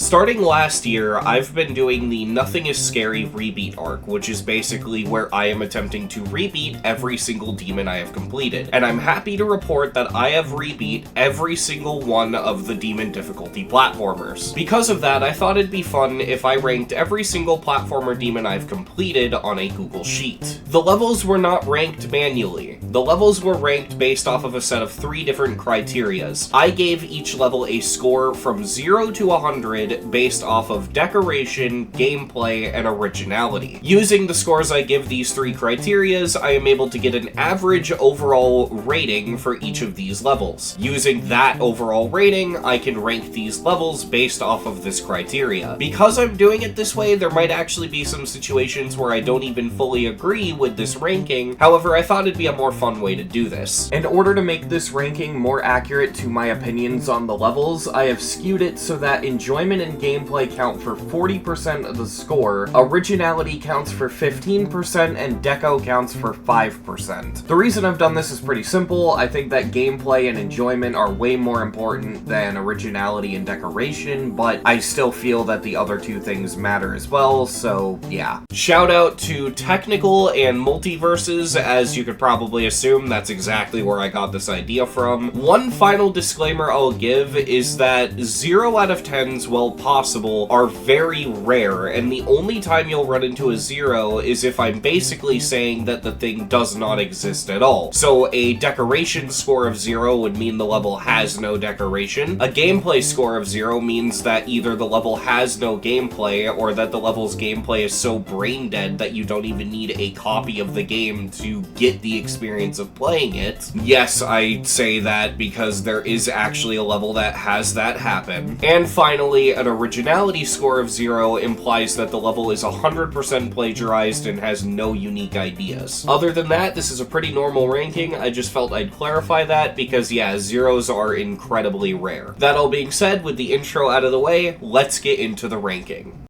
Starting last year, I've been doing the Nothing is Scary rebeat arc, which is basically where I am attempting to rebeat every single demon I have completed. And I'm happy to report that I have rebeat every single one of the demon difficulty platformers. Because of that, I thought it'd be fun if I ranked every single platformer demon I've completed on a Google Sheet. The levels were not ranked manually. The levels were ranked based off of a set of 3 different criterias. I gave each level a score from 0 to 100 based off of decoration, gameplay, and originality. Using the scores I give these 3 criterias, I am able to get an average overall rating for each of these levels. Using that overall rating, I can rank these levels based off of this criteria. Because I'm doing it this way, there might actually be some situations where I don't even fully agree with this ranking. However, I thought it'd be a more fun way to do this. In order to make this ranking more accurate to my opinions on the levels, I have skewed it so that enjoyment and gameplay count for 40% of the score, originality counts for 15%, and deco counts for 5%. The reason I've done this is pretty simple. I think that gameplay and enjoyment are way more important than originality and decoration, but I still feel that the other 2 things matter as well, so yeah. Shout out to Technical and Multiverses. As you could probably assume, that's exactly where I got this idea from. One final disclaimer I'll give is that 0 out of 10s, while possible, are very rare, and the only time you'll run into a 0 is if I'm basically saying that the thing does not exist at all. So a decoration score of 0 would mean the level has no decoration. A gameplay score of 0 means that either the level has no gameplay, or that the level's gameplay is so brain dead that you don't even need a copy of the game to get the experience of playing it. Yes, I say that because there is actually a level that has that happen. And finally, an originality score of 0 implies that the level is 100% plagiarized and has no unique ideas. Other than that, this is a pretty normal ranking. I just felt I'd clarify that because, yeah, 0s are incredibly rare. That all being said, with the intro out of the way, let's get into the ranking.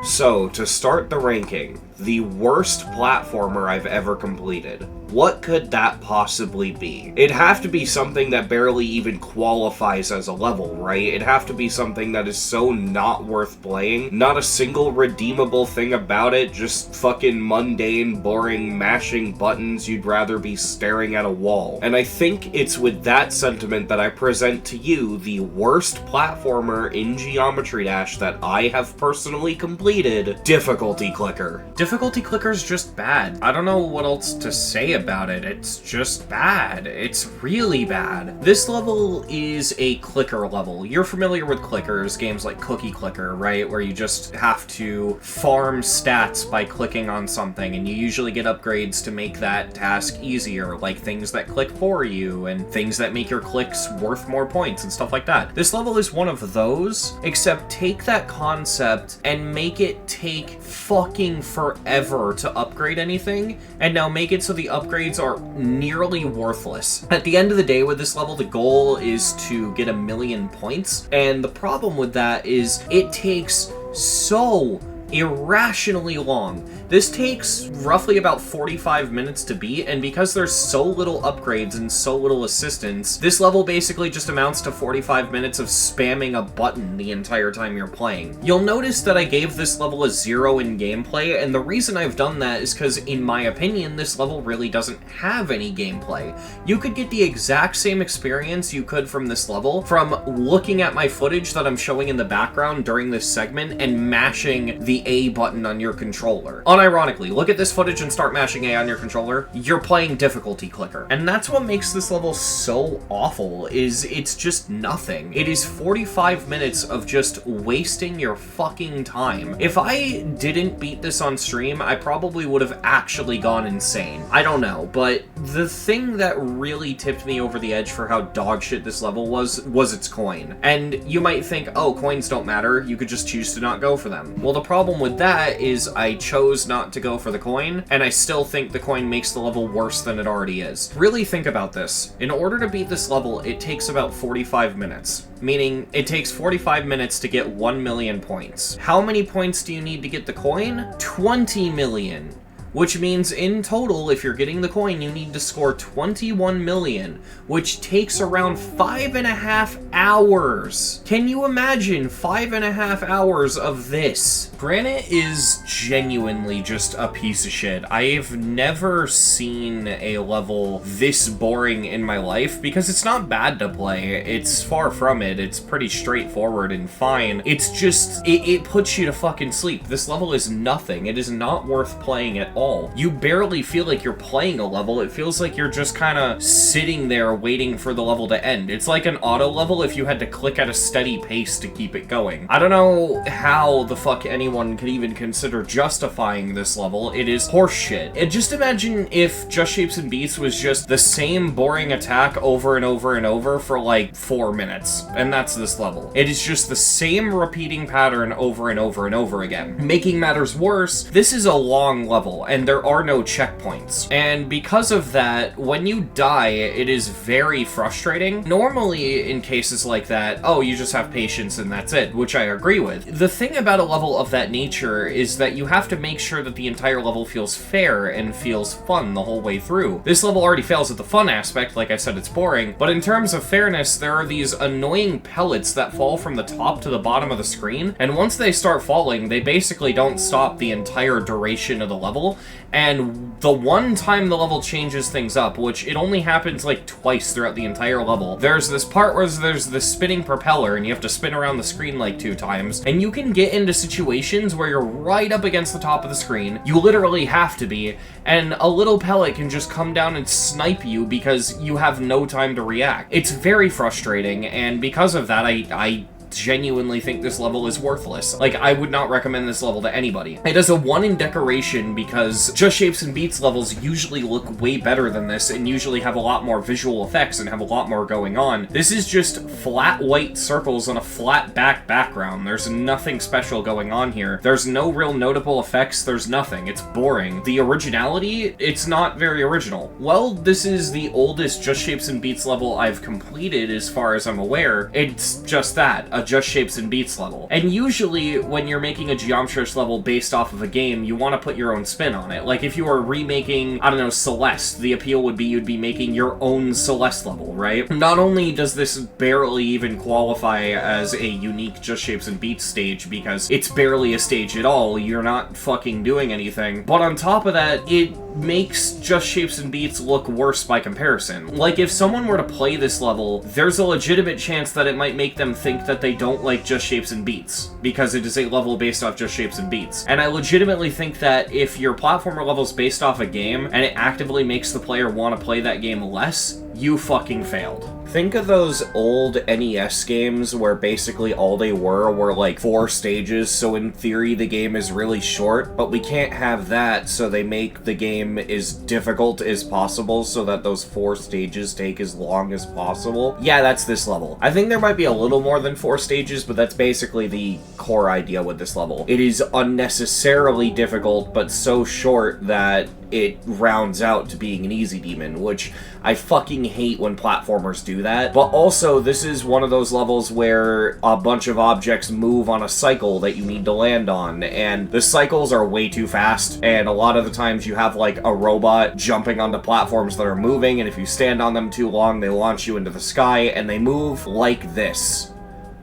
So, to start the ranking, the worst platformer I've ever completed. What could that possibly be? It'd have to be something that barely even qualifies as a level, right? It'd have to be something that is so not worth playing. Not a single redeemable thing about it, just fucking mundane, boring, mashing buttons you'd rather be staring at a wall. And I think it's with that sentiment that I present to you the worst platformer in Geometry Dash that I have personally completed, Difficulty Clicker. Difficulty Clicker's just bad. I don't know what else to say about it. It's just bad. It's really bad. This level is a clicker level. You're familiar with clickers, games like Cookie Clicker, right? Where you just have to farm stats by clicking on something, and you usually get upgrades to make that task easier, like things that click for you, and things that make your clicks worth more points, and stuff like that. This level is one of those, except take that concept and make it take fucking forever to upgrade anything, and now make it so the upgrades are nearly worthless. At the end of the day with this level, the goal is to get 1,000,000 points, and the problem with that is it takes so irrationally long. This takes roughly about 45 minutes to beat, and because there's so little upgrades and so little assistance, this level basically just amounts to 45 minutes of spamming a button the entire time you're playing. You'll notice that I gave this level a 0 in gameplay, and the reason I've done that is because, in my opinion, this level really doesn't have any gameplay. You could get the exact same experience you could from this level from looking at my footage that I'm showing in the background during this segment and mashing the A button on your controller. Unironically, look at this footage and start mashing A on your controller, you're playing Difficulty Clicker. And that's what makes this level so awful, is it's just nothing. It is 45 minutes of just wasting your fucking time. If I didn't beat this on stream, I probably would have actually gone insane. I don't know, but the thing that really tipped me over the edge for how dogshit this level was its coin. And you might think, oh, coins don't matter, you could just choose to not go for them. Well, the problem with that is I chose not to go for the coin, and I still think the coin makes the level worse than it already is. Really think about this. In order to beat this level, it takes about 45 minutes. Meaning, it takes 45 minutes to get 1,000,000 points. How many points do you need to get the coin? 20 million. which means in total, if you're getting the coin, you need to score 21 million, which takes around 5.5 hours. Can you imagine 5.5 hours of this? Granite is genuinely just a piece of shit. I've never seen a level this boring in my life, because it's not bad to play. It's far from it. It's pretty straightforward and fine. It's just, it puts you to fucking sleep. This level is nothing. It is not worth playing at all. You barely feel like you're playing a level. It feels like you're just kind of sitting there waiting for the level to end. It's like an auto level if you had to click at a steady pace to keep it going. I don't know how the fuck anyone could even consider justifying this level. It is horseshit. And just imagine if Just Shapes and Beats was just the same boring attack over and over and over for like 4 minutes. And that's this level. It is just the same repeating pattern over and over and over again. Making matters worse, this is a long level and there are no checkpoints. And because of that, when you die, it is very frustrating. Normally, in cases like that, oh, you just have patience and that's it, which I agree with. The thing about a level of that nature is that you have to make sure that the entire level feels fair and feels fun the whole way through. This level already fails at the fun aspect, like I said, it's boring, but in terms of fairness, there are these annoying pellets that fall from the top to the bottom of the screen, and once they start falling, they basically don't stop the entire duration of the level, and the one time the level changes things up, which it only happens like twice throughout the entire level, there's this part where there's this spinning propeller and you have to spin around the screen like 2 times, and you can get into situations where you're right up against the top of the screen, you literally have to be, and a little pellet can just come down and snipe you because you have no time to react. It's very frustrating, and because of that, I genuinely think this level is worthless. Like, I would not recommend this level to anybody. It has a 1 in decoration because Just Shapes and Beats levels usually look way better than this and usually have a lot more visual effects and have a lot more going on. This is just flat white circles on a flat background. There's nothing special going on here. There's no real notable effects. There's nothing. It's boring. The originality, it's not very original. Well, this is the oldest Just Shapes and Beats level I've completed as far as I'm aware. It's just that, a Just Shapes and Beats level. And usually, when you're making a Geometris level based off of a game, you want to put your own spin on it. Like, if you were remaking, I don't know, Celeste, the appeal would be you'd be making your own Celeste level, right? Not only does this barely even qualify as a unique Just Shapes and Beats stage, because it's barely a stage at all, you're not fucking doing anything, but on top of that, it makes Just Shapes and Beats look worse by comparison. Like, if someone were to play this level, there's a legitimate chance that it might make them think that they don't like Just Shapes and Beats, because it is a level based off Just Shapes and Beats. And I legitimately think that if your platformer level's based off a game, and it actively makes the player want to play that game less, you fucking failed. Think of those old NES games where basically all they were like 4 stages, so in theory the game is really short, but we can't have that, so they make the game as difficult as possible so that those 4 stages take as long as possible. Yeah, that's this level. I think there might be a little more than 4 stages, but that's basically the core idea with this level. It is unnecessarily difficult, but so short that it rounds out to being an easy demon, which I fucking hate when platformers do that. But also, this is one of those levels where a bunch of objects move on a cycle that you need to land on, and the cycles are way too fast, and a lot of the times you have like a robot jumping onto platforms that are moving, and if you stand on them too long, they launch you into the sky, and they move like this.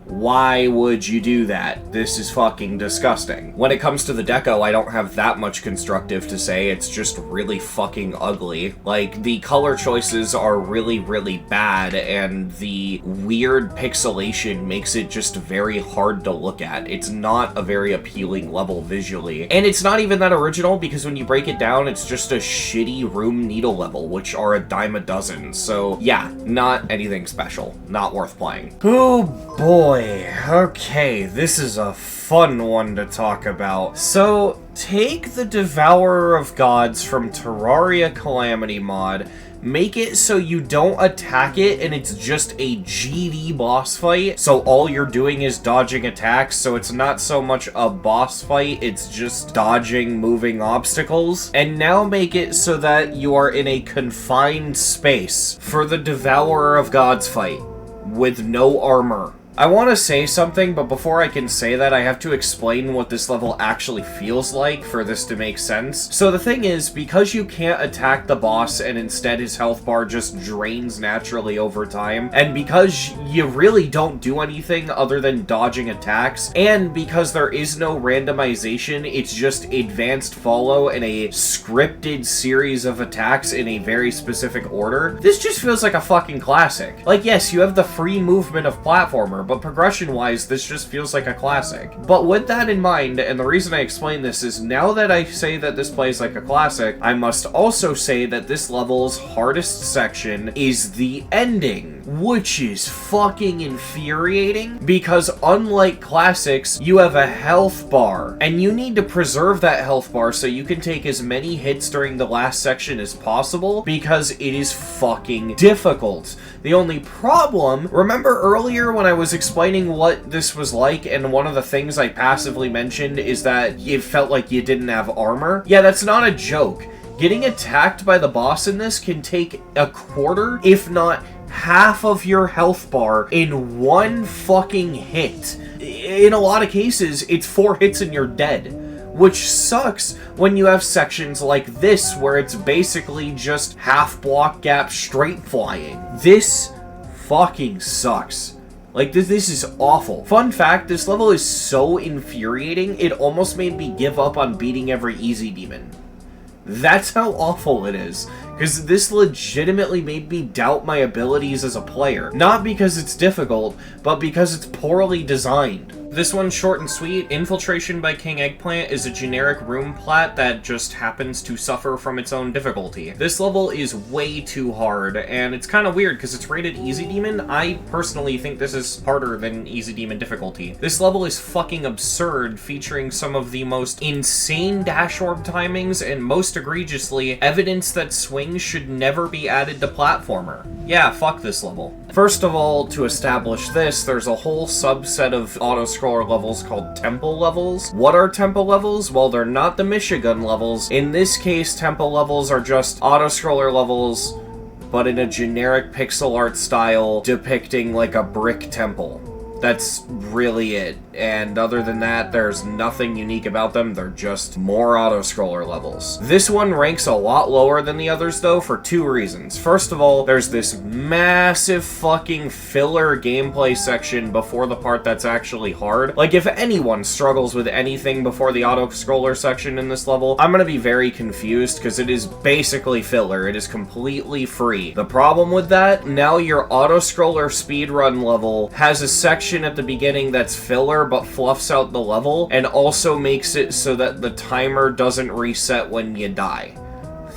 Why would you do that? This is fucking disgusting. When it comes to the deco, I don't have that much constructive to say. It's just really fucking ugly. Like, the color choices are really, really bad, and the weird pixelation makes it just very hard to look at. It's not a very appealing level visually. And it's not even that original, because when you break it down, it's just a shitty Room Needle level, which are a dime a dozen. So, yeah, not anything special. Not worth playing. Oh boy. Okay, this is a fun one to talk about. So, take the Devourer of Gods from Terraria Calamity mod, make it so you don't attack it and it's just a GD boss fight, so all you're doing is dodging attacks, so it's not so much a boss fight, it's just dodging moving obstacles. And now make it so that you are in a confined space for the Devourer of Gods fight, with no armor. I want to say something, but before I can say that, I have to explain what this level actually feels like for this to make sense. So the thing is, because you can't attack the boss and instead his health bar just drains naturally over time, and because you really don't do anything other than dodging attacks, and because there is no randomization, it's just advanced follow and a scripted series of attacks in a very specific order, this just feels like a fucking classic. Like, yes, you have the free movement of platformer, but progression-wise, this just feels like a classic. But with that in mind, and the reason I explain this is now that I say that this plays like a classic, I must also say that this level's hardest section is the ending, which is fucking infuriating, because unlike classics, you have a health bar, and you need to preserve that health bar so you can take as many hits during the last section as possible, because it is fucking difficult. The only problem, remember earlier when I was explaining what this was like, and one of the things I passively mentioned is that it felt like you didn't have armor? Yeah, that's not a joke. Getting attacked by the boss in this can take a quarter, if not half of your health bar in one fucking hit. In a lot of cases, it's 4 hits and you're dead. Which sucks when you have sections like this, where it's basically just half block gap straight flying. This fucking sucks. Like, this is awful. Fun fact, this level is so infuriating, it almost made me give up on beating every easy demon. That's how awful it is, because this legitimately made me doubt my abilities as a player. Not because it's difficult, but because it's poorly designed. This one's short and sweet. Infiltration by King Eggplant is a generic room plat that just happens to suffer from its own difficulty. This level is way too hard, and it's kind of weird because it's rated Easy Demon. I personally think this is harder than Easy Demon difficulty. This level is fucking absurd, featuring some of the most insane dash orb timings, and most egregiously, evidence that swings should never be added to platformer. Yeah, fuck this level. First of all, to establish this, there's a whole subset of auto-scroller levels called temple levels. What are temple levels? Well, they're not the Michigan levels. In this case, temple levels are just auto-scroller levels, but in a generic pixel art style depicting like a brick temple. That's really it. And other than that, there's nothing unique about them. They're just more auto-scroller levels. This one ranks a lot lower than the others, though, for 2 reasons. First of all, there's this massive fucking filler gameplay section before the part that's actually hard. Like, if anyone struggles with anything before the auto-scroller section in this level, I'm gonna be very confused, because it is basically filler. It is completely free. The problem with that, now your auto-scroller speedrun level has a section at the beginning that's filler but fluffs out the level, and also makes it so that the timer doesn't reset when you die.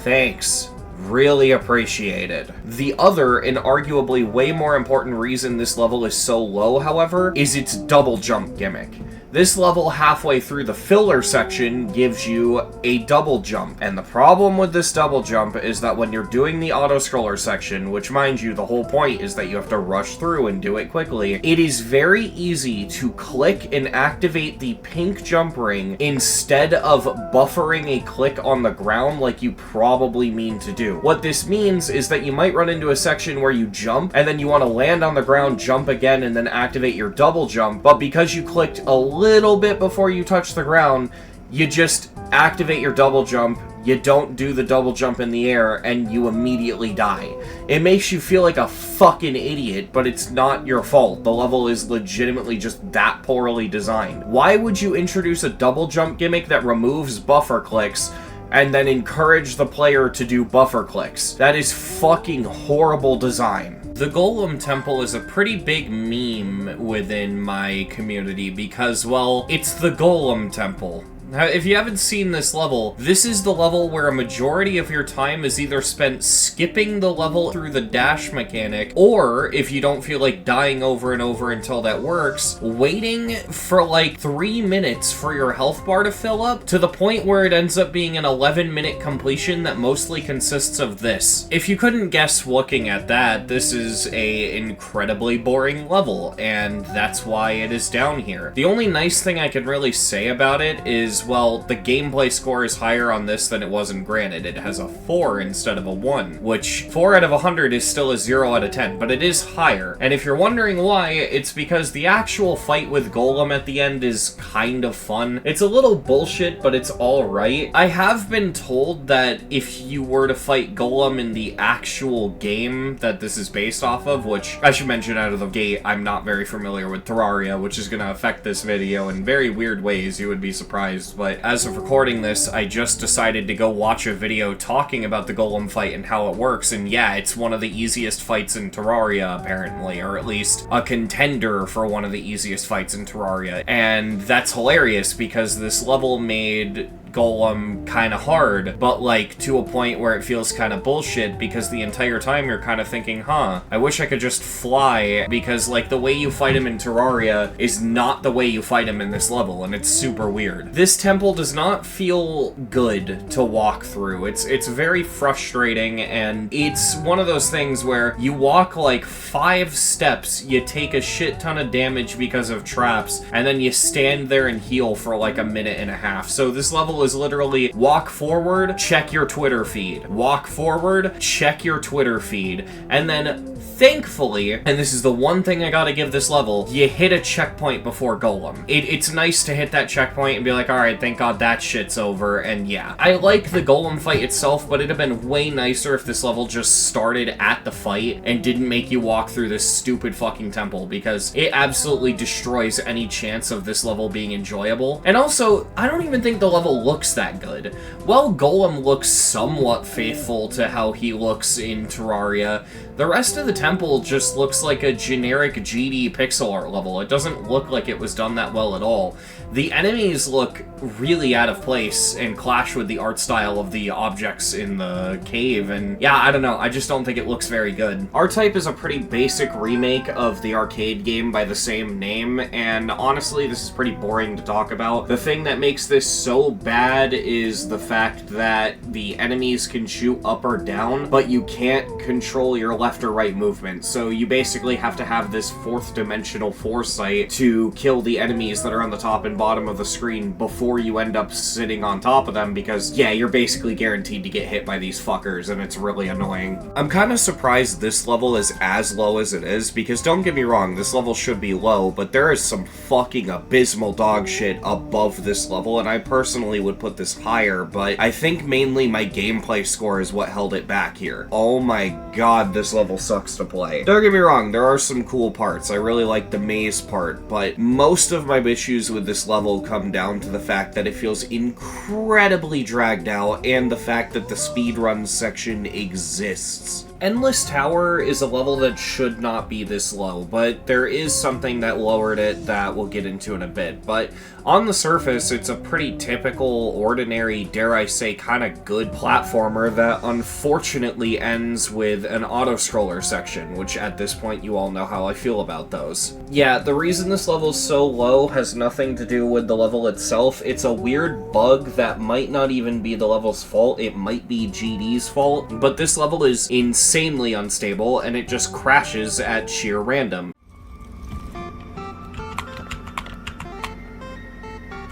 Thanks. Really appreciate it. The other, and arguably way more important reason this level is so low, however, is its double jump gimmick. This level halfway through the filler section gives you a double jump, and the problem with this double jump is that when you're doing the auto-scroller section, which mind you, the whole point is that you have to rush through and do it quickly, it is very easy to click and activate the pink jump ring instead of buffering a click on the ground like you probably mean to do. What this means is that you might run into a section where you jump, and then you want to land on the ground, jump again, and then activate your double jump, but because you clicked a little bit before you touch the ground, you just activate your double jump, you don't do the double jump in the air, and you immediately die. It makes you feel like a fucking idiot, but it's not your fault. The level is legitimately just that poorly designed. Why would you introduce a double jump gimmick that removes buffer clicks and then encourage the player to do buffer clicks? That is fucking horrible design. The Golem Temple is a pretty big meme within my community because, well, it's the Golem Temple. Now, if you haven't seen this level, this is the level where a majority of your time is either spent skipping the level through the dash mechanic, or, if you don't feel like dying over and over until that works, waiting for like 3 minutes for your health bar to fill up, to the point where it ends up being an 11-minute completion that mostly consists of this. If you couldn't guess looking at that, this is a incredibly boring level, and that's why it is down here. The only nice thing I can really say about it is is, well, the gameplay score is higher on this than it was in Granted. It has a 4 instead of a 1, which 4 out of 100 is still a 0 out of 10, but it is higher. And if you're wondering why, it's because the actual fight with Golem at the end is kind of fun. It's a little bullshit, but it's alright. I have been told that if you were to fight Golem in the actual game that this is based off of, which I should mention out of the gate, I'm not very familiar with Terraria, which is going to affect this video in very weird ways, you would be surprised. But as of recording this, I just decided to go watch a video talking about the Golem fight and how it works, and yeah, it's one of the easiest fights in Terraria, apparently, or at least a contender for one of the easiest fights in Terraria. And that's hilarious, because this level made Golem kind of hard, but like to a point where it feels kind of bullshit, because the entire time you're kind of thinking, huh, I wish I could just fly, because like the way you fight him in Terraria is not the way you fight him in this level, and it's super weird. This temple does not feel good to walk through. It's very frustrating, and it's one of those things where you walk like 5 steps, you take a shit ton of damage because of traps, and then you stand there and heal for like a minute and a half. So this level is literally walk forward, check your Twitter feed. Walk forward, check your Twitter feed. And then, thankfully, and this is the one thing I gotta give this level, you hit a checkpoint before Golem. It's nice to hit that checkpoint and be like, alright, thank God that shit's over, and yeah. I like the Golem fight itself, but it'd have been way nicer if this level just started at the fight and didn't make you walk through this stupid fucking temple, because it absolutely destroys any chance of this level being enjoyable. And also, I don't even think the level looks that good. While Golem looks somewhat faithful to how he looks in Terraria, the rest of the temple just looks like a generic GD pixel art level. It doesn't look like it was done that well at all. The enemies look really out of place and clash with the art style of the objects in the cave, and yeah, I don't know, I just don't think it looks very good. R-Type is a pretty basic remake of the arcade game by the same name, and honestly, this is pretty boring to talk about. The thing that makes this so bad is the fact that the enemies can shoot up or down, but you can't control your left or right movement, so you basically have to have this 4th dimensional foresight to kill the enemies that are on the top and bottom of the screen before you end up sitting on top of them, because yeah, you're basically guaranteed to get hit by these fuckers, and it's really annoying. I'm kind of surprised this level is as low as it is, because don't get me wrong, this level should be low, but there is some fucking abysmal dog shit above this level, and I personally would put this higher, but I think mainly my gameplay score is what held it back here. Oh my god, this level sucks to play. Don't get me wrong, there are some cool parts. I really like the maze part, but most of my issues with this level come down to the fact that it feels incredibly dragged out, and the fact that the speedrun section exists. Endless Tower is a level that should not be this low, but there is something that lowered it that we'll get into in a bit. But on the surface, it's a pretty typical, ordinary, dare I say, kind of good platformer that unfortunately ends with an auto-scroller section, which at this point you all know how I feel about those. Yeah, the reason this level's so low has nothing to do with the level itself. It's a weird bug that might not even be the level's fault, it might be GD's fault, but this level is insanely unstable, and it just crashes at sheer random.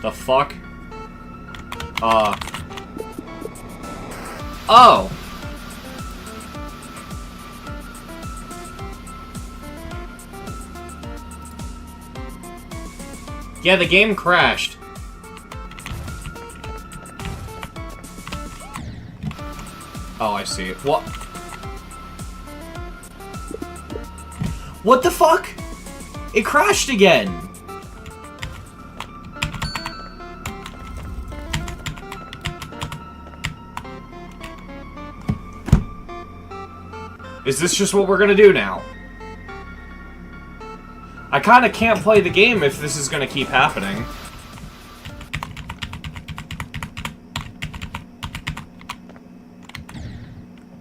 The fuck? Oh! Yeah, the game crashed. Oh, I see. What? What the fuck? It crashed again! Is this just what we're gonna do now? I kinda can't play the game if this is gonna keep happening.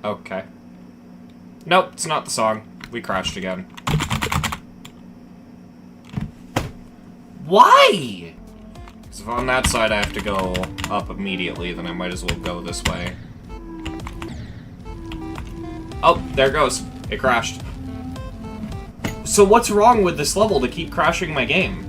Okay. Nope, it's not the song. We crashed again. Why? Because if on that side I have to go up immediately, then I might as well go this way. Oh, there it goes. It crashed. So what's wrong with this level to keep crashing my game?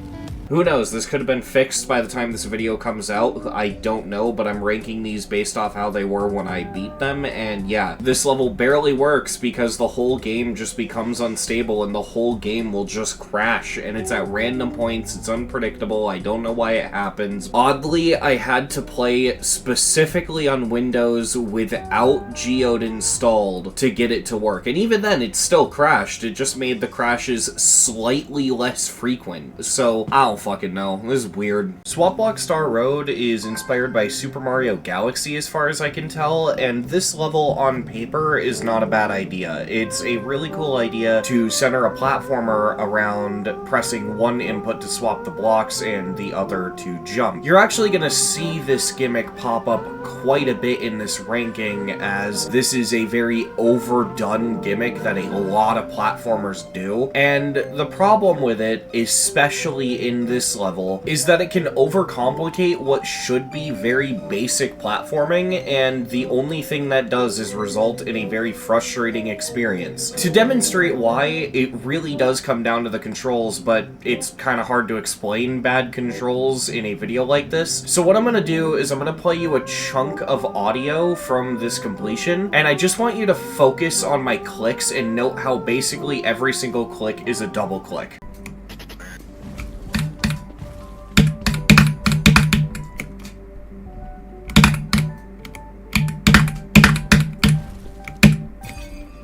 Who knows, this could have been fixed by the time this video comes out. I don't know, but I'm ranking these based off how they were when I beat them, and yeah, this level barely works because the whole game just becomes unstable and the whole game will just crash, and it's at random points, it's unpredictable, I don't know why it happens. Oddly, I had to play specifically on Windows without Geode installed to get it to work, and even then it still crashed. It just made the crashes slightly less frequent, so I don't fucking know. This is weird. Swap Block Star Road is inspired by Super Mario Galaxy as far as I can tell, and this level on paper is not a bad idea. It's a really cool idea to center a platformer around pressing one input to swap the blocks and the other to jump. You're actually gonna see this gimmick pop up quite a bit in this ranking, as this is a very overdone gimmick that a lot of platformers do, and the problem with it, especially in this level, is that it can overcomplicate what should be very basic platforming, and the only thing that does is result in a very frustrating experience. To demonstrate why, it really does come down to the controls, but it's kind of hard to explain bad controls in a video like this. So what I'm gonna do is I'm gonna play you a chunk of audio from this completion, and I just want you to focus on my clicks and note how basically every single click is a double click.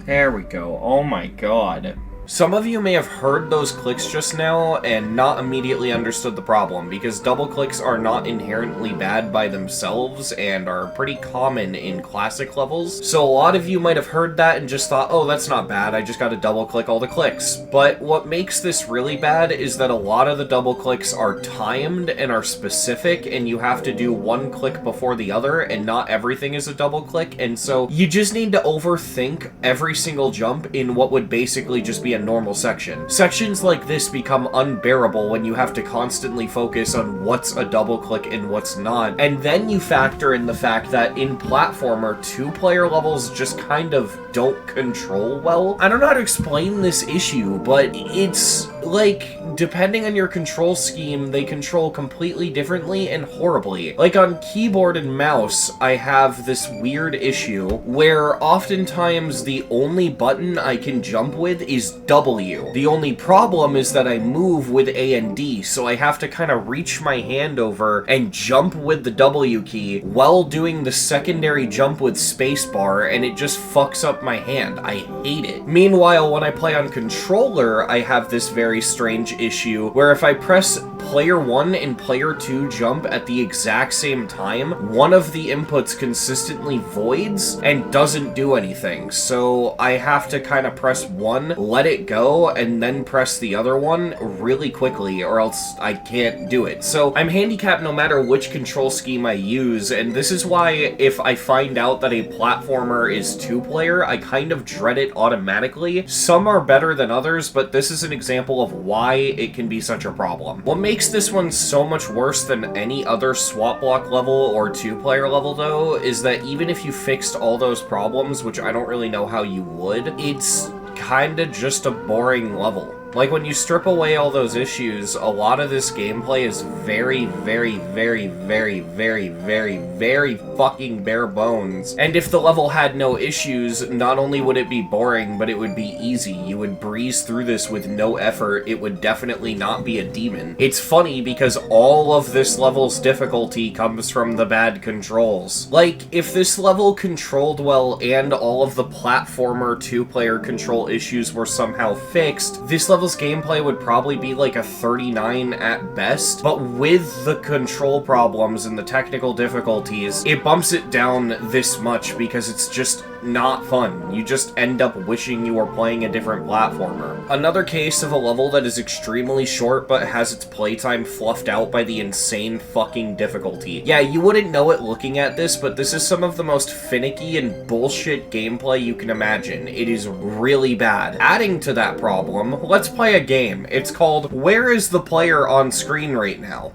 There we go. Oh my god. Some of you may have heard those clicks just now and not immediately understood the problem, because double clicks are not inherently bad by themselves and are pretty common in classic levels. So a lot of you might have heard that and just thought, oh, that's not bad, I just gotta double click all the clicks. But what makes this really bad is that a lot of the double clicks are timed and are specific, and you have to do one click before the other, and not everything is a double click, and so you just need to overthink every single jump in what would basically just be a normal section. Sections like this become unbearable when you have to constantly focus on what's a double click and what's not, and then you factor in the fact that in platformer, two-player levels just kind of don't control well. I don't know how to explain this issue, but it's like, depending on your control scheme, they control completely differently and horribly. Like on keyboard and mouse, I have this weird issue where oftentimes the only button I can jump with is W. The only problem is that I move with A and D, so I have to kind of reach my hand over and jump with the W key while doing the secondary jump with spacebar, and it just fucks up my hand. I hate it. Meanwhile, when I play on controller, I have this very strange issue where if I press player 1 and player 2 jump at the exact same time, one of the inputs consistently voids and doesn't do anything. So I have to kind of press 1, let it go, and then press the other one really quickly, or else I can't do it. So I'm handicapped no matter which control scheme I use, and this is why if I find out that a platformer is two-player, I kind of dread it automatically. Some are better than others, but this is an example of why it can be such a problem. What makes this one so much worse than any other swap block level or two-player level, though, is that even if you fixed all those problems, which I don't really know how you would, it's kinda just a boring level. Like, when you strip away all those issues, a lot of this gameplay is very, very, very, very, very, very, very fucking bare bones. And if the level had no issues, not only would it be boring, but it would be easy. You would breeze through this with no effort. It would definitely not be a demon. It's funny because all of this level's difficulty comes from the bad controls. Like, if this level controlled well and all of the platformer two-player control issues were somehow fixed, this level's gameplay would probably be like a 39 at best, but with the control problems and the technical difficulties, it bumps it down this much because it's just not fun. You just end up wishing you were playing a different platformer. Another case of a level that is extremely short but has its playtime fluffed out by the insane fucking difficulty. Yeah, you wouldn't know it looking at this, but this is some of the most finicky and bullshit gameplay you can imagine. It is really bad. Adding to that problem, let's play a game. It's called Where is the Player on Screen Right Now?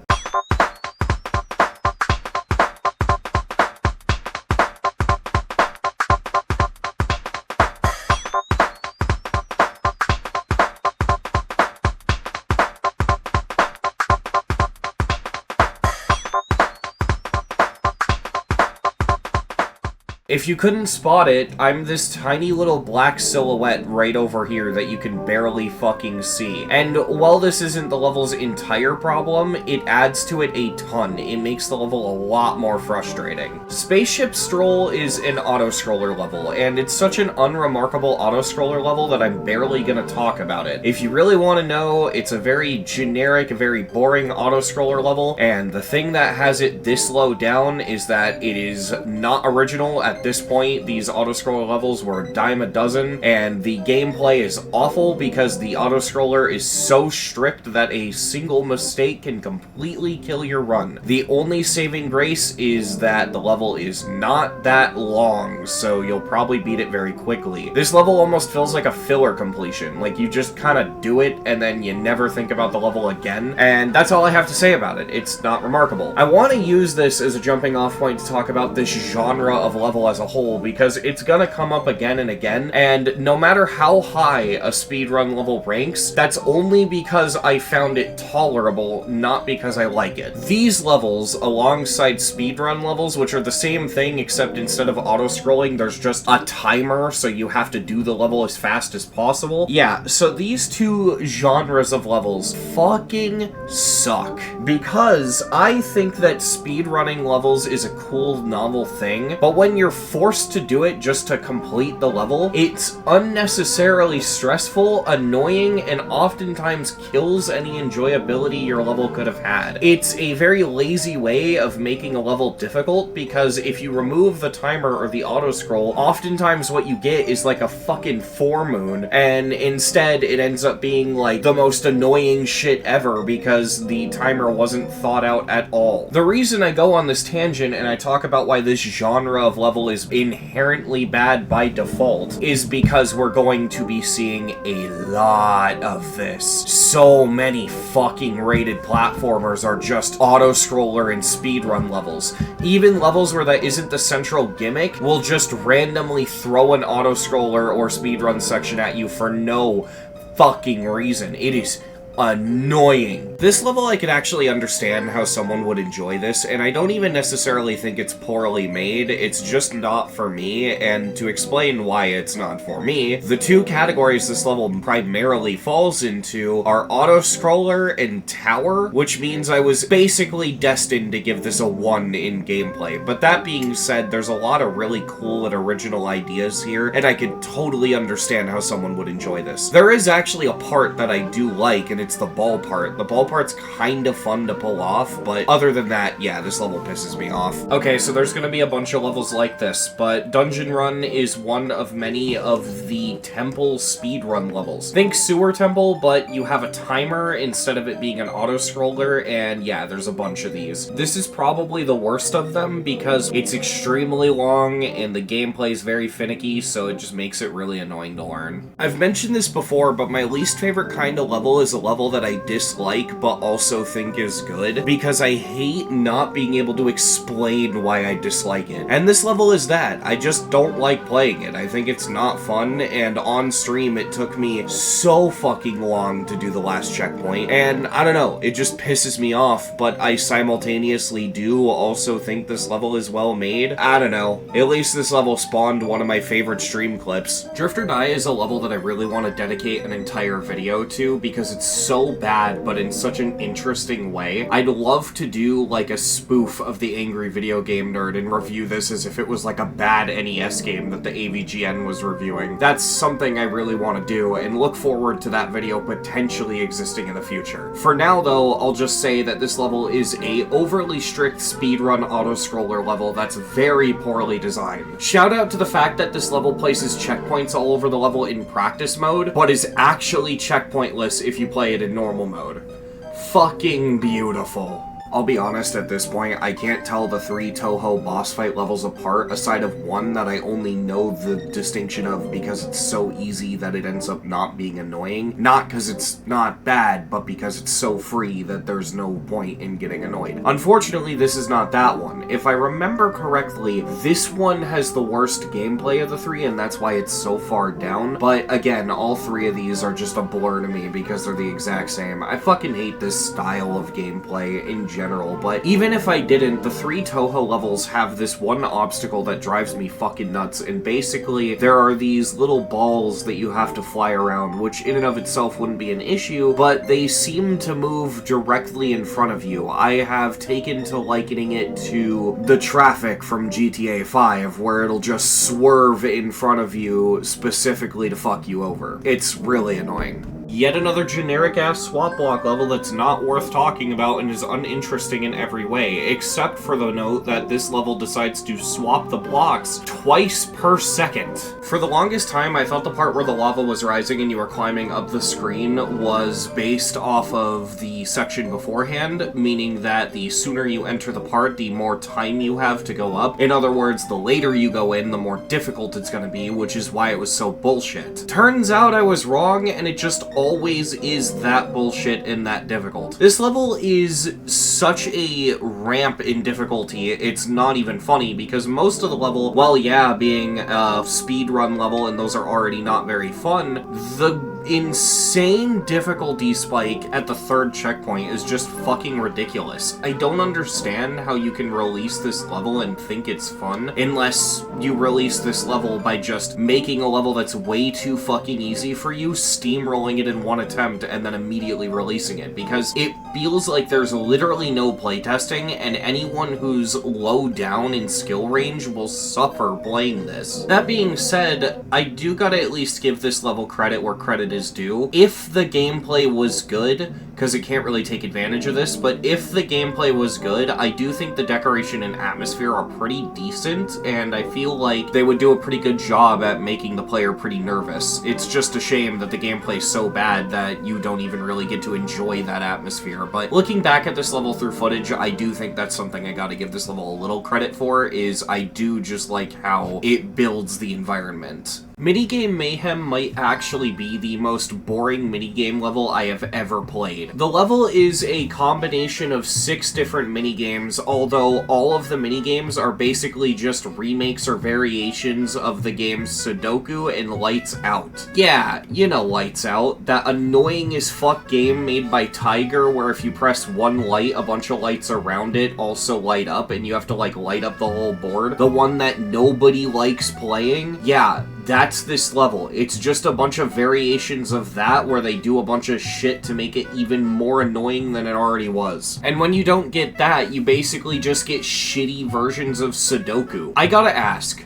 If you couldn't spot it, I'm this tiny little black silhouette right over here that you can barely fucking see. And while this isn't the level's entire problem, it adds to it a ton. It makes the level a lot more frustrating. Spaceship Stroll is an auto-scroller level, and it's such an unremarkable auto-scroller level that I'm barely gonna talk about it. If you really want to know, it's a very generic, very boring auto-scroller level, and the thing that has it this low down is that it is not original. At this point, these auto-scroller levels were a dime a dozen, and the gameplay is awful because the auto-scroller is so strict that a single mistake can completely kill your run. The only saving grace is that the level is not that long, so you'll probably beat it very quickly. This level almost feels like a filler completion, like you just kind of do it and then you never think about the level again, and that's all I have to say about it. It's not remarkable. I want to use this as a jumping off point to talk about this genre of level as a whole, because it's gonna come up again and again, and no matter how high a speedrun level ranks, that's only because I found it tolerable, not because I like it. These levels, alongside speedrun levels, which are the same thing except instead of auto-scrolling, there's just a timer, so you have to do the level as fast as possible. Yeah, so these two genres of levels fucking suck, because I think that speedrunning levels is a cool, novel thing, but when you're forced to do it just to complete the level, it's unnecessarily stressful, annoying, and oftentimes kills any enjoyability your level could have had. It's a very lazy way of making a level difficult, because if you remove the timer or the auto-scroll, oftentimes what you get is like a fucking foremoon, and instead it ends up being like the most annoying shit ever because the timer wasn't thought out at all. The reason I go on this tangent and I talk about why this genre of level is inherently bad by default is because we're going to be seeing a lot of this. So many fucking rated platformers are just auto-scroller and speedrun levels. Even levels where that isn't the central gimmick will just randomly throw an auto-scroller or speedrun section at you for no fucking reason. It is annoying. This level I could actually understand how someone would enjoy this, and I don't even necessarily think it's poorly made, it's just not for me, and to explain why it's not for me, the two categories this level primarily falls into are auto-scroller and tower, which means I was basically destined to give this a 1 in gameplay. But that being said, there's a lot of really cool and original ideas here, and I could totally understand how someone would enjoy this. There is actually a part that I do like, and it's the ball part. The ball part's kind of fun to pull off, but other than that, yeah, this level pisses me off. Okay, so there's gonna be a bunch of levels like this, but Dungeon Run is one of many of the temple speedrun levels. Think Sewer Temple, but you have a timer instead of it being an auto-scroller, and yeah, there's a bunch of these. This is probably the worst of them because it's extremely long and the gameplay is very finicky, so it just makes it really annoying to learn. I've mentioned this before, but my least favorite kind of level is a level that I dislike but also think is good, because I hate not being able to explain why I dislike it. And this level is that. I just don't like playing it. I think it's not fun, and on stream it took me so fucking long to do the last checkpoint, and I don't know, it just pisses me off, but I simultaneously do also think this level is well made. I don't know. At least this level spawned one of my favorite stream clips. Drift or Die is a level that I really want to dedicate an entire video to because it's so bad, but in such an interesting way. I'd love to do like a spoof of the Angry Video Game Nerd and review this as if it was like a bad NES game that the AVGN was reviewing. That's something I really want to do, and look forward to that video potentially existing in the future. For now though, I'll just say that this level is a overly strict speedrun auto-scroller level that's very poorly designed. Shout out to the fact that this level places checkpoints all over the level in practice mode, but is actually checkpointless if you play it in normal mode. Fucking beautiful. I'll be honest, at this point, I can't tell the 3 Touhou boss fight levels apart, aside of one that I only know the distinction of because it's so easy that it ends up not being annoying. Not because it's not bad, but because it's so free that there's no point in getting annoyed. Unfortunately, this is not that one. If I remember correctly, this one has the worst gameplay of the 3, and that's why it's so far down. But again, all 3 of these are just a blur to me because they're the exact same. I fucking hate this style of gameplay in general. general, but even if I didn't, the 3 Touhou levels have this one obstacle that drives me fucking nuts, and basically there are these little balls that you have to fly around, which in and of itself wouldn't be an issue, but they seem to move directly in front of you. I have taken to likening it to the traffic from GTA 5, where it'll just swerve in front of you specifically to fuck you over. It's really annoying. Yet another generic-ass swap block level that's not worth talking about and is uninteresting in every way, except for the note that this level decides to swap the blocks twice per second. For the longest time, I thought the part where the lava was rising and you were climbing up the screen was based off of the section beforehand, meaning that the sooner you enter the part, the more time you have to go up. In other words, the later you go in, the more difficult it's gonna be, which is why it was so bullshit. Turns out I was wrong, and it just always is that bullshit and that difficult. This level is such a ramp in difficulty, it's not even funny, because most of the level, well yeah, being a speedrun level and those are already not very fun, the insane difficulty spike at the 3rd checkpoint is just fucking ridiculous. I don't understand how you can release this level and think it's fun, unless you release this level by just making a level that's way too fucking easy for you, steamrolling it in one attempt, and then immediately releasing it, because it feels like there's literally no playtesting, and anyone who's low down in skill range will suffer playing this. That being said, I do gotta at least give this level credit where credit is due. If the gameplay was good, because it can't really take advantage of this, but if the gameplay was good, I do think the decoration and atmosphere are pretty decent, and I feel like they would do a pretty good job at making the player pretty nervous. It's just a shame that the gameplay's so bad that you don't even really get to enjoy that atmosphere, but looking back at this level through footage, I do think that's something I gotta give this level a little credit for, is I do just like how it builds the environment. Minigame Mayhem might actually be the most boring minigame level I have ever played. The level is a combination of 6 different minigames, although all of the minigames are basically just remakes or variations of the games Sudoku and Lights Out. Yeah, you know Lights Out, that annoying as fuck game made by Tiger where if you press one light, a bunch of lights around it also light up and you have to like light up the whole board. The one that nobody likes playing? Yeah, that's this level. It's just a bunch of variations of that where they do a bunch of shit to make it even more annoying than it already was. And when you don't get that, you basically just get shitty versions of Sudoku. I gotta ask,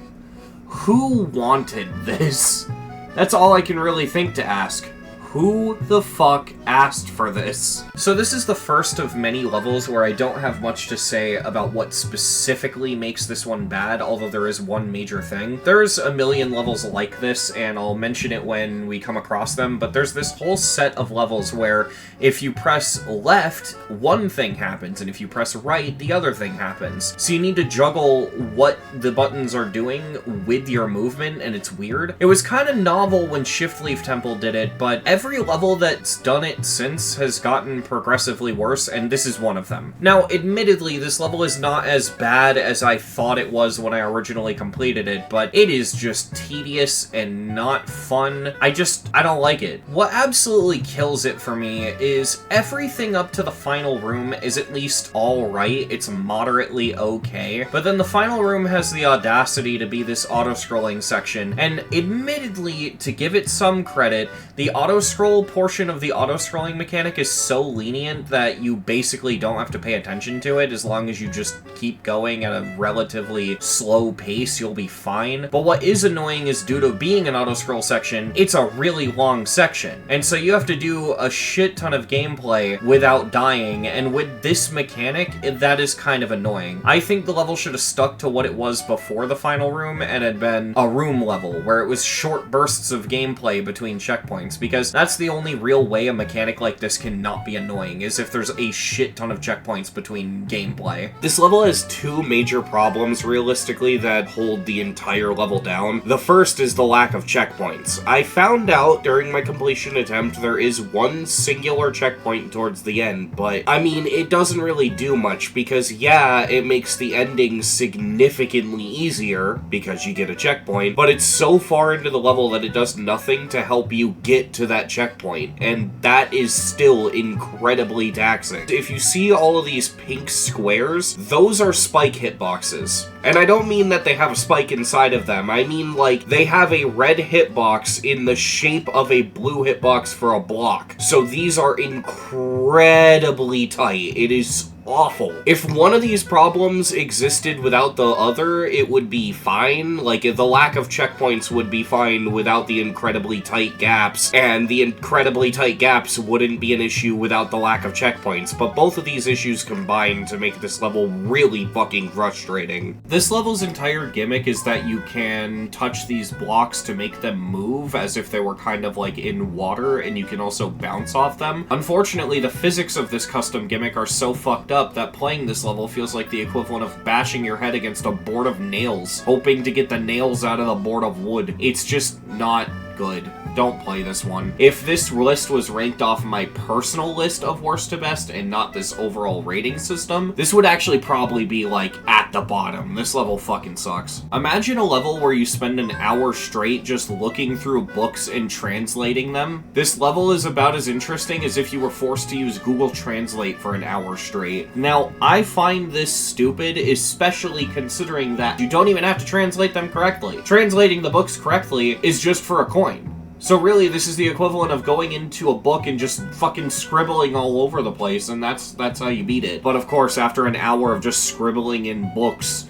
who wanted this? That's all I can really think to ask. Who the fuck asked for this? So this is the first of many levels where I don't have much to say about what specifically makes this one bad, although there is one major thing. There's a million levels like this, and I'll mention it when we come across them, but there's this whole set of levels where if you press left, one thing happens, and if you press right, the other thing happens. So you need to juggle what the buttons are doing with your movement, and it's weird. It was kind of novel when Shift Leaf Temple did it, but every level that's done it since has gotten progressively worse, and this is one of them. Now, admittedly, this level is not as bad as I thought it was when I originally completed it, but it is just tedious and not fun. I don't like it. What absolutely kills it for me is everything up to the final room is at least alright, it's moderately okay, but then the final room has the audacity to be this auto-scrolling section, and admittedly, to give it some credit, the auto-scroll portion of the auto-scrolling mechanic is so lenient that you basically don't have to pay attention to it. As long as you just keep going at a relatively slow pace, you'll be fine. But what is annoying is due to being an auto-scroll section, it's a really long section. And so you have to do a shit ton of gameplay without dying, and with this mechanic, that is kind of annoying. I think the level should have stuck to what it was before the final room and had been a room level, where it was short bursts of gameplay between checkpoints, because that's the only real way a mechanic like this can not be annoying, is if there's a shit ton of checkpoints between gameplay. This level has 2 major problems, realistically, that hold the entire level down. The first is the lack of checkpoints. I found out during my completion attempt there is one singular checkpoint towards the end, but I mean, it doesn't really do much, because yeah, it makes the ending significantly easier, because you get a checkpoint, but it's so far into the level that it does nothing to help you get to that that checkpoint, and that is still incredibly taxing. If you see all of these pink squares, those are spike hitboxes. And I don't mean that they have a spike inside of them, I mean like they have a red hitbox in the shape of a blue hitbox for a block. So these are incredibly tight. It is awful. If one of these problems existed without the other, it would be fine. Like, the lack of checkpoints would be fine without the incredibly tight gaps, and the incredibly tight gaps wouldn't be an issue without the lack of checkpoints, but both of these issues combine to make this level really fucking frustrating. This level's entire gimmick is that you can touch these blocks to make them move as if they were kind of like in water, and you can also bounce off them. Unfortunately, the physics of this custom gimmick are so fucked up that playing this level feels like the equivalent of bashing your head against a board of nails, hoping to get the nails out of the board of wood. It's just not good. Don't play this one. If this list was ranked off my personal list of worst to best and not this overall rating system, this would actually probably be like at the bottom. This level fucking sucks. Imagine a level where you spend an hour straight just looking through books and translating them. This level is about as interesting as if you were forced to use Google Translate for an hour straight. Now, I find this stupid, especially considering that you don't even have to translate them correctly. Translating the books correctly is just for a coin. So really, this is the equivalent of going into a book and just fucking scribbling all over the place, and that's how you beat it. But of course, after an hour of just scribbling in books,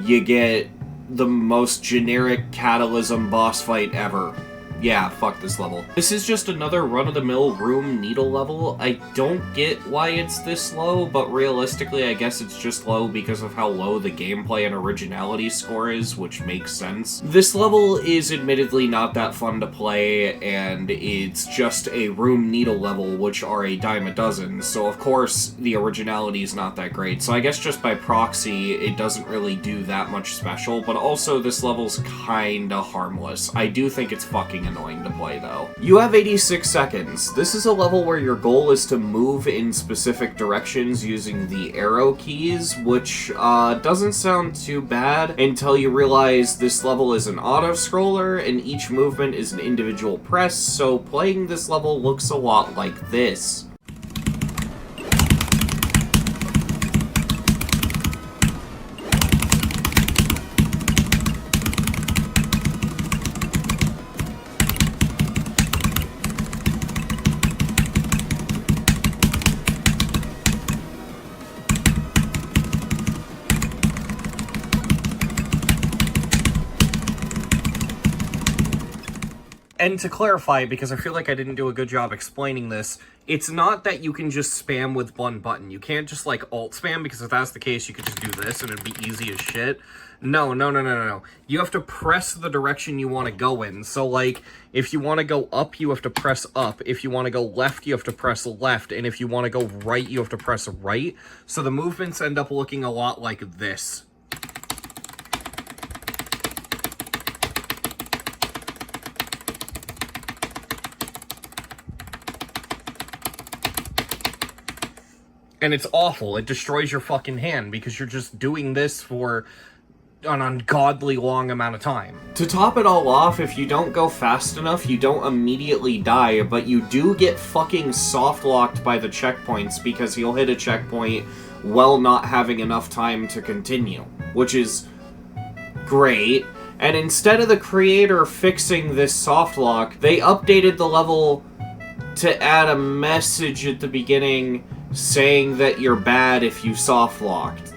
you get the most generic Catalysm boss fight ever. Yeah, fuck this level. This is just another run-of-the-mill room needle level. I don't get why it's this low, but realistically, I guess it's just low because of how low the gameplay and originality score is, which makes sense. This level is admittedly not that fun to play, and it's just a room needle level, which are a dime a dozen, so of course, the originality is not that great. So I guess just by proxy, it doesn't really do that much special, but also this level's kinda harmless. I do think it's fucking annoying to play, though. You have 86 seconds. This is a level where your goal is to move in specific directions using the arrow keys, which doesn't sound too bad until you realize this level is an auto-scroller and each movement is an individual press, so playing this level looks a lot like this. And to clarify, because I feel like I didn't do a good job explaining this, it's not that you can just spam with one button. You can't just, like, alt spam, because if that's the case, you could just do this, and it'd be easy as shit. No. You have to press the direction you want to go in. So, like, if you want to go up, you have to press up. If you want to go left, you have to press left. And if you want to go right, you have to press right. So the movements end up looking a lot like this. And it's awful. It destroys your fucking hand because you're just doing this for an ungodly long amount of time. To top it all off, if you don't go fast enough, you don't immediately die, but you do get fucking soft-locked by the checkpoints because you'll hit a checkpoint while not having enough time to continue, which is great. And instead of the creator fixing this soft lock, they updated the level to add a message at the beginning saying that you're bad if you soft-locked.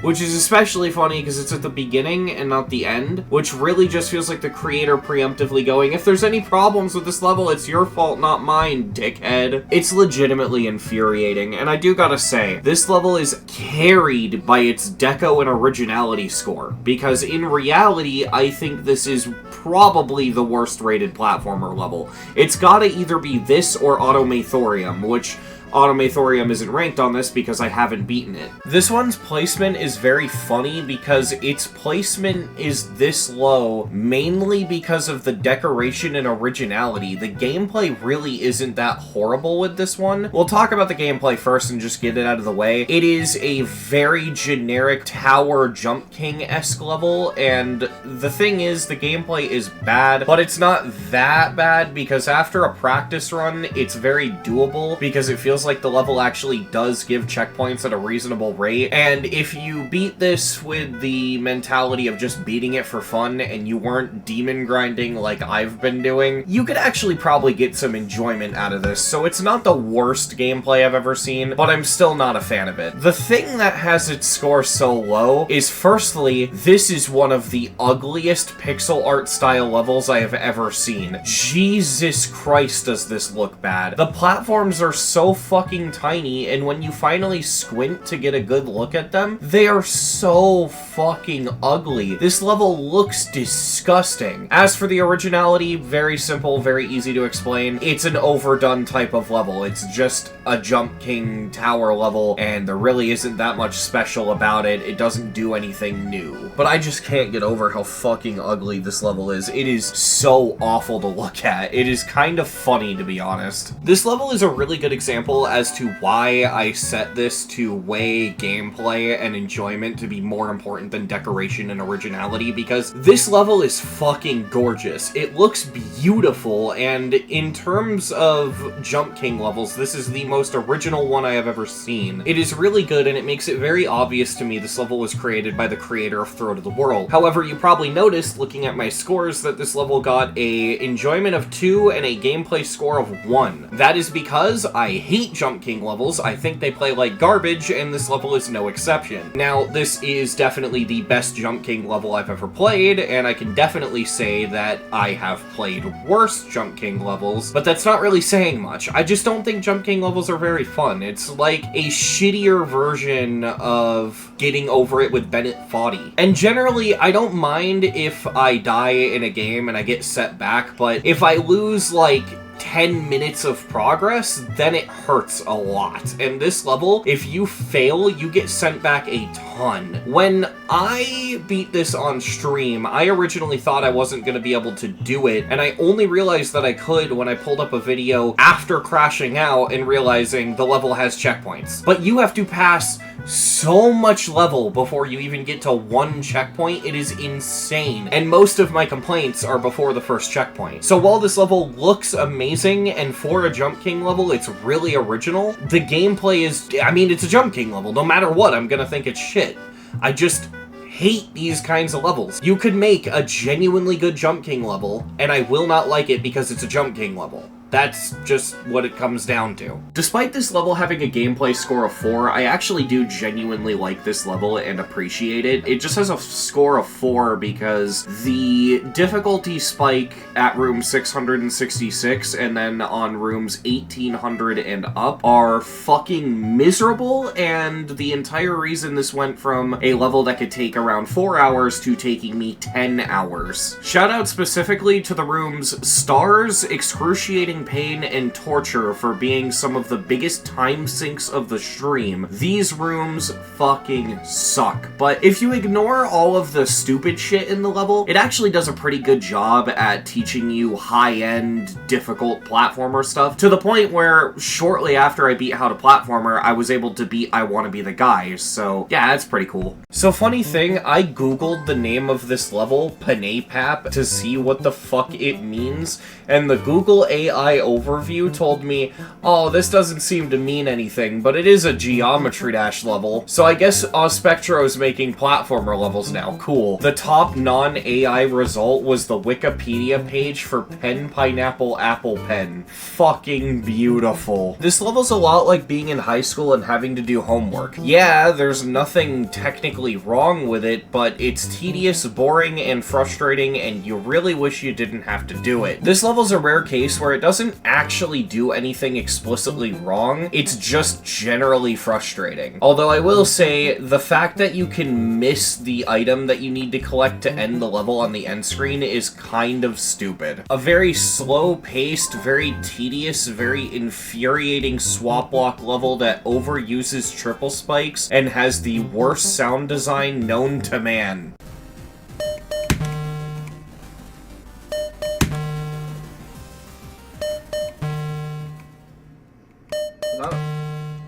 Which is especially funny because it's at the beginning and not the end, which really just feels like the creator preemptively going, if there's any problems with this level, it's your fault, not mine, dickhead. It's legitimately infuriating, and I do gotta say, this level is carried by its deco and originality score, because in reality, I think this is probably the worst rated platformer level. It's gotta either be this or Automathorium, which Automathorium isn't ranked on this because I haven't beaten it. This one's placement is very funny because its placement is this low mainly because of the decoration and originality. The gameplay really isn't that horrible with this one. We'll talk about the gameplay first and just get it out of the way. It is a very generic tower Jump King-esque level, and the thing is, the gameplay is bad, but it's not that bad because after a practice run, it's very doable because it feels like the level actually does give checkpoints at a reasonable rate. And if you beat this with the mentality of just beating it for fun and you weren't demon grinding like I've been doing, you could actually probably get some enjoyment out of this. So it's not the worst gameplay I've ever seen, but I'm still not a fan of it. The thing that has its score so low is, firstly, this is one of the ugliest pixel art style levels I have ever seen. Jesus Christ, does this look bad. The platforms are so fucking tiny, and when you finally squint to get a good look at them, they are so fucking ugly. This level looks disgusting. As for the originality, very simple, very easy to explain. It's an overdone type of level. It's just a Jump King tower level, and there really isn't that much special about it. It doesn't do anything new. But I just can't get over how fucking ugly this level is. It is so awful to look at. It is kind of funny, to be honest. This level is a really good example as to why I set this to weigh gameplay and enjoyment to be more important than decoration and originality, because this level is fucking gorgeous. It looks beautiful, and in terms of Jump King levels, this is the most original one I have ever seen. It is really good, and it makes it very obvious to me this level was created by the creator of Throw to the World. However, you probably noticed, looking at my scores, that this level got a enjoyment of 2 and a gameplay score of 1. That is because I hate Jump King levels. I think they play like garbage, and this level is no exception. Now, this is definitely the best Jump King level I've ever played, and I can definitely say that I have played worse Jump King levels, but that's not really saying much. I just don't think Jump King levels are very fun. It's like a shittier version of Getting Over It with Bennett Foddy. And generally, I don't mind if I die in a game and I get set back, but if I lose, like, 10 minutes of progress, then it hurts a lot. And this level, if you fail, you get sent back a ton. When I beat this on stream, I originally thought I wasn't going to be able to do it, and I only realized that I could when I pulled up a video after crashing out and realizing the level has checkpoints. But you have to pass so much level before you even get to one checkpoint. It is insane. And most of my complaints are before the first checkpoint. So while this level looks amazing, and for a Jump King level, it's really original, the gameplay is, I mean, it's a Jump King level. No matter what, I'm gonna think it's shit. I just hate these kinds of levels. You could make a genuinely good Jump King level, and I will not like it because it's a Jump King level. That's just what it comes down to. Despite this level having a gameplay score of 4, I actually do genuinely like this level and appreciate it. It just has a score of 4 because the difficulty spike at room 666 and then on rooms 1800 and up are fucking miserable, and the entire reason this went from a level that could take around 4 hours to taking me 10 hours. Shout out specifically to the rooms Stars, Excruciating Pain, and Torture for being some of the biggest time sinks of the stream. These rooms fucking suck. But if you ignore all of the stupid shit in the level, it actually does a pretty good job at teaching you high-end, difficult platformer stuff, to the point where shortly after I beat How to Platformer, I was able to beat I Wanna Be the Guy, so yeah, that's pretty cool. So funny thing, I googled the name of this level, Panapap, to see what the fuck it means, and the Google AI overview told me, oh, this doesn't seem to mean anything, but it is a Geometry Dash level, so I guess Spectro's making platformer levels now. Cool. The top non-AI result was the Wikipedia page for Pen Pineapple Apple Pen. Fucking beautiful. This level's a lot like being in high school and having to do homework. Yeah, there's nothing technically wrong with it, but it's tedious, boring, and frustrating, and you really wish you didn't have to do it. This level's a rare case where it doesn't doesn't actually do anything explicitly wrong, it's just generally frustrating. Although I will say, the fact that you can miss the item that you need to collect to end the level on the end screen is kind of stupid. A very slow-paced, very tedious, very infuriating swap block level that overuses triple spikes and has the worst sound design known to man.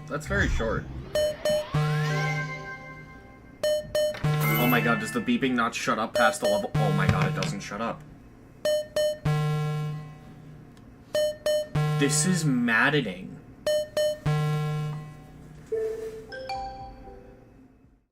That's very short. Oh my god, does the beeping not shut up past the level? Oh my god, it doesn't shut up. This is maddening.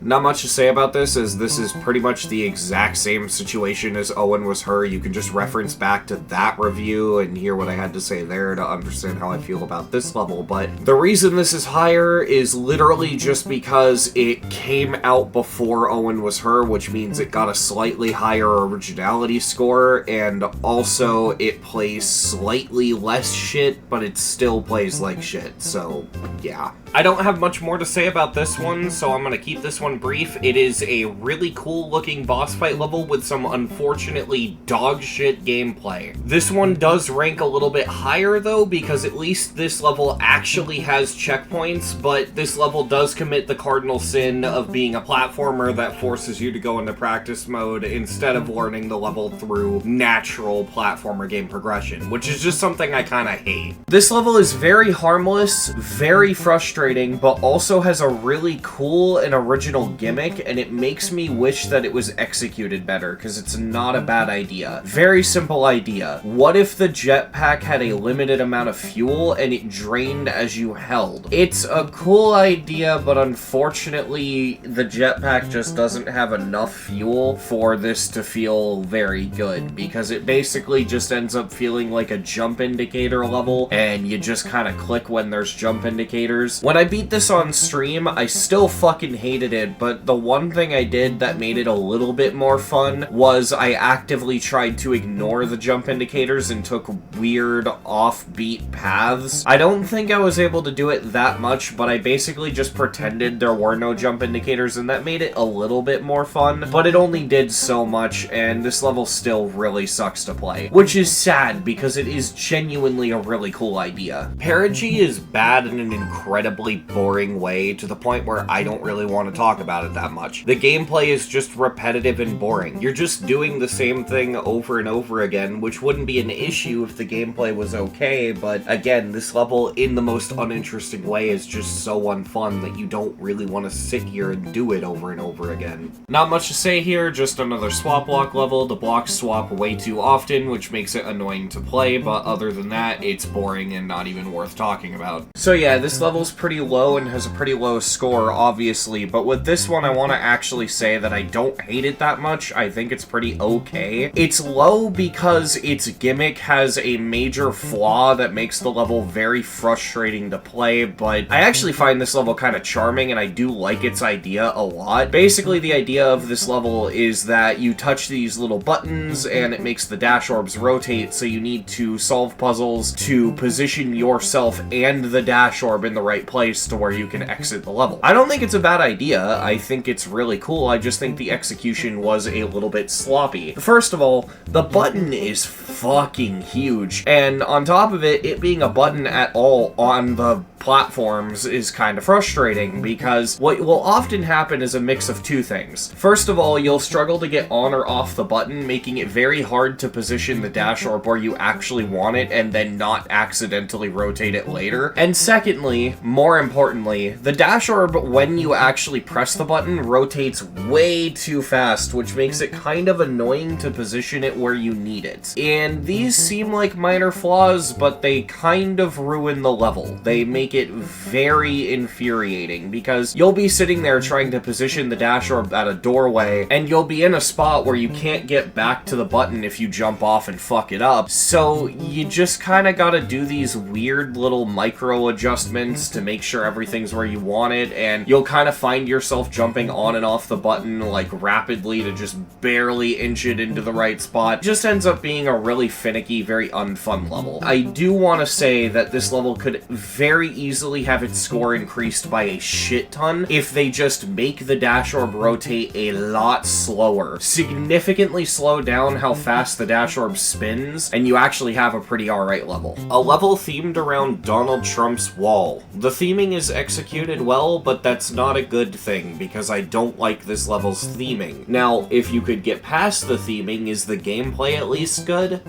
Not much to say about this, as this is pretty much the exact same situation as Owen Was Her. You can just reference back to that review and hear what I had to say there to understand how I feel about this level, but the reason this is higher is literally just because it came out before Owen Was Her, which means it got a slightly higher originality score, and also it plays slightly less shit, but it still plays like shit, so yeah. I don't have much more to say about this one, so I'm gonna keep this one brief. It is a really cool looking boss fight level with some unfortunately dog shit gameplay. This one does rank a little bit higher though, because at least this level actually has checkpoints, but this level does commit the cardinal sin of being a platformer that forces you to go into practice mode instead of learning the level through natural platformer game progression, which is just something I kinda hate. This level is very harmless, very frustrating, but also has a really cool and original gimmick, and it makes me wish that it was executed better, because it's not a bad idea. Very simple idea. What if the jetpack had a limited amount of fuel and it drained as you held? It's a cool idea, but unfortunately the jetpack just doesn't have enough fuel for this to feel very good, because it basically just ends up feeling like a jump indicator level, and you just kind of click when there's jump indicators. When I beat this on stream, I still fucking hated it, but the one thing I did that made it a little bit more fun was I actively tried to ignore the jump indicators and took weird offbeat paths. I don't think I was able to do it that much, but I basically just pretended there were no jump indicators, and that made it a little bit more fun, but it only did so much, and this level still really sucks to play, which is sad because it is genuinely a really cool idea. Perigee is bad in an incredibly boring way, to the point where I don't really want to talk about it that much. The gameplay is just repetitive and boring. You're just doing the same thing over and over again, which wouldn't be an issue if the gameplay was okay, but again, this level in the most uninteresting way is just so unfun that you don't really want to sit here and do it over and over again. Not much to say here, just another swap block level. The blocks swap way too often, which makes it annoying to play, but other than that, it's boring and not even worth talking about. So yeah, this level's pretty low and has a pretty low score, obviously, but with this one I want to actually say that I don't hate it that much. I think it's pretty okay. It's low because its gimmick has a major flaw that makes the level very frustrating to play, but I actually find this level kind of charming and I do like its idea a lot. Basically, the idea of this level is that you touch these little buttons and it makes the dash orbs rotate, so you need to solve puzzles to position yourself and the dash orb in the right place to where you can exit the level. I don't think it's a bad idea. I think it's really cool. I just think the execution was a little bit sloppy. First of all, the button is fucking huge, and on top of it, it being a button at all on the platforms is kind of frustrating, because what will often happen is a mix of two things. First of all, you'll struggle to get on or off the button, making it very hard to position the dash orb where you actually want it and then not accidentally rotate it later. And secondly, more importantly, the dash orb, when you actually press the button, rotates way too fast, which makes it kind of annoying to position it where you need it. And these seem like minor flaws, but they kind of ruin the level. They make make it very infuriating, because you'll be sitting there trying to position the dash orb at a doorway, and you'll be in a spot where you can't get back to the button if you jump off and fuck it up, so you just kind of gotta do these weird little micro adjustments to make sure everything's where you want it, and you'll kind of find yourself jumping on and off the button like rapidly to just barely inch it into the right spot. It just ends up being a really finicky, very unfun level. I do want to say that this level could very easily have its score increased by a shit ton if they just make the dash orb rotate a lot slower. Significantly slow down how fast the dash orb spins, and you actually have a pretty alright level. A level themed around Donald Trump's wall. The theming is executed well, but that's not a good thing, because I don't like this level's theming. Now, if you could get past the theming, is the gameplay at least good?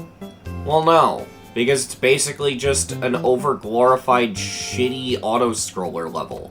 Well, no. Because it's basically just an over-glorified, shitty auto-scroller level.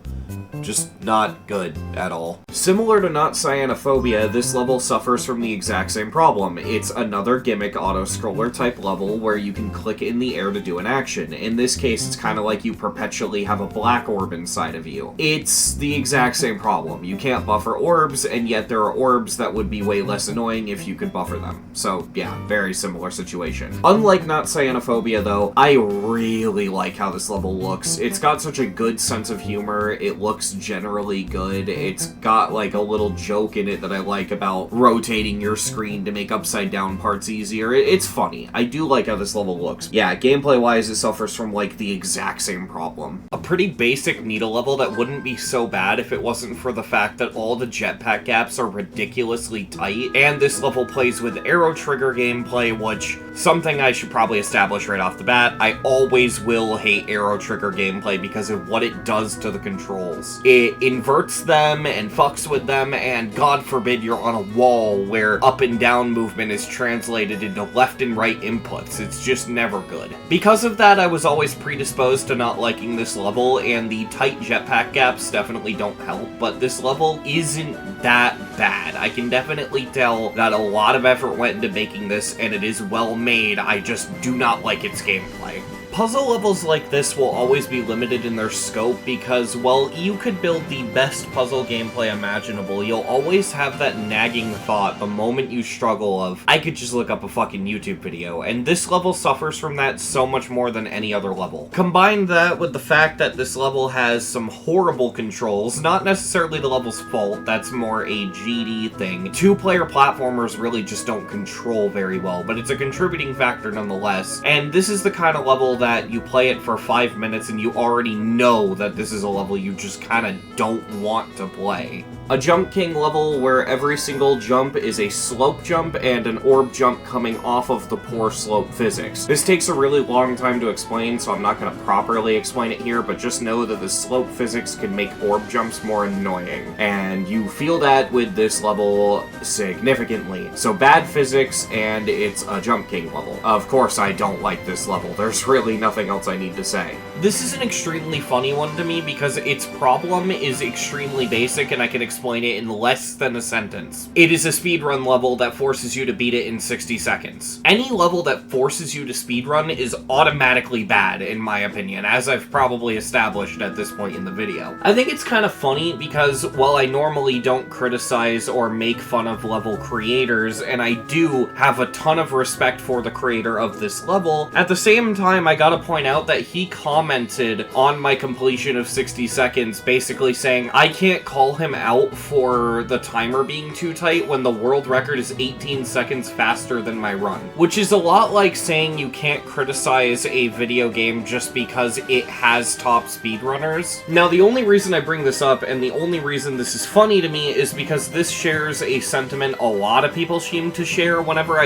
Just not good at all. Similar to Not Cyanophobia, this level suffers from the exact same problem. It's another gimmick auto-scroller type level where you can click in the air to do an action. In this case, it's kind of like you perpetually have a black orb inside of you. It's the exact same problem. You can't buffer orbs, and yet there are orbs that would be way less annoying if you could buffer them. So yeah, very similar situation. Unlike Not Cyanophobia though, I really like how this level looks. It's got such a good sense of humor, it looks generally good. It's got like a little joke in it that I like about rotating your screen to make upside down parts easier. It's funny. I do like how this level looks. Yeah, gameplay wise it suffers from like the exact same problem. A pretty basic needle level that wouldn't be so bad if it wasn't for the fact that all the jetpack gaps are ridiculously tight, and this level plays with arrow trigger gameplay, which something I should probably establish right off the bat. I always will hate arrow trigger gameplay because of what it does to the controls. It inverts them and fucks with them, and God forbid you're on a wall where up and down movement is translated into left and right inputs. It's just never good. Because of that, I was always predisposed to not liking this level, and the tight jetpack gaps definitely don't help, but this level isn't that bad. I can definitely tell that a lot of effort went into making this, and it is well made. I just do not like its gameplay. Puzzle levels like this will always be limited in their scope because, while you could build the best puzzle gameplay imaginable, you'll always have that nagging thought the moment you struggle of, I could just look up a fucking YouTube video, and this level suffers from that so much more than any other level. Combine that with the fact that this level has some horrible controls, not necessarily the level's fault, that's more a GD thing. Two-player platformers really just don't control very well, but it's a contributing factor nonetheless, and this is the kind of level that you play it for 5 minutes and you already know that this is a level you just kind of don't want to play. A Jump King level where every single jump is a slope jump and an orb jump coming off of the poor slope physics. This takes a really long time to explain, so I'm not going to properly explain it here, but just know that the slope physics can make orb jumps more annoying, and you feel that with this level significantly. So bad physics, and it's a Jump King level. Of course I don't like this level, there's really nothing else I need to say. This is an extremely funny one to me because its problem is extremely basic and I can explain it in less than a sentence. It is a speedrun level that forces you to beat it in 60 seconds. Any level that forces you to speedrun is automatically bad, in my opinion, as I've probably established at this point in the video. I think it's kind of funny because while I normally don't criticize or make fun of level creators, and I do have a ton of respect for the creator of this level, at the same time I gotta point out that he commented on my completion of 60 seconds, basically saying I can't call him out for the timer being too tight when the world record is 18 seconds faster than my run. Which is a lot like saying you can't criticize a video game just because it has top speedrunners. Now, the only reason I bring this up, and the only reason this is funny to me, is because this shares a sentiment a lot of people seem to share whenever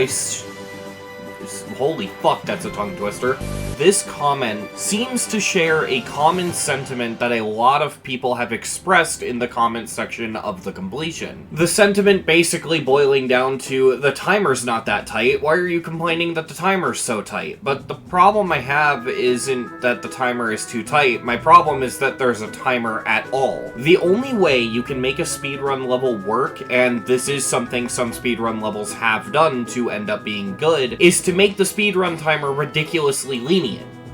holy fuck, that's a tongue twister. This comment seems to share a common sentiment that a lot of people have expressed in the comment section of the completion. The sentiment basically boiling down to, the timer's not that tight, why are you complaining that the timer's so tight? But the problem I have isn't that the timer is too tight, my problem is that there's a timer at all. The only way you can make a speedrun level work, and this is something some speedrun levels have done to end up being good, is to make the speedrun timer ridiculously lenient.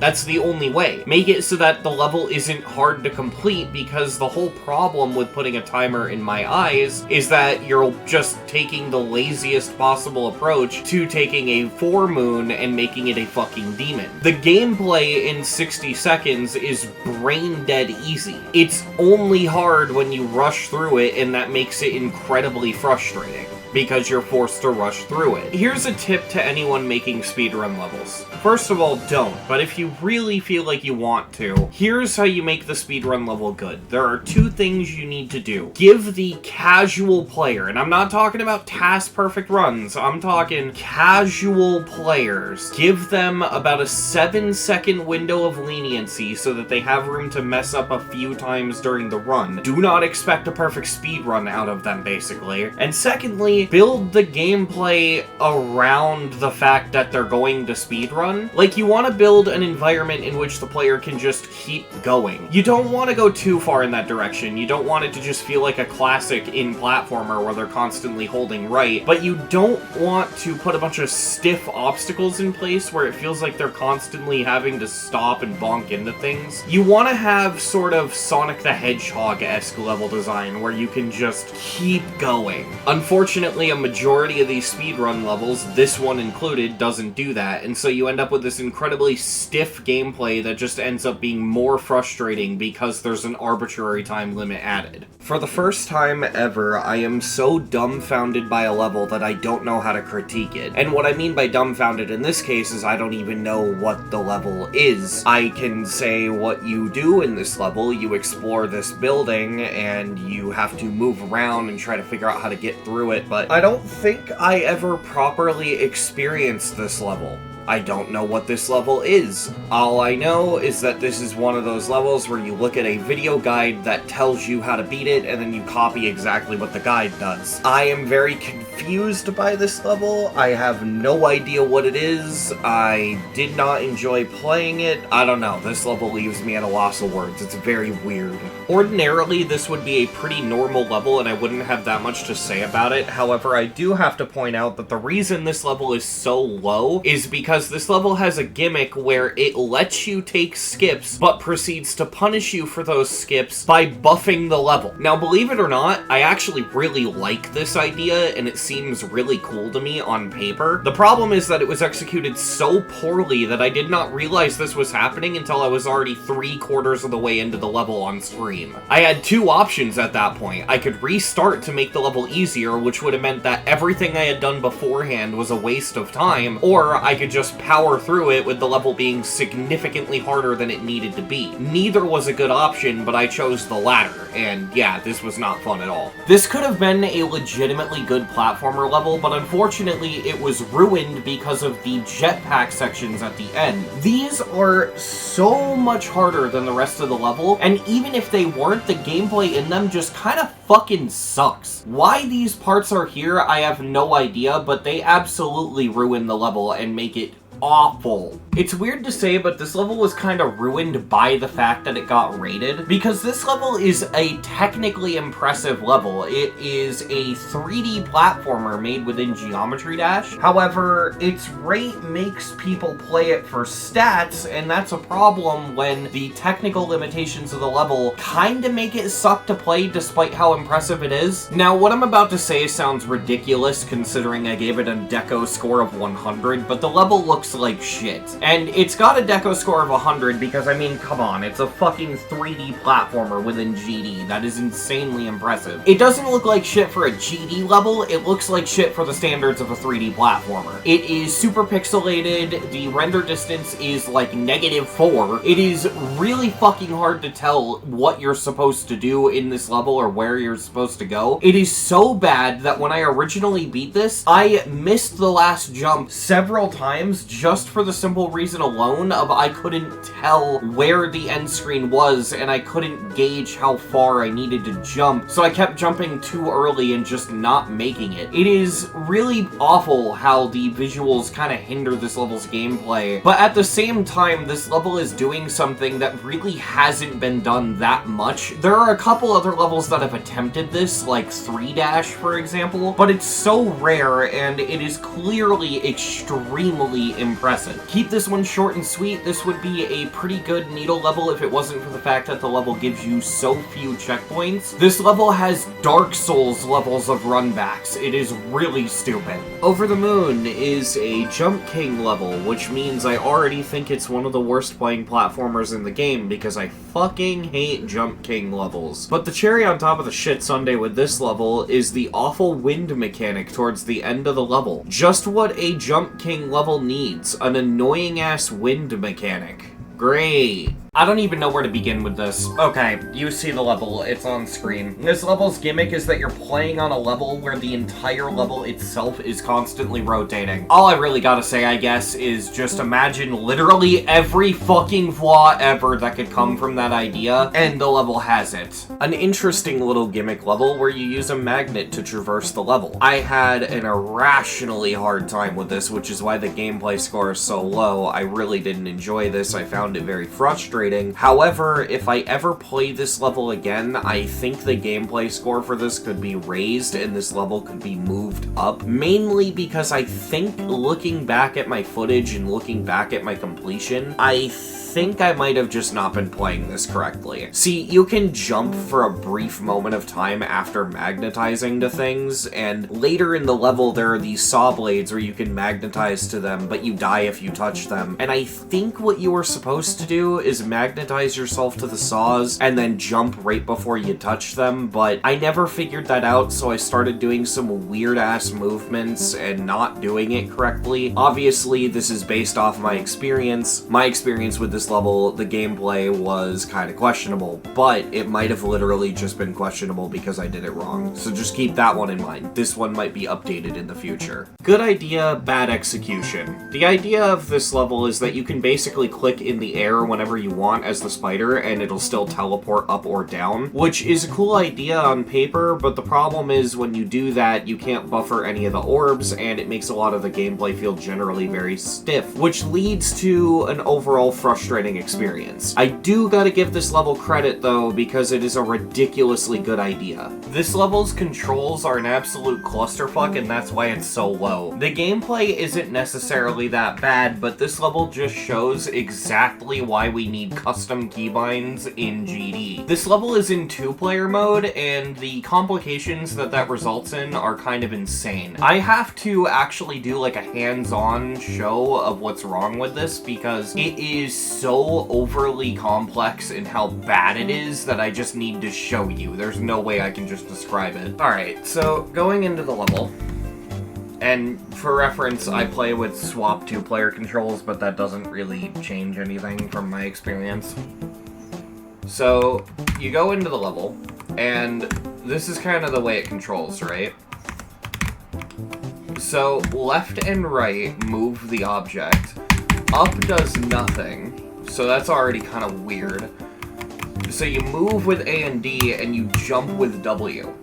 That's the only way. Make it so that the level isn't hard to complete, because the whole problem with putting a timer in my eyes is that you're just taking the laziest possible approach to taking a 4 moon and making it a fucking demon. The gameplay in 60 seconds is brain dead easy. It's only hard when you rush through it, and that makes it incredibly frustrating, because you're forced to rush through it. Here's a tip to anyone making speedrun levels. First of all, don't, but if you really feel like you want to, here's how you make the speedrun level good. There are 2 things you need to do. Give the casual player, and I'm not talking about task perfect runs, I'm talking casual players, give them about a 7-second window of leniency so that they have room to mess up a few times during the run. Do not expect a perfect speedrun out of them, basically. And secondly, build the gameplay around the fact that they're going to speedrun. Like, you want to build an environment in which the player can just keep going. You don't want to go too far in that direction. You don't want it to just feel like a classic in platformer where they're constantly holding right, but you don't want to put a bunch of stiff obstacles in place where it feels like they're constantly having to stop and bonk into things. You want to have sort of Sonic the Hedgehog-esque level design where you can just keep going. Unfortunately, a majority of these speedrun levels, this one included, doesn't do that, and so you end up with this incredibly stiff gameplay that just ends up being more frustrating because there's an arbitrary time limit added. For the first time ever, I am so dumbfounded by a level that I don't know how to critique it. And what I mean by dumbfounded in this case is I don't even know what the level is. I can say what you do in this level. You explore this building, and you have to move around and try to figure out how to get through it, but I don't think I ever properly experienced this level. I don't know what this level is. All I know is that this is one of those levels where you look at a video guide that tells you how to beat it, and then you copy exactly what the guide does. I am very confused by this level. I have no idea what it is. I did not enjoy playing it. I don't know. This level leaves me at a loss of words. It's very weird. Ordinarily, this would be a pretty normal level, and I wouldn't have that much to say about it. However, I do have to point out that the reason this level is so low is because this level has a gimmick where it lets you take skips, but proceeds to punish you for those skips by buffing the level. Now, believe it or not, I actually really like this idea, and it seems really cool to me on paper. The problem is that it was executed so poorly that I did not realize this was happening until I was already 3/4 of the way into the level on stream. I had 2 options at that point. I could restart to make the level easier, which would have meant that everything I had done beforehand was a waste of time, or I could just power through it with the level being significantly harder than it needed to be. Neither was a good option, but I chose the latter, and yeah, this was not fun at all. This could have been a legitimately good platformer level, but unfortunately it was ruined because of the jetpack sections at the end. These are so much harder than the rest of the level, and even if they weren't, the gameplay in them just kind of fucking sucks. Why these parts are here, I have no idea, but they absolutely ruin the level and make it awful. It's weird to say, but this level was kind of ruined by the fact that it got rated, because this level is a technically impressive level. It is a 3D platformer made within Geometry Dash. However, its rate makes people play it for stats, and that's a problem when the technical limitations of the level kind of make it suck to play despite how impressive it is. Now, what I'm about to say sounds ridiculous considering I gave it a Deco score of 100, but the level looks like shit. And it's got a Deco score of 100 because, I mean, come on, it's a fucking 3D platformer within GD. That is insanely impressive. It doesn't look like shit for a GD level, it looks like shit for the standards of a 3D platformer. It is super pixelated, the render distance is like -4. It is really fucking hard to tell what you're supposed to do in this level or where you're supposed to go. It is so bad that when I originally beat this, I missed the last jump several times just for the simple reason alone of I couldn't tell where the end screen was, and I couldn't gauge how far I needed to jump, so I kept jumping too early and just not making it. It is really awful how the visuals kind of hinder this level's gameplay, but at the same time, this level is doing something that really hasn't been done that much. There are a couple other levels that have attempted this, like 3 Dash, for example, but it's so rare, and it is clearly extremely impressive. Keep this one short and sweet. This would be a pretty good Needle level if it wasn't for the fact that the level gives you so few checkpoints. This level has Dark Souls levels of runbacks. It is really stupid. Over the Moon is a Jump King level, which means I already think it's one of the worst playing platformers in the game because I fucking hate Jump King levels. But the cherry on top of the shit sundae with this level is the awful wind mechanic towards the end of the level. Just what a Jump King level needs, an annoying-ass wind mechanic. Great. I don't even know where to begin with this. Okay, you see the level, it's on screen. This level's gimmick is that you're playing on a level where the entire level itself is constantly rotating. All I really gotta say, I guess, is just imagine literally every fucking flaw ever that could come from that idea, and the level has it. An interesting little gimmick level where you use a magnet to traverse the level. I had an irrationally hard time with this, which is why the gameplay score is so low. I really didn't enjoy this. I found it very frustrating. However, if I ever play this level again, I think the gameplay score for this could be raised and this level could be moved up, mainly because I think looking back at my footage and looking back at my completion, I think I might have just not been playing this correctly. See, you can jump for a brief moment of time after magnetizing to things, and later in the level there are these saw blades where you can magnetize to them, but you die if you touch them. And I think what you were supposed to do is magnetize yourself to the saws and then jump right before you touch them, but I never figured that out, so I started doing some weird-ass movements and not doing it correctly. Obviously, this is based off my experience. My experience with this level, the gameplay was kind of questionable, but it might have literally just been questionable because I did it wrong. So just keep that one in mind. This one might be updated in the future. Good idea, bad execution. The idea of this level is that you can basically click in the air whenever you want as the spider and it'll still teleport up or down, which is a cool idea on paper, but the problem is when you do that, you can't buffer any of the orbs and it makes a lot of the gameplay feel generally very stiff, which leads to an overall frustrating experience. I do gotta give this level credit though, because it is a ridiculously good idea. This level's controls are an absolute clusterfuck and that's why it's so low. The gameplay isn't necessarily that bad, but this level just shows exactly why we need custom keybinds in GD. This level is in 2-player mode and the complications that results in are kind of insane. I have to actually do like a hands-on show of what's wrong with this because it is so overly complex in how bad it is that I just need to show you. There's no way I can just describe it. Alright, so going into the level, and for reference, I play with swap 2-player controls, but that doesn't really change anything from my experience. So, you go into the level, and this is kind of the way it controls, right? So, left and right move the object. Up does nothing. So that's already kind of weird. So you move with A and D, and you jump with W.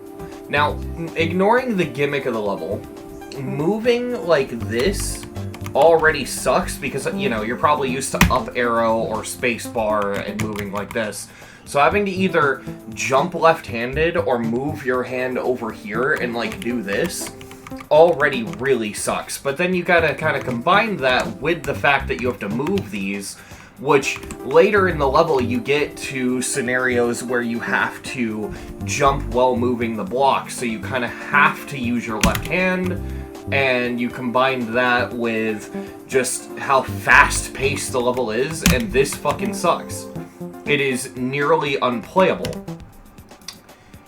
Now, ignoring the gimmick of the level, moving like this already sucks because, you know, you're probably used to up arrow or space bar and moving like this. So having to either jump left-handed or move your hand over here and, like, do this already really sucks. But then you gotta kind of combine that with the fact that you have to move these, which later in the level you get to scenarios where you have to jump while moving the block, so you kind of have to use your left hand, and you combine that with just how fast-paced the level is, and this fucking sucks. It is nearly unplayable.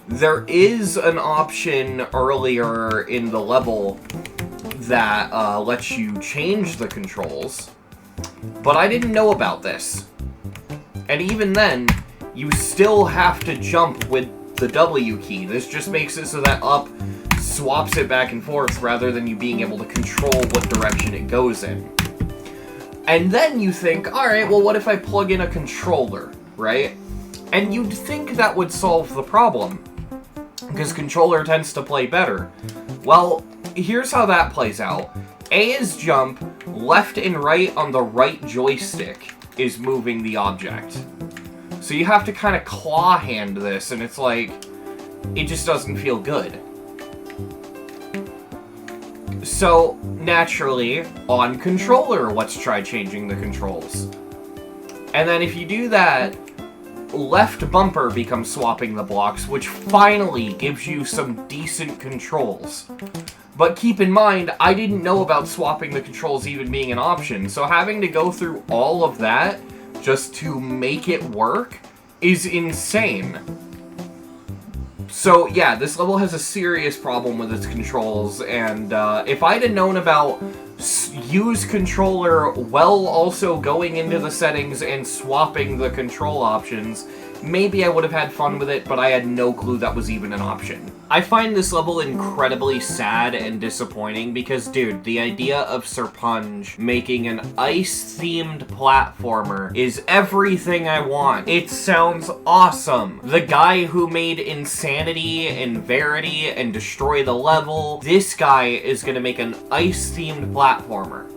There is an option earlier in the level that lets you change the controls, but I didn't know about this. And even then, you still have to jump with the W key. This just makes it so that up swaps it back and forth rather than you being able to control what direction it goes in. And then you think, alright, well what if I plug in a controller, right? And you'd think that would solve the problem, because controller tends to play better. Well, here's how that plays out. A is jump, left and right on the right joystick is moving the object. So you have to kind of claw hand this, and it's like, it just doesn't feel good. So, naturally, on controller, let's try changing the controls. And then if you do that, left bumper becomes swapping the blocks, which finally gives you some decent controls. But keep in mind, I didn't know about swapping the controls even being an option, so having to go through all of that just to make it work is insane. So yeah, this level has a serious problem with its controls, and if I'd have known about use controller while also going into the settings and swapping the control options, maybe I would have had fun with it, but I had no clue that was even an option. I find this level incredibly sad and disappointing because, dude, the idea of Serpunge making an ice-themed platformer is everything I want. It sounds awesome. The guy who made Insanity and Verity and Destroy the Level, this guy is gonna make an ice-themed platformer.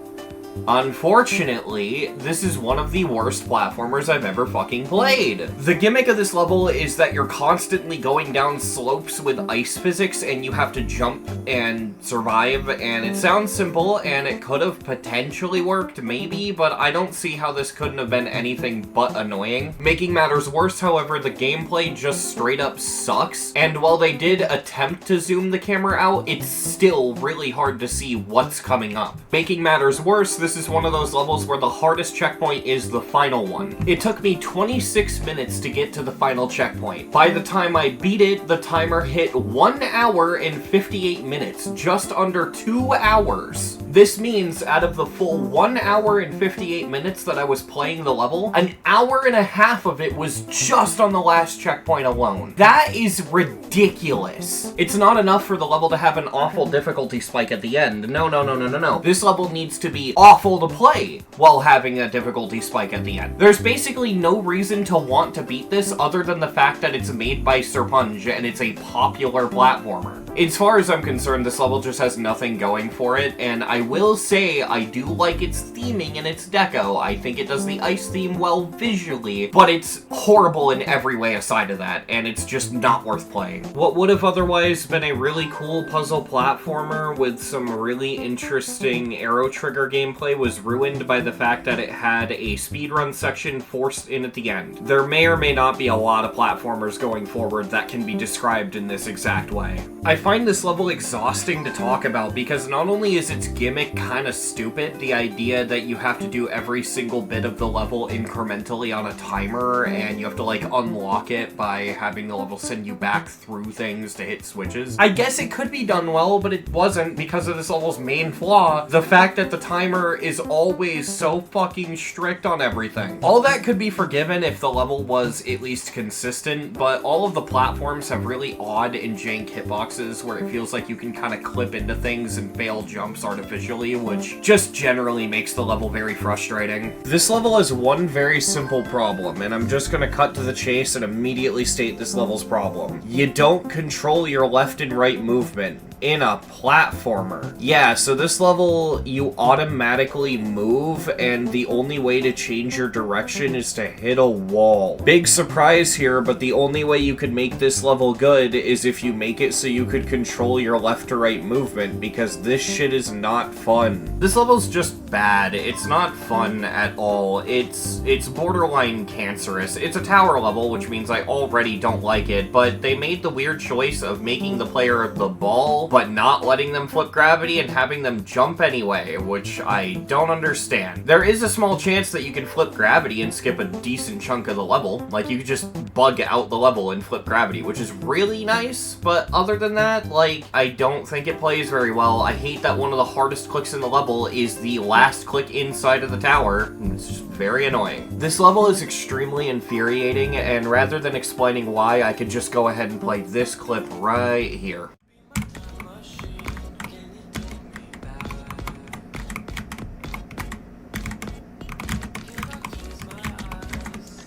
Unfortunately, this is one of the worst platformers I've ever fucking played. The gimmick of this level is that you're constantly going down slopes with ice physics and you have to jump and survive, and it sounds simple and it could have potentially worked maybe, but I don't see how this couldn't have been anything but annoying. Making matters worse, however, the gameplay just straight up sucks, and while they did attempt to zoom the camera out, it's still really hard to see what's coming up. Making matters worse, this is one of those levels where the hardest checkpoint is the final one. It took me 26 minutes to get to the final checkpoint. By the time I beat it, the timer hit 1 hour and 58 minutes, just under 2 hours. This means out of the full 1 hour and 58 minutes that I was playing the level, an hour and a half of it was just on the last checkpoint alone. That is ridiculous. It's not enough for the level to have an awful difficulty spike at the end. No. This level needs to be awful to play while having a difficulty spike at the end. There's basically no reason to want to beat this other than the fact that it's made by Serpunge and it's a popular platformer. As far as I'm concerned, this level just has nothing going for it, and I will say I do like its theming and its deco. I think it does the ice theme well visually, but it's horrible in every way aside of that, and it's just not worth playing. What would have otherwise been a really cool puzzle platformer with some really interesting arrow trigger gameplay was ruined by the fact that it had a speedrun section forced in at the end. There may or may not be a lot of platformers going forward that can be described in this exact way. I find this level exhausting to talk about because not only is its gimmick kind of stupid, the idea that you have to do every single bit of the level incrementally on a timer and you have to like unlock it by having the level send you back through things to hit switches. I guess it could be done well, but it wasn't because of this level's main flaw, the fact that the timer is always so fucking strict on everything. All that could be forgiven if the level was at least consistent, but all of the platforms have really odd and jank hitboxes where it feels like you can kind of clip into things and fail jumps artificially, which just generally makes the level very frustrating. This level has one very simple problem, and I'm just gonna cut to the chase and immediately state this level's problem. You don't control your left and right movement in a platformer. Yeah, so this level, you automatically move, and the only way to change your direction is to hit a wall. Big surprise here, but the only way you could make this level good is if you make it so you could control your left to right movement, because this shit is not fun. This level's just bad. It's not fun at all. It's borderline cancerous. It's a tower level, which means I already don't like it, but they made the weird choice of making the player the ball, but not letting them flip gravity and having them jump anyway, which I don't understand. There is a small chance that you can flip gravity and skip a decent chunk of the level. Like, you could just bug out the level and flip gravity, which is really nice, but other than that, like, I don't think it plays very well. I hate that one of the hardest clicks in the level is the last click inside of the tower. It's just very annoying. This level is extremely infuriating, and rather than explaining why, I could just go ahead and play this clip right here.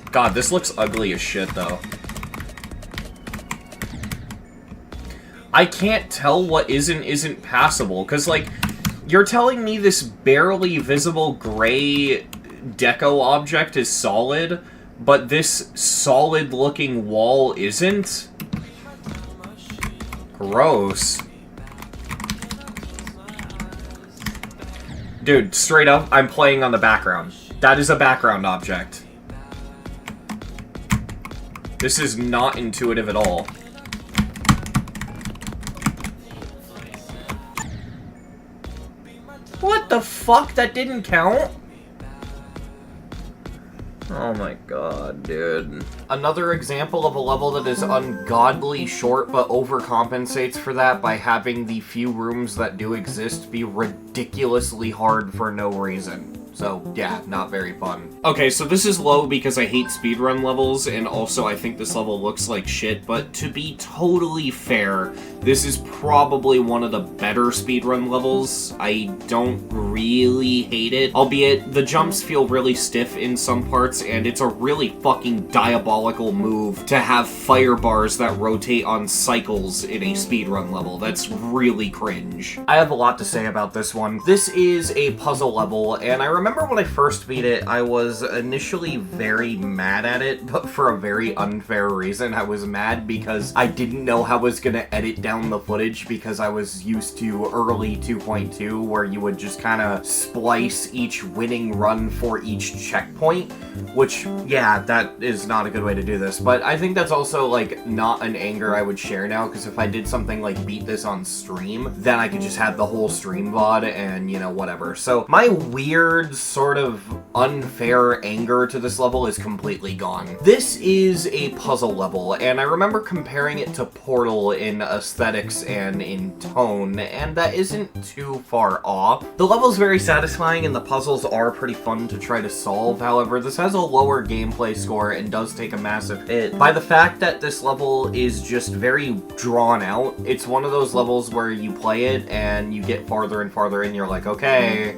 God, this looks ugly as shit, though. I can't tell what isn't passable, because, like, you're telling me this barely visible gray deco object is solid, but this solid-looking wall isn't? Gross. Dude, straight up, I'm playing on the background. That is a background object. This is not intuitive at all. What the fuck? That didn't count? Oh my god, dude. Another example of a level that is ungodly short but overcompensates for that by having the few rooms that do exist be ridiculously hard for no reason. So, yeah, not very fun. Okay, so this is low because I hate speedrun levels, and also I think this level looks like shit, but to be totally fair, this is probably one of the better speedrun levels. I don't really hate it, albeit the jumps feel really stiff in some parts, and it's a really fucking diabolical move to have fire bars that rotate on cycles in a speedrun level. That's really cringe. I have a lot to say about this one. This is a puzzle level, and I remember when I first beat it, I was initially very mad at it, but for a very unfair reason. I was mad because I didn't know how I was gonna edit down the footage because I was used to early 2.2 where you would just kind of splice each winning run for each checkpoint, which, yeah, that is not a good way to do this, but I think that's also, like, not an anger I would share now, because if I did something like beat this on stream, then I could just have the whole stream VOD and, you know, whatever. So my weird sort of unfair anger to this level is completely gone. This is a puzzle level, and I remember comparing it to Portal in aesthetics and in tone, and that isn't too far off. The level's very satisfying and the puzzles are pretty fun to try to solve. However, this has a lower gameplay score and does take a massive hit by the fact that this level is just very drawn out. It's one of those levels where you play it and you get farther and farther in, you're like, okay,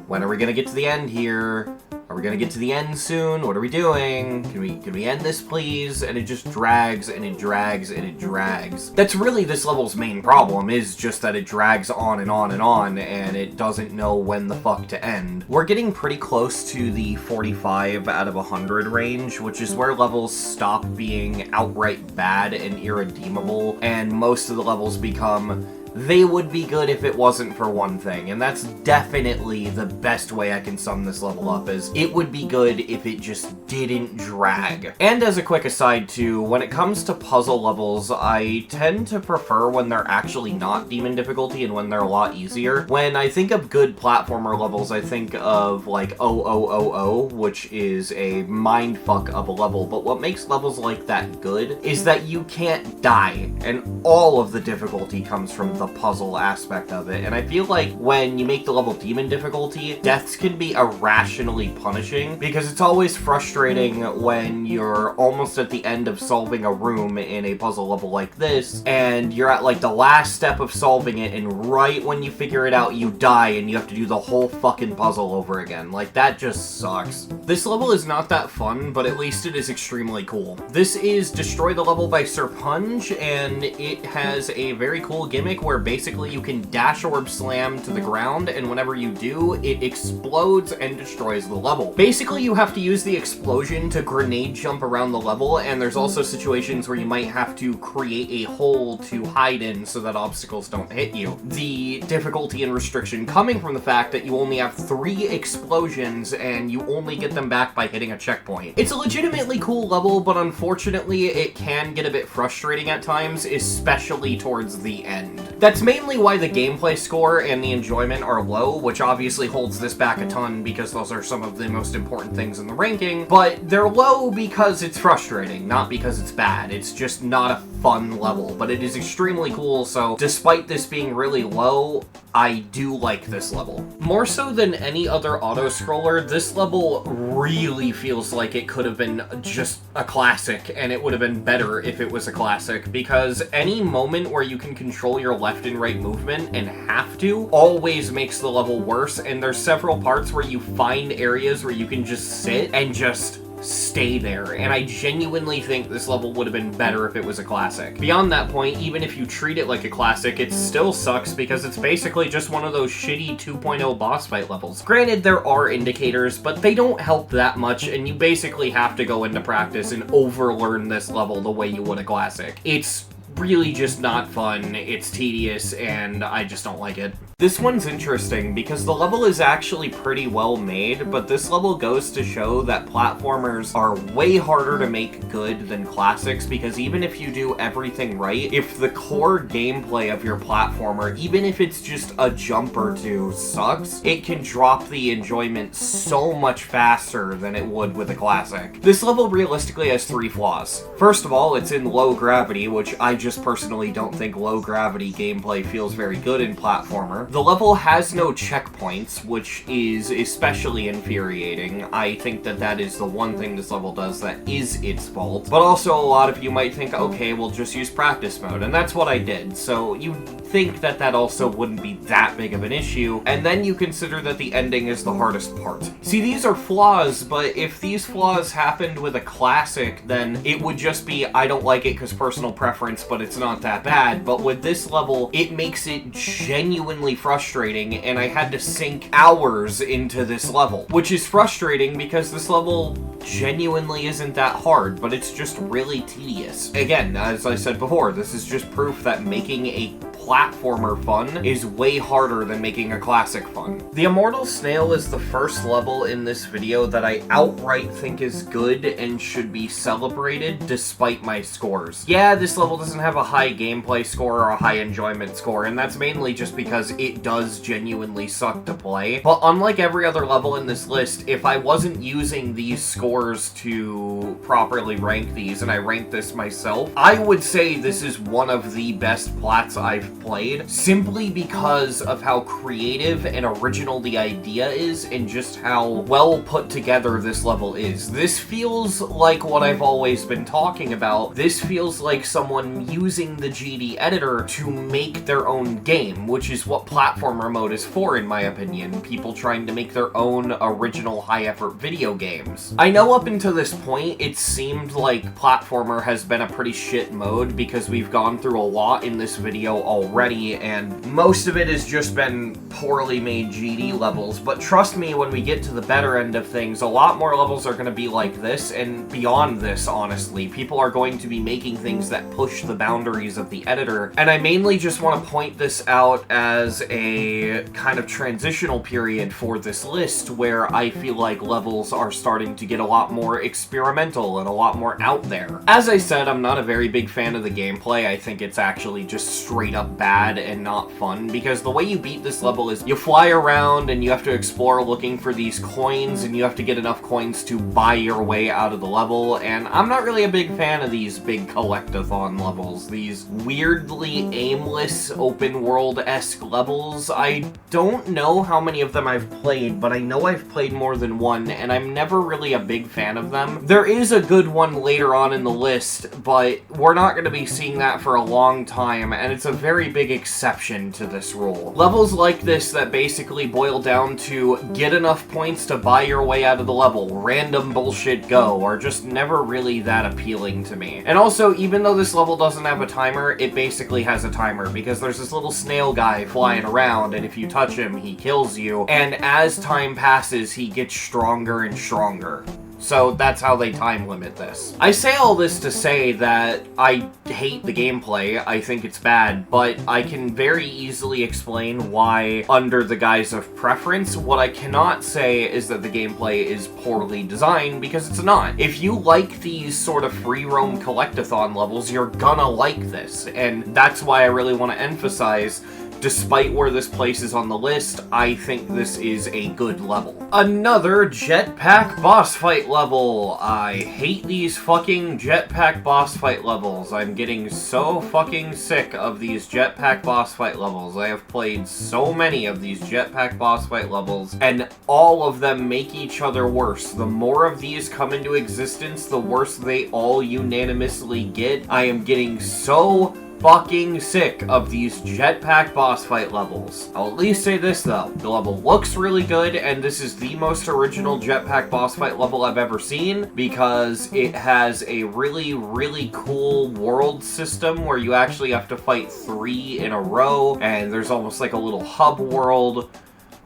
when are we gonna get to the end here? Are we gonna get to the end soon? What are we doing? Can we end this, please? And it just drags, and it drags, and it drags. That's really this level's main problem, is just that it drags on and on and on, and it doesn't know when the fuck to end. We're getting pretty close to the 45 out of 100 range, which is where levels stop being outright bad and irredeemable, and most of the levels become they would be good if it wasn't for one thing, and that's definitely the best way I can sum this level up, is it would be good if it just didn't drag. And as a quick aside too, when it comes to puzzle levels, I tend to prefer when they're actually not demon difficulty and when they're a lot easier. When I think of good platformer levels, I think of like 0000, which is a mindfuck of a level, but what makes levels like that good is that you can't die, and all of the difficulty comes from the puzzle aspect of it. And I feel like when you make the level demon difficulty, deaths can be irrationally punishing, because it's always frustrating when you're almost at the end of solving a room in a puzzle level like this, and you're at like the last step of solving it, and right when you figure it out, you die, and you have to do the whole fucking puzzle over again. Like, that just sucks. This level is not that fun, but at least it is extremely cool. This is Destroy the Level by Sir Punj, and it has a very cool gimmick where basically you can dash orb slam to the ground, and whenever you do, it explodes and destroys the level. Basically, you have to use the explosion to grenade jump around the level, and there's also situations where you might have to create a hole to hide in so that obstacles don't hit you. The difficulty and restriction coming from the fact that you only have 3 explosions and you only get them back by hitting a checkpoint. It's a legitimately cool level, but unfortunately it can get a bit frustrating at times, especially towards the end. That's mainly why the gameplay score and the enjoyment are low, which obviously holds this back a ton because those are some of the most important things in the ranking, but they're low because it's frustrating, not because it's bad. It's just not a fun level, but it is extremely cool, so despite this being really low, I do like this level. More so than any other auto-scroller, this level really feels like it could have been just a classic, and it would have been better if it was a classic, because any moment where you can control your left and right movement and have to always makes the level worse, and there's several parts where you find areas where you can just sit and just stay there, and I genuinely think this level would have been better if it was a classic. Beyond that point, even if you treat it like a classic, it still sucks because it's basically just one of those shitty 2.0 boss fight levels. Granted, there are indicators, but they don't help that much, and you basically have to go into practice and overlearn this level the way you would a classic. It's really just not fun, it's tedious, and I just don't like it. This one's interesting because the level is actually pretty well made, but this level goes to show that platformers are way harder to make good than classics, because even if you do everything right, if the core gameplay of your platformer, even if it's just a jump or two, sucks, it can drop the enjoyment so much faster than it would with a classic. This level realistically has 3 flaws. First of all, it's in low gravity, which I just personally don't think low gravity gameplay feels very good in platformer. The level has no checkpoints, which is especially infuriating. I think that that is the one thing this level does that is its fault. But also, a lot of you might think, okay, we'll just use practice mode, and that's what I did. So you'd think that that also wouldn't be that big of an issue, and then you consider that the ending is the hardest part. See, these are flaws, but if these flaws happened with a classic, then it would just be, I don't like it because personal preference, but it's not that bad. But with this level, it makes it genuinely frustrating, and I had to sink hours into this level, which is frustrating because this level genuinely isn't that hard, but it's just really tedious. Again, as I said before, this is just proof that making a platformer fun is way harder than making a classic fun. The Immortal Snail is the first level in this video that I outright think is good and should be celebrated despite my scores. Yeah, this level doesn't have a high gameplay score or a high enjoyment score, and that's mainly just because it does genuinely suck to play. But unlike every other level in this list, if I wasn't using these scores to properly rank these, and I ranked this myself, I would say this is one of the best plats I've played, simply because of how creative and original the idea is and just how well put together this level is. This feels like what I've always been talking about. This feels like someone using the GD editor to make their own game, which is what platformer mode is for, in my opinion. People trying to make their own original high-effort video games. I know up until this point, it seemed like platformer has been a pretty shit mode because we've gone through a lot in this video already, and most of it has just been poorly made GD levels, but trust me, when we get to the better end of things, a lot more levels are going to be like this, and beyond this, honestly. People are going to be making things that push the boundaries of the editor, and I mainly just want to point this out as a kind of transitional period for this list, where I feel like levels are starting to get a lot more experimental and a lot more out there. As I said, I'm not a very big fan of the gameplay. I think it's actually just straight up bad and not fun, because the way you beat this level is you fly around and you have to explore looking for these coins, and you have to get enough coins to buy your way out of the level, and I'm not really a big fan of these big collectathon levels, these weirdly aimless open world-esque levels. I don't know how many of them I've played, but I know I've played more than one, and I'm never really a big fan of them. There is a good one later on in the list, but we're not going to be seeing that for a long time, and it's a very big exception to this rule. Levels like this that basically boil down to get enough points to buy your way out of the level, random bullshit go, are just never really that appealing to me. And also, even though this level doesn't have a timer, it basically has a timer, because there's this little snail guy flying around, and if you touch him, he kills you, and as time passes, he gets stronger and stronger. So that's how they time limit this. I say all this to say that I hate the gameplay, I think it's bad, but I can very easily explain why under the guise of preference. What I cannot say is that the gameplay is poorly designed, because it's not. If you like these sort of free roam collectathon levels, you're gonna like this, and that's why I really want to emphasize, despite where this places on the list, I think this is a good level. Another jetpack boss fight level. I hate these fucking jetpack boss fight levels. I'm getting so fucking sick of these jetpack boss fight levels. I have played so many of these jetpack boss fight levels, and all of them make each other worse. The more of these come into existence, the worse they all unanimously get. I am getting so fucking sick of these jetpack boss fight levels. I'll at least say this though, the level looks really good, and this is the most original jetpack boss fight level I've ever seen, because it has a really, really cool world system where you actually have to fight 3 in a row, and there's almost like a little hub world.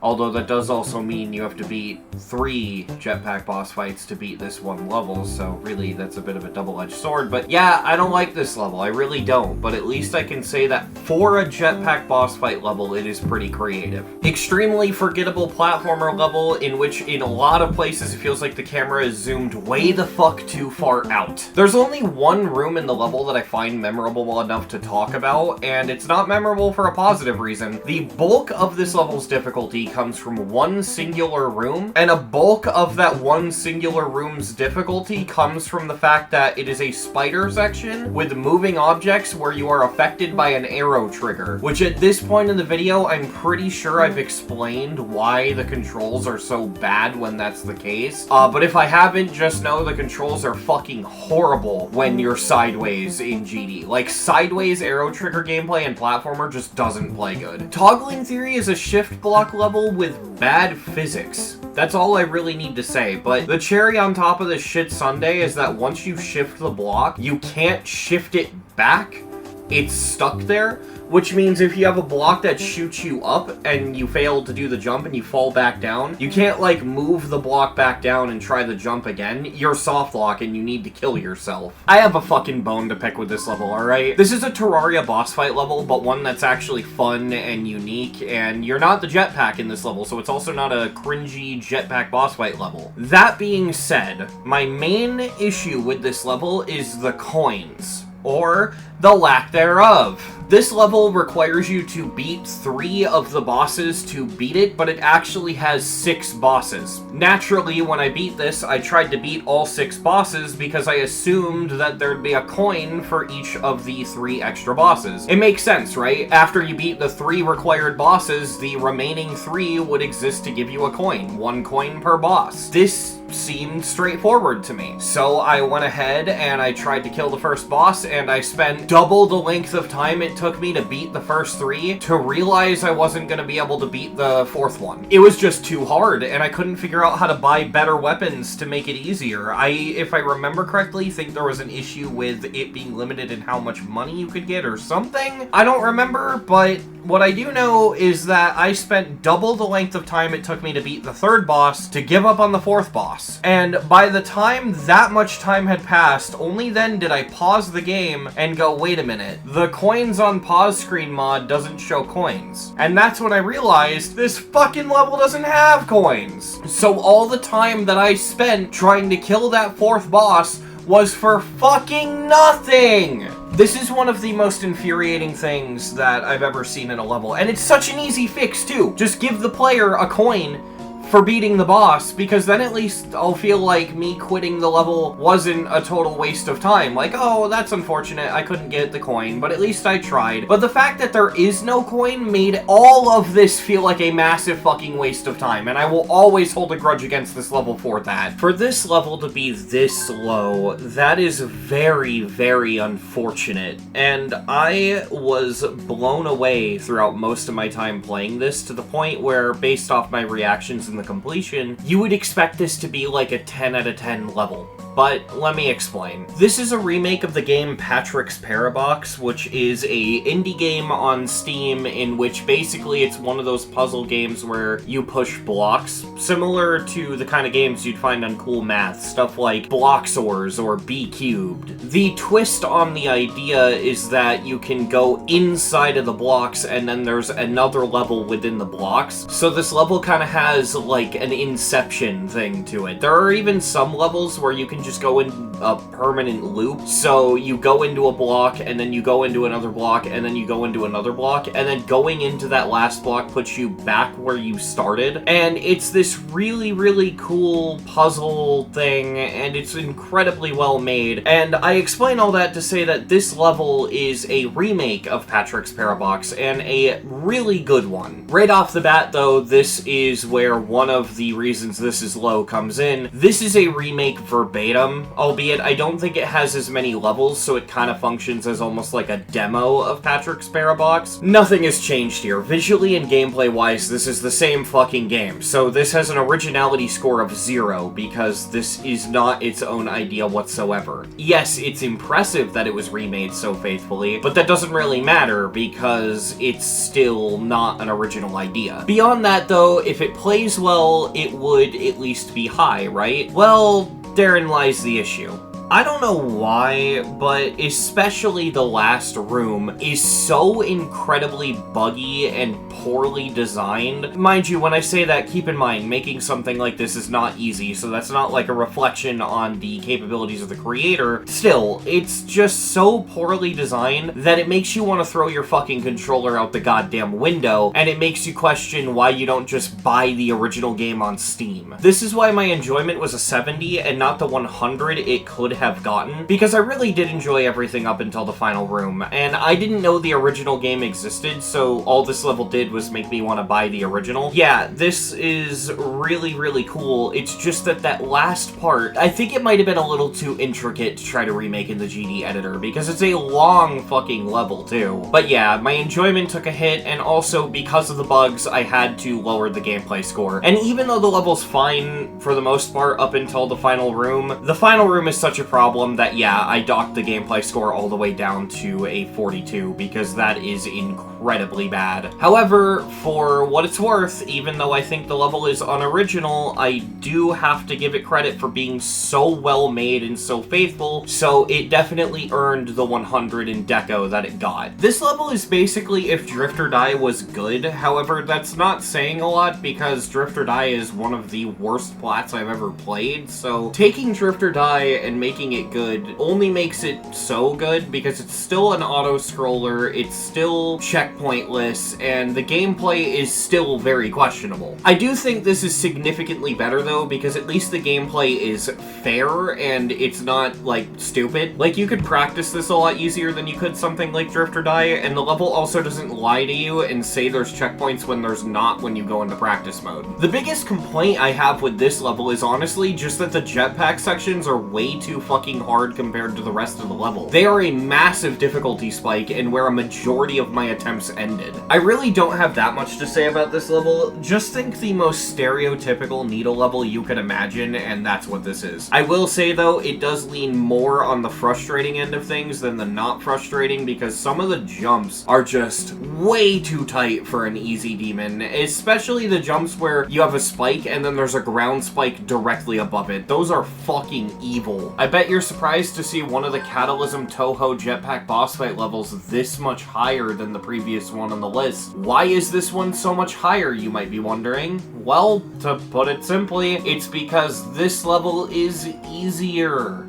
Although that does also mean you have to beat 3 jetpack boss fights to beat this one level, so really that's a bit of a double-edged sword. But yeah, I don't like this level, I really don't, but at least I can say that for a jetpack boss fight level, it is pretty creative. Extremely forgettable platformer level in which in a lot of places it feels like the camera is zoomed way the fuck too far out. There's only one room in the level that I find memorable enough to talk about, and it's not memorable for a positive reason. The bulk of this level's difficulty comes from one singular room, and a bulk of that one singular room's difficulty comes from the fact that it is a spider section with moving objects where you are affected by an arrow trigger, which at this point in the video, I'm pretty sure I've explained why the controls are so bad when that's the case. But if I haven't, just know the controls are fucking horrible when you're sideways in GD. Like, sideways arrow trigger gameplay and platformer just doesn't play good. Toggling Theory is a shift block level with bad physics. That's all I really need to say, but the cherry on top of this shit sundae is that once you shift the block, you can't shift it back. It's stuck there, which means if you have a block that shoots you up and you fail to do the jump and you fall back down, you can't, like, move the block back down and try the jump again. You're soft lock and you need to kill yourself. I have a fucking bone to pick with this level, alright? This is a Terraria boss fight level, but one that's actually fun and unique, and you're not the jetpack in this level, so it's also not a cringy jetpack boss fight level. That being said, my main issue with this level is the coins, or the lack thereof. This level requires you to beat 3 of the bosses to beat it, but it actually has 6 bosses. Naturally, when I beat this, I tried to beat all 6 bosses because I assumed that there'd be a coin for each of the 3 extra bosses. It makes sense, right? After you beat the 3 required bosses, the remaining 3 would exist to give you a coin. 1 coin per boss. This seemed straightforward to me. So I went ahead and I tried to kill the first boss, and I spent double the length of time it took me to beat the first 3 to realize I wasn't going to be able to beat the 4th one. It was just too hard, and I couldn't figure out how to buy better weapons to make it easier. If I remember correctly, think there was an issue with it being limited in how much money you could get or something. I don't remember, but what I do know is that I spent double the length of time it took me to beat the 3rd boss to give up on the 4th boss. And by the time that much time had passed, only then did I pause the game and go, wait a minute, the coins on pause screen mod doesn't show coins. And that's when I realized this fucking level doesn't have coins. So all the time that I spent trying to kill that 4th boss was for fucking nothing! This is one of the most infuriating things that I've ever seen in a level, and it's such an easy fix too. Just give the player a coin for beating the boss, because then at least I'll feel like me quitting the level wasn't a total waste of time. Like, oh, that's unfortunate, I couldn't get the coin, but at least I tried. But the fact that there is no coin made all of this feel like a massive fucking waste of time, and I will always hold a grudge against this level for that. For this level to be this low, that is very, very unfortunate, and I was blown away throughout most of my time playing this, to the point where, based off my reactions in the completion, you would expect this to be like a 10 out of 10 level. But let me explain. This is a remake of the game Patrick's Parabox, which is a indie game on Steam in which basically it's one of those puzzle games where you push blocks, similar to the kind of games you'd find on Cool Math, stuff like Bloxors or B Cubed. The twist on the idea is that you can go inside of the blocks and then there's another level within the blocks. So this level kind of has like an Inception thing to it. There are even some levels where you can just go in a permanent loop. So you go into a block, and then you go into another block, and then you go into another block, and then going into that last block puts you back where you started. And it's this really, really cool puzzle thing, and it's incredibly well made. And I explain all that to say that this level is a remake of Patrick's Parabox, and a really good one. Right off the bat, though, this is where one of the reasons this is low comes in. This is a remake verbatim, albeit albeit I don't think it has as many levels, so it kind of functions as almost like a demo of Patrick's Parabox. Nothing has changed here. Visually and gameplay-wise, this is the same fucking game, so this has an originality score of 0, because this is not its own idea whatsoever. Yes, it's impressive that it was remade so faithfully, but that doesn't really matter, because it's still not an original idea. Beyond that, though, if it plays well, it would at least be high, right? Well, therein lies the issue. I don't know why, but especially the last room is so incredibly buggy and poorly designed. Mind you, when I say that, keep in mind, making something like this is not easy, so that's not like a reflection on the capabilities of the creator. Still, it's just so poorly designed that it makes you want to throw your fucking controller out the goddamn window, and it makes you question why you don't just buy the original game on Steam. This is why my enjoyment was a 70 and not the 100 it could have gotten, because I really did enjoy everything up until the final room, and I didn't know the original game existed, so all this level did was make me want to buy the original. Yeah, this is really, really cool. It's just that that last part, I think it might have been a little too intricate to try to remake in the GD editor, because it's a long fucking level, too. But yeah, my enjoyment took a hit, and also because of the bugs, I had to lower the gameplay score. And even though the level's fine for the most part up until the final room is such a problem that, yeah, I docked the gameplay score all the way down to a 42, because that is incredibly bad. However, for what it's worth, even though I think the level is unoriginal, I do have to give it credit for being so well made and so faithful, so it definitely earned the 100 in Deco that it got. This level is basically if Drift or Die was good, however, that's not saying a lot because Drift or Die is one of the worst plats I've ever played, so taking Drift or Die and making it good only makes it so good because it's still an auto-scroller, it's still checkpointless, and the gameplay is still very questionable. I do think this is significantly better though, because at least the gameplay is fair and it's not, like, stupid. Like, you could practice this a lot easier than you could something like Drift or Die, and the level also doesn't lie to you and say there's checkpoints when there's not when you go into practice mode. The biggest complaint I have with this level is honestly just that the jetpack sections are way too fucking hard compared to the rest of the level. They are a massive difficulty spike and where a majority of my attempts ended. I really don't have that much to say about this level. Just think the most stereotypical Needle level you could imagine, and that's what this is. I will say though, it does lean more on the frustrating end of things than the not frustrating, because some of the jumps are just way too tight for an easy demon, especially the jumps where you have a spike and then there's a ground spike directly above it. Those are fucking evil. I bet you're surprised to see one of the Catalysm Toho jetpack boss fight levels this much higher than the previous one on the list. Why is this one so much higher, you might be wondering? Well, to put it simply, it's because this level is easier.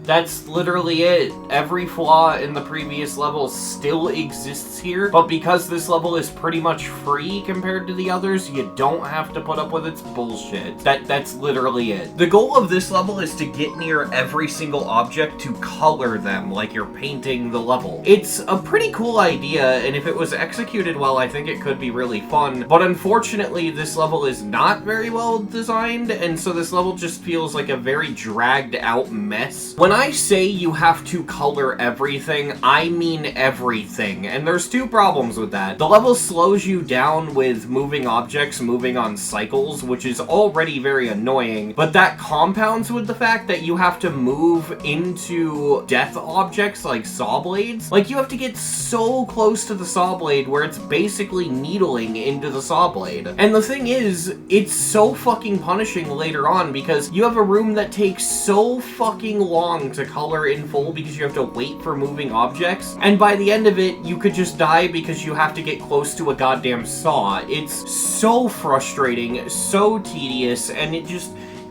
That's literally it. Every flaw in the previous level still exists here, but because this level is pretty much free compared to the others, you don't have to put up with its bullshit. That's literally it. The goal of this level is to get near every single object to color them like you're painting the level. It's a pretty cool idea, and if it was executed well, I think it could be really fun, but unfortunately, this level is not very well designed, and so this level just feels like a very dragged out mess. When I say you have to color everything, I mean everything, and there's two problems with that. The level slows you down with moving objects moving on cycles, which is already very annoying, but that compounds with the fact that you have to move into death objects like saw blades. Like, you have to get so close to the saw blade where it's basically needling into the saw blade. And the thing is, it's so fucking punishing later on because you have a room that takes so fucking long to color in full because you have to wait for moving objects, and by the end of it, you could just die because you have to get close to a goddamn saw. It's so frustrating, so tedious, and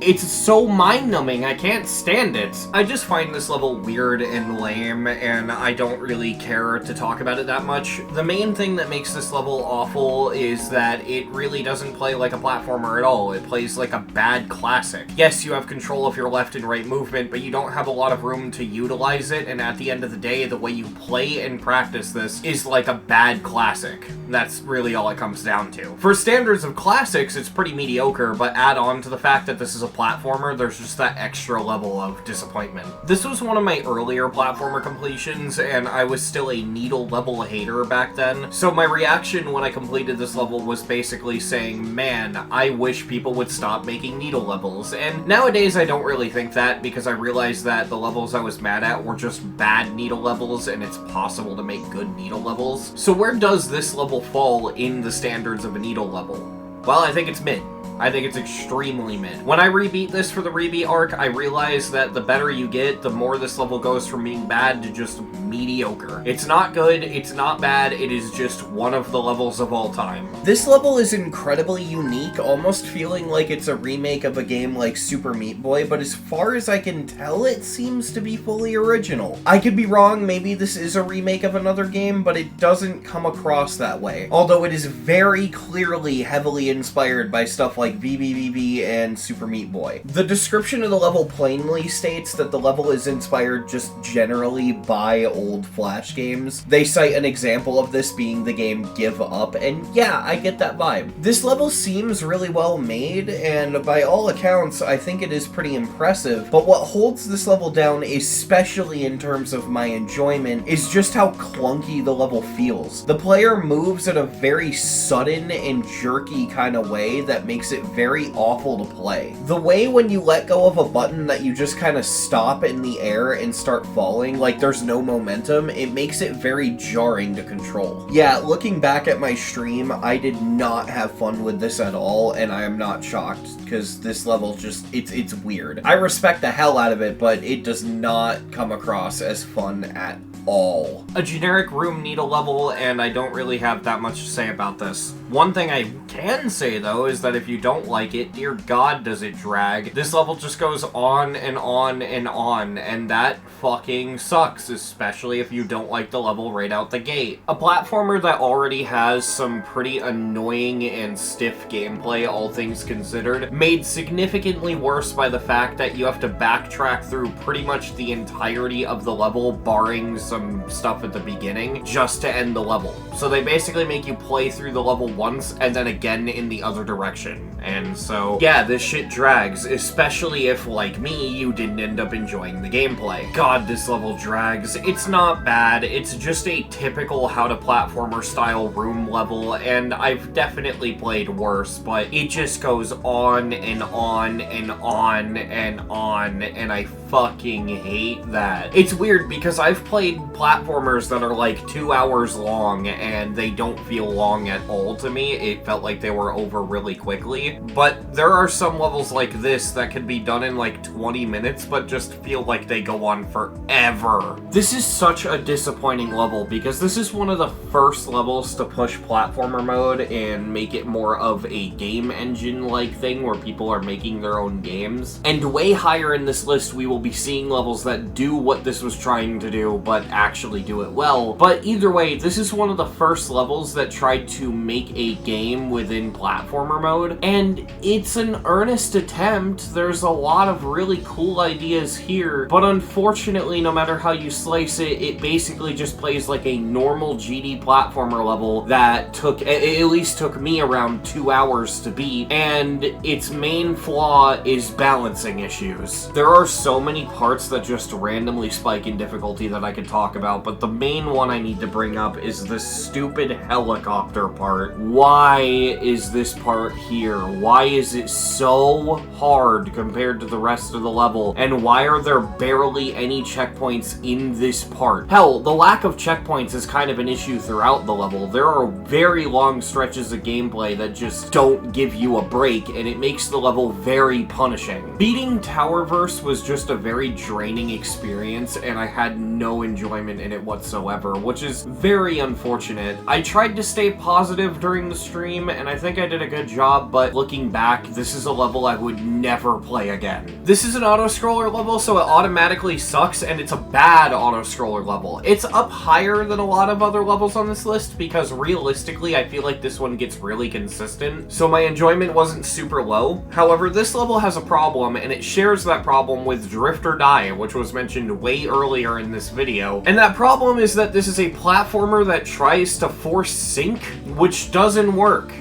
it's so mind-numbing, I can't stand it. I just find this level weird and lame, and I don't really care to talk about it that much. The main thing that makes this level awful is that it really doesn't play like a platformer at all. It plays like a bad classic. Yes, you have control of your left and right movement, but you don't have a lot of room to utilize it, and at the end of the day, the way you play and practice this is like a bad classic. That's really all it comes down to. For standards of classics, it's pretty mediocre, but add on to the fact that this is a platformer, there's just that extra level of disappointment. This was one of my earlier platformer completions, and I was still a needle level hater back then, so my reaction when I completed this level was basically saying, man, I wish people would stop making needle levels. And nowadays I don't really think that, because I realized that the levels I was mad at were just bad needle levels, and it's possible to make good needle levels. So where does this level fall in the standards of a needle level? Well, I think it's mid. I think it's extremely mid. When I rebeat this for the rebeat arc, I realized that the better you get, the more this level goes from being bad to just mediocre. It's not good, it's not bad, it is just one of the levels of all time. This level is incredibly unique, almost feeling like it's a remake of a game like Super Meat Boy, but as far as I can tell, it seems to be fully original. I could be wrong, maybe this is a remake of another game, but it doesn't come across that way. Although it is very clearly heavily inspired by stuff like VBBB and Super Meat Boy. The description of the level plainly states that the level is inspired just generally by old Flash games. They cite an example of this being the game Give Up, and yeah, I get that vibe. This level seems really well made, and by all accounts, I think it is pretty impressive, but what holds this level down, especially in terms of my enjoyment, is just how clunky the level feels. The player moves in a very sudden and jerky kind of way that makes it very awful to play. The way when you let go of a button that you just kind of stop in the air and start falling, like there's no momentum, it makes it very jarring to control. Yeah, looking back at my stream, I did not have fun with this at all, and I am not shocked, because this level just, it's weird. I respect the hell out of it, but it does not come across as fun at all. A generic room needle level, and I don't really have that much to say about this. One thing I can say, though, is that if you don't like it, dear God, does it drag. This level just goes on and on and on, and that fucking sucks, especially if you don't like the level right out the gate. A platformer that already has some pretty annoying and stiff gameplay, all things considered, made significantly worse by the fact that you have to backtrack through pretty much the entirety of the level, barring some stuff at the beginning, just to end the level. So they basically make you play through the level once, and then again in the other direction. And so, yeah, this shit drags, especially if, like me, you didn't end up enjoying the gameplay. God, this level drags. It's not bad, it's just a typical how-to-platformer style room level, and I've definitely played worse, but it just goes on and on and on and on, and I fucking hate that. It's weird, because I've played platformers that are like 2 hours long, and they don't feel long at all to me. It felt like they were over really quickly. But there are some levels like this that can be done in like 20 minutes, but just feel like they go on forever. This is such a disappointing level, because this is one of the first levels to push platformer mode and make it more of a game engine-like thing where people are making their own games. And way higher in this list, we will be seeing levels that do what this was trying to do, but actually do it well. But either way, this is one of the first levels that tried to make a game within platformer mode, and it's an earnest attempt. There's a lot of really cool ideas here, but unfortunately, no matter how you slice it, it basically just plays like a normal GD platformer level that at least took me around 2 hours to beat, and its main flaw is balancing issues. There are so many parts that just randomly spike in difficulty that I could talk about, but the main one I need to bring up is the stupid helicopter part. Why is this part here? Why is it so hard compared to the rest of the level? And why are there barely any checkpoints in this part? Hell, the lack of checkpoints is kind of an issue throughout the level. There are very long stretches of gameplay that just don't give you a break, and it makes the level very punishing. Beating Towerverse was just a very draining experience, and I had no enjoyment in it whatsoever, which is very unfortunate. I tried to stay positive during the stream, and I think I did a good job, but looking back, this is a level I would never play again. This is an auto-scroller level, so it automatically sucks, and it's a bad auto-scroller level. It's up higher than a lot of other levels on this list, because realistically, I feel like this one gets really consistent, so my enjoyment wasn't super low. However, this level has a problem, and it shares that problem with Drift or Die, which was mentioned way earlier in this video. And that problem is that this is a platformer that tries to force sync, which doesn't work.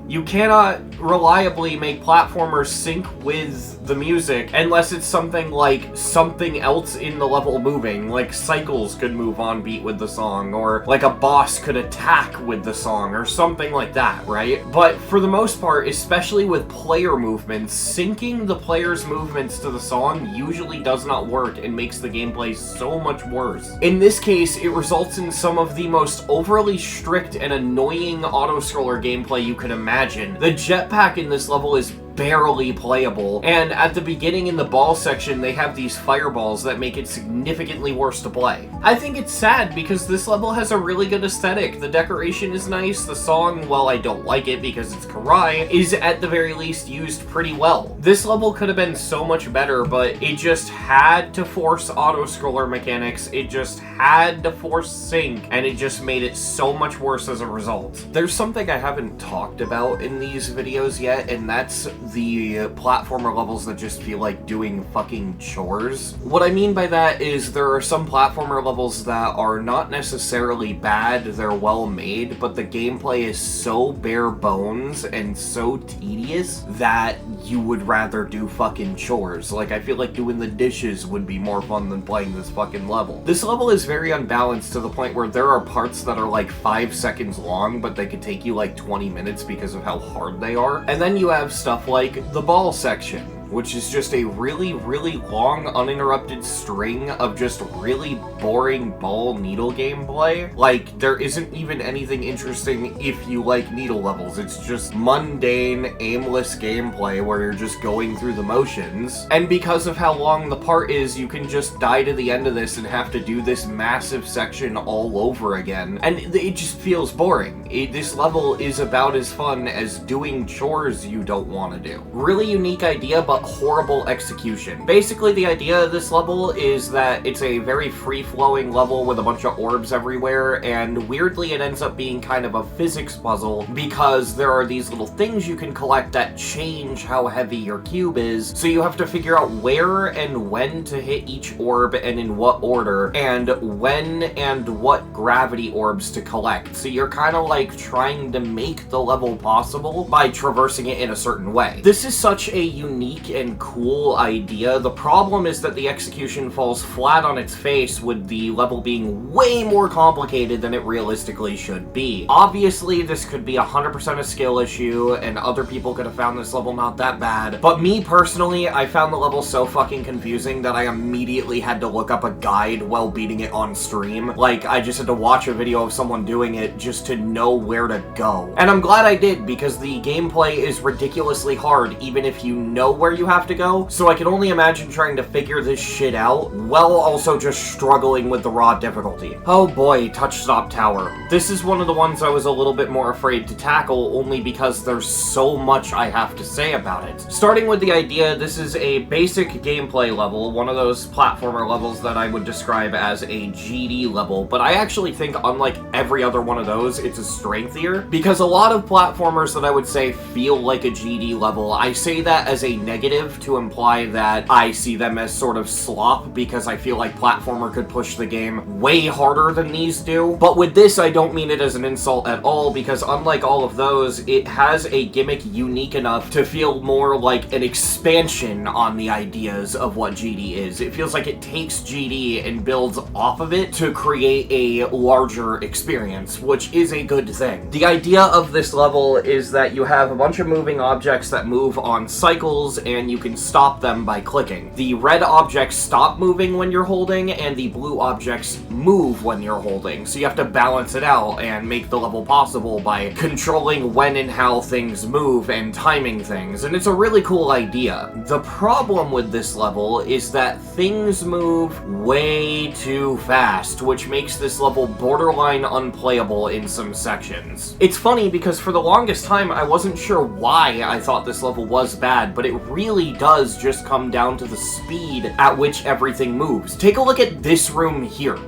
You cannot reliably make platformers sync with the music unless it's something like something else in the level moving, like cycles could move on beat with the song, or like a boss could attack with the song, or something like that, right? But for the most part, especially with player movements, syncing the player's movements to the song usually does not work and makes the gameplay so much worse. In this case, it results in some of the most overly strict and annoying auto-scroller gameplay you can imagine. The jetpack in this level is barely playable, and at the beginning in the ball section they have these fireballs that make it significantly worse to play. I think it's sad because this level has a really good aesthetic. The decoration is nice, the song, while I don't like it because it's kawaii, is at the very least used pretty well. This level could have been so much better, but it just had to force auto-scroller mechanics, it just had to force sync, and it just made it so much worse as a result. There's something I haven't talked about in these videos yet, and that's the platformer levels that just feel like doing fucking chores. What I mean by that is there are some platformer levels that are not necessarily bad, they're well made, but the gameplay is so bare bones and so tedious that you would rather do fucking chores. Like, I feel like doing the dishes would be more fun than playing this fucking level. This level is very unbalanced to the point where there are parts that are like 5 seconds long, but they could take you like 20 minutes because of how hard they are. And then you have stuff like the ball section, which is just a really, really long, uninterrupted string of just really boring ball needle gameplay. Like, there isn't even anything interesting if you like needle levels. It's just mundane, aimless gameplay where you're just going through the motions. And because of how long the part is, you can just die to the end of this and have to do this massive section all over again. And it just feels boring. This level is about as fun as doing chores you don't want to do. Really unique idea, but horrible execution. Basically, the idea of this level is that it's a very free-flowing level with a bunch of orbs everywhere, and weirdly it ends up being kind of a physics puzzle because there are these little things you can collect that change how heavy your cube is, so you have to figure out where and when to hit each orb and in what order, and when and what gravity orbs to collect. So you're kind of like trying to make the level possible by traversing it in a certain way. This is such a unique and cool idea. The problem is that the execution falls flat on its face with the level being way more complicated than it realistically should be. Obviously, this could be 100% a skill issue, and other people could have found this level not that bad, but me personally, I found the level so fucking confusing that I immediately had to look up a guide while beating it on stream. Like, I just had to watch a video of someone doing it just to know where to go. And I'm glad I did, because the gameplay is ridiculously hard, even if you know where you have to go, so I can only imagine trying to figure this shit out, while also just struggling with the raw difficulty. Oh boy, Touch Stop Tower. This is one of the ones I was a little bit more afraid to tackle, only because there's so much I have to say about it. Starting with the idea, this is a basic gameplay level, one of those platformer levels that I would describe as a GD level, but I actually think, unlike every other one of those, it's a strengthier, because a lot of platformers that I would say feel like a GD level, I say that as a negative to imply that I see them as sort of slop, because I feel like platformer could push the game way harder than these do. But with this, I don't mean it as an insult at all, because unlike all of those, it has a gimmick unique enough to feel more like an expansion on the ideas of what GD is. It feels like it takes GD and builds off of it to create a larger experience, which is a good thing. The idea of this level is that you have a bunch of moving objects that move on cycles, and you can stop them by clicking. The red objects stop moving when you're holding, and the blue objects move when you're holding, so you have to balance it out and make the level possible by controlling when and how things move and timing things, and it's a really cool idea. The problem with this level is that things move way too fast, which makes this level borderline unplayable in some sections. It's funny because for the longest time I wasn't sure why I thought this level was bad, but it really does just come down to the speed at which everything moves. Take a look at this room here.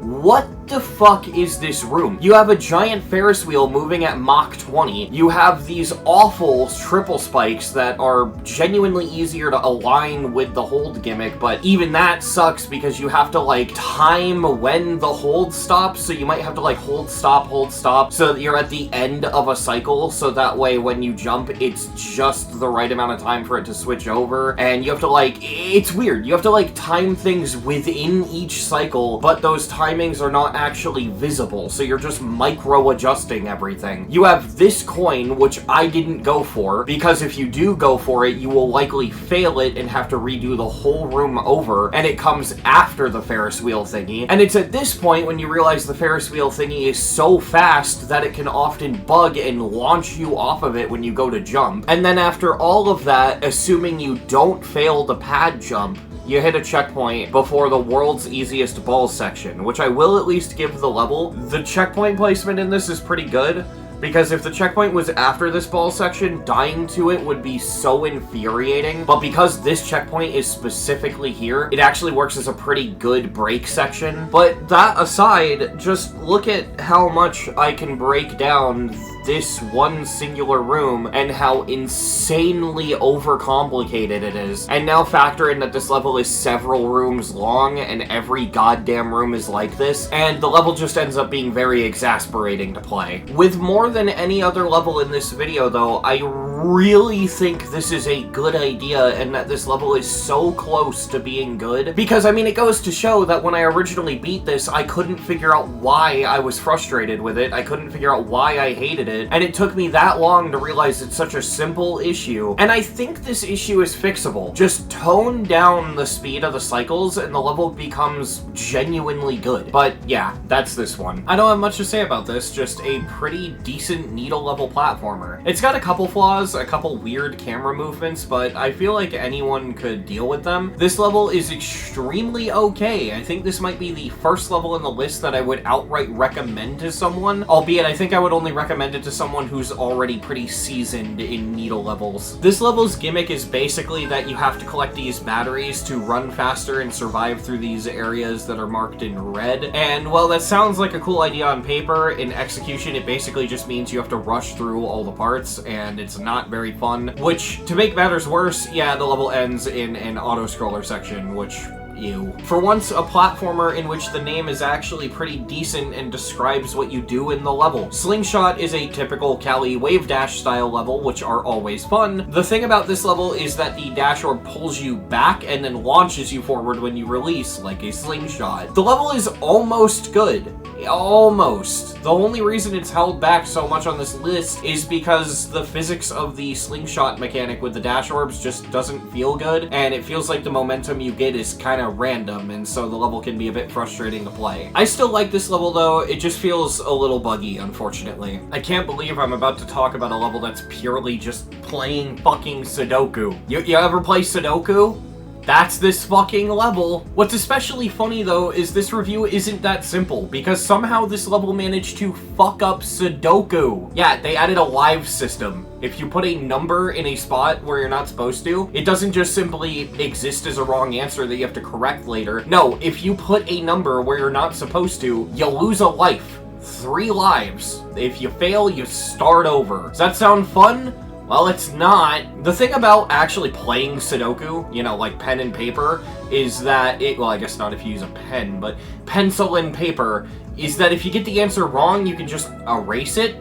What the fuck is this room? You have a giant Ferris wheel moving at Mach 20. You have these awful triple spikes that are genuinely easier to align with the hold gimmick, but even that sucks because you have to, like, time when the hold stops, so you might have to, like, hold, stop, so that you're at the end of a cycle, so that way when you jump, it's just the right amount of time for it to switch over, and you have to, like, it's weird. You have to, like, time things within each cycle, but those timings are not actually visible, so you're just micro-adjusting everything. You have this coin, which I didn't go for, because if you do go for it, you will likely fail it and have to redo the whole room over, and it comes after the Ferris wheel thingy. And it's at this point when you realize the Ferris wheel thingy is so fast that it can often bug and launch you off of it when you go to jump. And then after all of that, assuming you don't fail the pad jump, you hit a checkpoint before the world's easiest balls section, which I will at least give the level. The checkpoint placement in this is pretty good, because if the checkpoint was after this ball section, dying to it would be so infuriating. But because this checkpoint is specifically here, it actually works as a pretty good break section. But that aside, just look at how much I can break down this one singular room and how insanely overcomplicated it is. And now factor in that this level is several rooms long and every goddamn room is like this, and the level just ends up being very exasperating to play. With more than any other level in this video though, I really think this is a good idea and that this level is so close to being good. Because I mean, it goes to show that when I originally beat this, I couldn't figure out why I was frustrated with it. I couldn't figure out why I hated it. And it took me that long to realize it's such a simple issue. And I think this issue is fixable. Just tone down the speed of the cycles and the level becomes genuinely good. But yeah, that's this one. I don't have much to say about this, just a pretty decent needle level platformer. It's got a couple flaws, a couple weird camera movements, but I feel like anyone could deal with them. This level is extremely okay. I think this might be the first level in the list that I would outright recommend to someone, albeit I think I would only recommend it to someone who's already pretty seasoned in needle levels. This level's gimmick is basically that you have to collect these batteries to run faster and survive through these areas that are marked in red. And while that sounds like a cool idea on paper, in execution it basically just means you have to rush through all the parts, and it's not very fun. Which, to make matters worse, yeah, the level ends in an auto-scroller section, which... ew. For once, a platformer in which the name is actually pretty decent and describes what you do in the level. Slingshot is a typical Cali Wave Dash style level, which are always fun. The thing about this level is that the dash orb pulls you back and then launches you forward when you release, like a slingshot. The level is almost good. Almost. The only reason it's held back so much on this list is because the physics of the slingshot mechanic with the dash orbs just doesn't feel good, and it feels like the momentum you get is kind of random, and so the level can be a bit frustrating to play. I still like this level though, it just feels a little buggy, unfortunately. I can't believe I'm about to talk about a level that's purely just playing fucking Sudoku. You ever play Sudoku? That's this fucking level. What's especially funny though is this review isn't that simple, because somehow this level managed to fuck up Sudoku. Yeah, they added a live system. If you put a number in a spot where you're not supposed to, it doesn't just simply exist as a wrong answer that you have to correct later. No, if you put a number where you're not supposed to, you'll lose a life. 3 lives. If you fail, you start over. Does that sound fun? Well, it's not. The thing about actually playing Sudoku, you know, like pen and paper, is that well, I guess not if you use a pen, but pencil and paper, is that if you get the answer wrong, you can just erase it.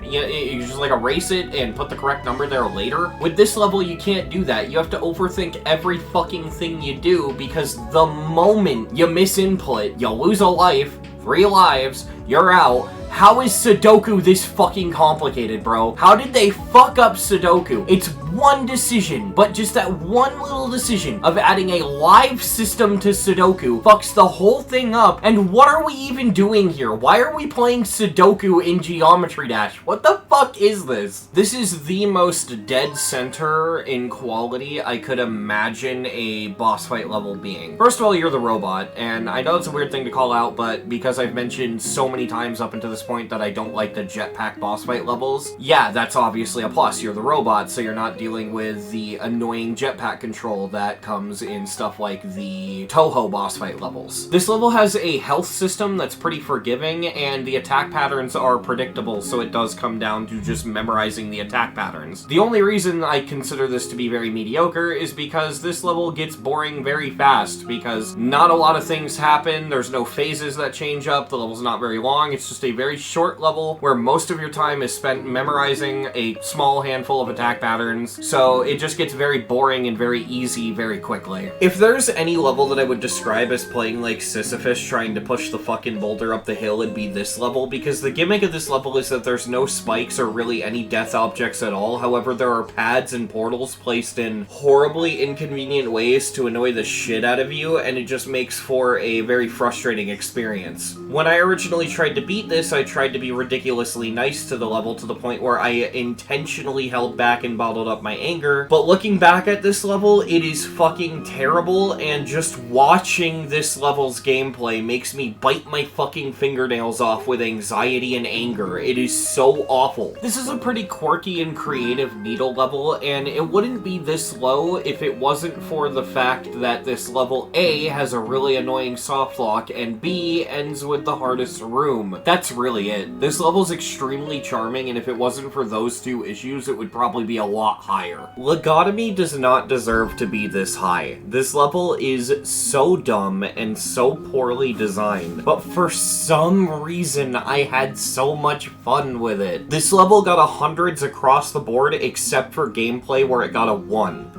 You just like erase it and put the correct number there later. With this level, you can't do that. You have to overthink every fucking thing you do, because the moment you miss input, you'll lose a life, 3 lives, you're out. How is Sudoku this fucking complicated, bro? How did they fuck up Sudoku? It's one decision, but just that one little decision of adding a live system to Sudoku fucks the whole thing up. And what are we even doing here? Why are we playing Sudoku in Geometry Dash? What the fuck is this? This is the most dead center in quality I could imagine a boss fight level being. First of all, you're the robot, and I know it's a weird thing to call out, but because I've mentioned so many times up until this point that I don't like the jetpack boss fight levels, yeah, that's obviously a plus. You're the robot, so you're not dealing with the annoying jetpack control that comes in stuff like the Touhou boss fight levels. This level has a health system that's pretty forgiving, and the attack patterns are predictable, so it does come down to just memorizing the attack patterns. The only reason I consider this to be very mediocre is because this level gets boring very fast, because not a lot of things happen, there's no phases that change up, the level's not very long, it's just a very short level where most of your time is spent memorizing a small handful of attack patterns, so it just gets very boring and very easy very quickly. If there's any level that I would describe as playing like Sisyphus trying to push the fucking boulder up the hill, it'd be this level, because the gimmick of this level is that there's no spikes or really any death objects at all. However, there are pads and portals placed in horribly inconvenient ways to annoy the shit out of you, and it just makes for a very frustrating experience. When I originally tried to beat this, I tried to be ridiculously nice to the level to the point where I intentionally held back and bottled up my anger, but looking back at this level, it is fucking terrible, and just watching this level's gameplay makes me bite my fucking fingernails off with anxiety and anger. It is so awful. This is a pretty quirky and creative needle level, and it wouldn't be this low if it wasn't for the fact that this level A has a really annoying soft lock, and B ends with the hardest room. That's really it. This level's extremely charming, and if it wasn't for those two issues, it would probably be a lot higher. Logotomy does not deserve to be this high. This level is so dumb and so poorly designed, but for some reason I had so much fun with it. This level got 100s across the board except for gameplay where it got a 1.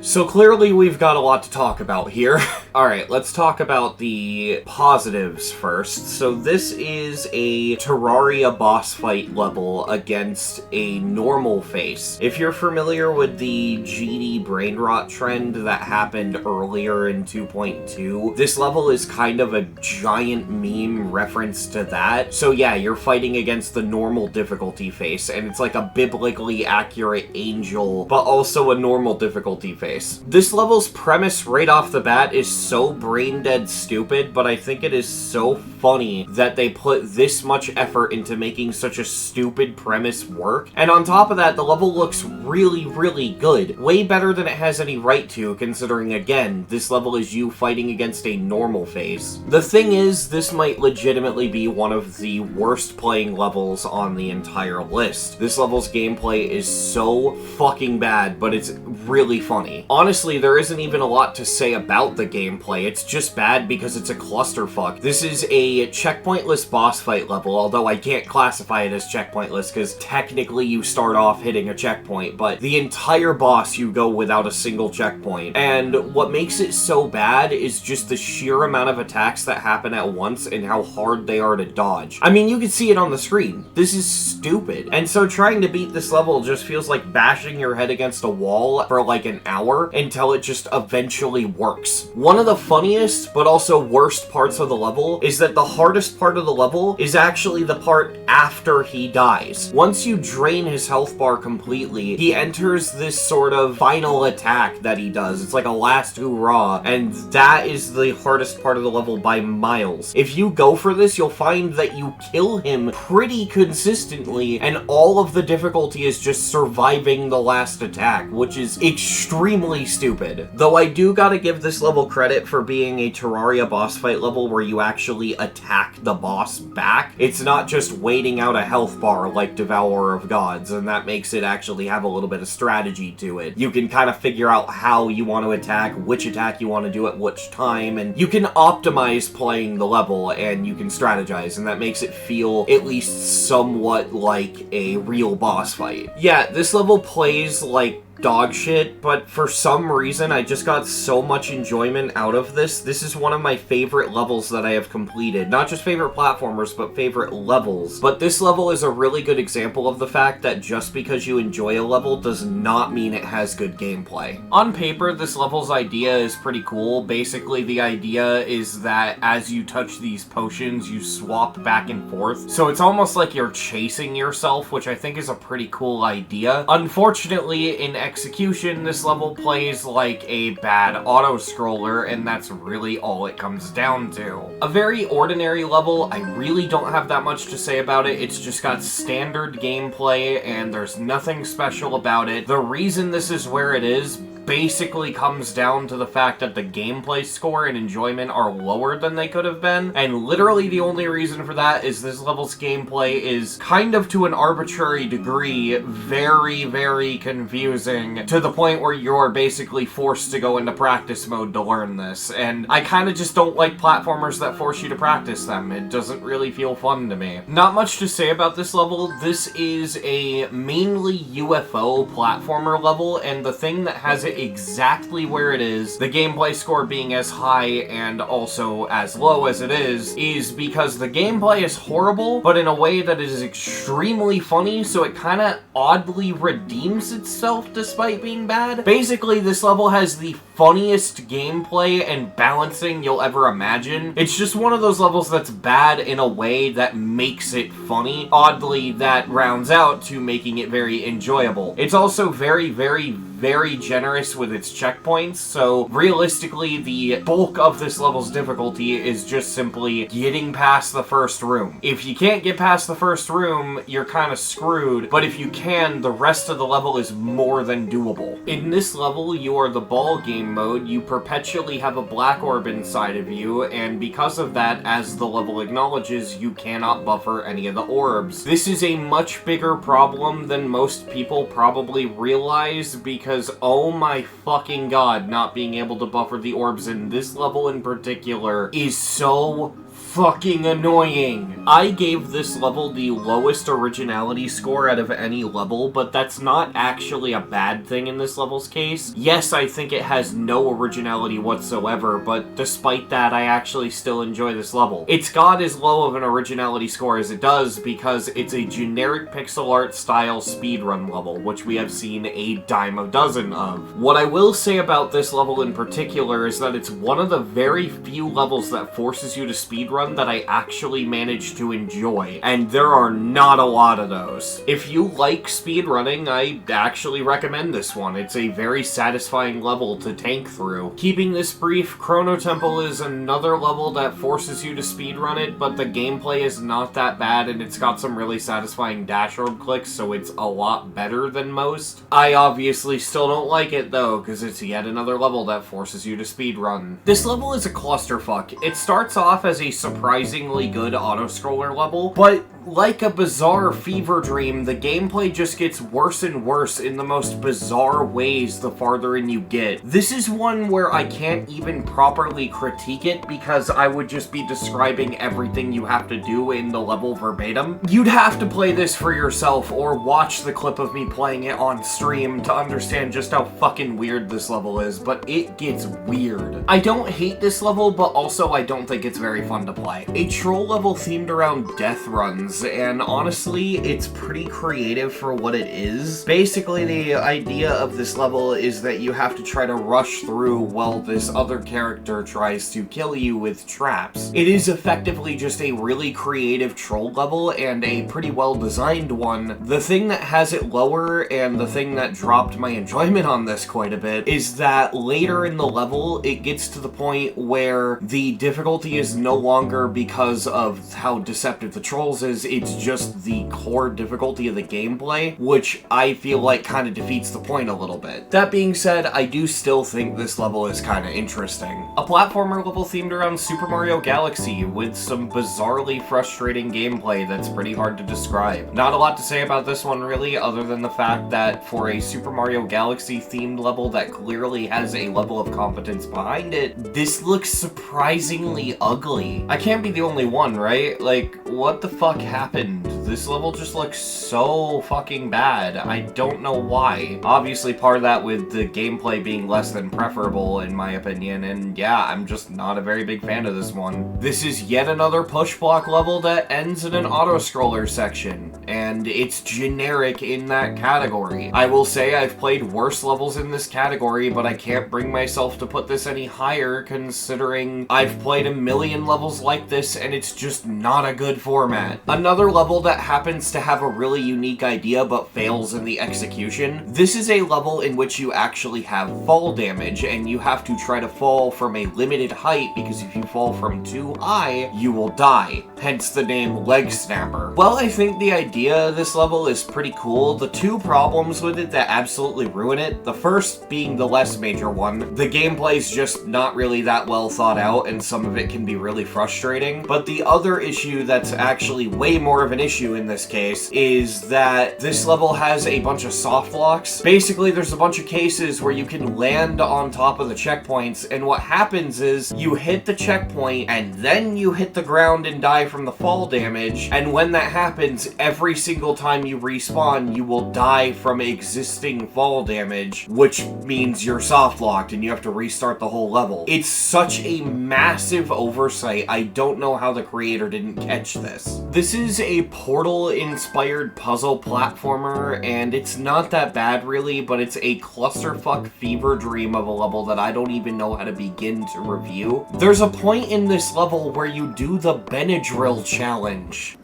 So clearly we've got a lot to talk about here. Alright, let's talk about the positives first. So this is a Terraria boss fight level against a normal face. If you're familiar with the GD brain rot trend that happened earlier in 2.2, this level is kind of a giant meme reference to that. So yeah, you're fighting against the normal difficulty face, and it's like a biblically accurate angel, but also a normal difficulty face. This level's premise right off the bat is so brain dead stupid, but I think it is so funny that they put this much effort into making such a stupid premise work. And on top of that, the level looks really, really good. Way better than it has any right to, considering, again, this level is you fighting against a normal face. The thing is, this might legitimately be one of the worst playing levels on the entire list. This level's gameplay is so fucking bad, but it's really funny. Honestly, there isn't even a lot to say about the gameplay. It's just bad because it's a clusterfuck. This is a checkpointless boss fight level, although I can't classify it as checkpointless because technically you start off hitting a checkpoint, but the entire boss you go without a single checkpoint. And what makes it so bad is just the sheer amount of attacks that happen at once and how hard they are to dodge. I mean, you can see it on the screen. This is stupid. And so trying to beat this level just feels like bashing your head against a wall for like an hour until it just eventually works. One of the funniest but also worst parts of the level is that the hardest part of the level is actually the part after he dies. Once you drain his health bar completely, he enters this sort of final attack that he does. It's like a last hurrah, and that is the hardest part of the level by miles. If you go for this, you'll find that you kill him pretty consistently, and all of the difficulty is just surviving the last attack, which is extremely stupid. Though I do gotta give this level credit for being a Terraria boss fight level where you actually attack the boss back. It's not just waiting out a health bar like Devourer of Gods, and that makes it actually have a little bit of strategy to it. You can kind of figure out how you want to attack, which attack you want to do at which time, and you can optimize playing the level, and you can strategize, and that makes it feel at least somewhat like a real boss fight. Yeah, this level plays like dog shit, but for some reason I just got so much enjoyment out of this. This is one of my favorite levels that I have completed. Not just favorite platformers, but favorite levels. But this level is a really good example of the fact that just because you enjoy a level does not mean it has good gameplay. On paper, this level's idea is pretty cool. Basically, the idea is that as you touch these potions, you swap back and forth. So it's almost like you're chasing yourself, which I think is a pretty cool idea. Unfortunately, in execution, this level plays like a bad auto-scroller, and that's really all it comes down to. A very ordinary level. I really don't have that much to say about it. It's just got standard gameplay, and there's nothing special about it. The reason this is where it is basically comes down to the fact that the gameplay score and enjoyment are lower than they could have been, and literally the only reason for that is this level's gameplay is kind of, to an arbitrary degree, very, very confusing, to the point where you're basically forced to go into practice mode to learn this, and I kind of just don't like platformers that force you to practice them. It doesn't really feel fun to me. Not much to say about this level. This is a mainly UFO platformer level, and the thing that has it exactly where it is, the gameplay score being as high and also as low as it is because the gameplay is horrible, but in a way that is extremely funny, so it kind of oddly redeems itself despite being bad. Basically, this level has the funniest gameplay and balancing you'll ever imagine. It's just one of those levels that's bad in a way that makes it funny. Oddly, that rounds out to making it very enjoyable. It's also very, very, very generous with its checkpoints, so realistically, the bulk of this level's difficulty is just simply getting past the first room. If you can't get past the first room, you're kind of screwed, but if you can, the rest of the level is more than doable. In this level, you are the ball game mode. You perpetually have a black orb inside of you, and because of that, as the level acknowledges, you cannot buffer any of the orbs. This is a much bigger problem than most people probably realize, because oh my fucking god, not being able to buffer the orbs in this level in particular is so fucking annoying. I gave this level the lowest originality score out of any level, but that's not actually a bad thing in this level's case. Yes, I think it has no originality whatsoever, but despite that, I actually still enjoy this level. It's got as low of an originality score as it does because it's a generic pixel art style speedrun level, which we have seen a dime a dozen of. What I will say about this level in particular is that it's one of the very few levels that forces you to speedrun that I actually managed to enjoy, and there are not a lot of those. If you like speedrunning, I actually recommend this one. It's a very satisfying level to tank through. Keeping this brief, Chrono Temple is another level that forces you to speedrun it, but the gameplay is not that bad, and it's got some really satisfying dash orb clicks, so it's a lot better than most. I obviously still don't like it though, because it's yet another level that forces you to speedrun. This level is a clusterfuck. It starts off as a surprisingly good auto-scroller level, but like a bizarre fever dream, the gameplay just gets worse and worse in the most bizarre ways the farther in you get. This is one where I can't even properly critique it because I would just be describing everything you have to do in the level verbatim. You'd have to play this for yourself or watch the clip of me playing it on stream to understand just how fucking weird this level is, but it gets weird. I don't hate this level, but also I don't think it's very fun to play. A troll level themed around death runs, and honestly, it's pretty creative for what it is. Basically, the idea of this level is that you have to try to rush through while this other character tries to kill you with traps. It is effectively just a really creative troll level, and a pretty well-designed one. The thing that has it lower, and the thing that dropped my enjoyment on this quite a bit, is that later in the level, it gets to the point where the difficulty is no longer because of how deceptive the trolls is, it's just the core difficulty of the gameplay, which I feel like kind of defeats the point a little bit. That being said, I do still think this level is kind of interesting. A platformer level themed around Super Mario Galaxy with some bizarrely frustrating gameplay that's pretty hard to describe. Not a lot to say about this one really, other than the fact that for a Super Mario Galaxy themed level that clearly has a level of competence behind it, this looks surprisingly ugly. I can't be the only one, right? Like, what the fuck happened? This level just looks so fucking bad. I don't know why. Obviously part of that with the gameplay being less than preferable in my opinion, and yeah, I'm just not a very big fan of this one. This is yet another push block level that ends in an auto-scroller section, and it's generic in that category. I will say I've played worse levels in this category, but I can't bring myself to put this any higher considering I've played a million levels like this and it's just not a good format. Another level that happens to have a really unique idea but fails in the execution. This is a level in which you actually have fall damage, and you have to try to fall from a limited height, because if you fall from too high, you will die. Hence the name Leg Snapper. Well, I think the idea of this level is pretty cool. The two problems with it that absolutely ruin it, the first being the less major one. The gameplay's just not really that well thought out, and some of it can be really frustrating. But the other issue that's actually way more of an issue in this case is that this level has a bunch of soft locks. Basically, there's a bunch of cases where you can land on top of the checkpoints, and what happens is you hit the checkpoint and then you hit the ground and die from the fall damage, and when that happens, every single time you respawn, you will die from existing fall damage, which means you're soft locked and you have to restart the whole level. It's such a massive oversight. I don't know how the creator didn't catch this. This is a Portal-inspired puzzle platformer, and it's not that bad really, but it's a clusterfuck fever dream of a level that I don't even know how to begin to review. There's a point in this level where you do the Benadryl challenge.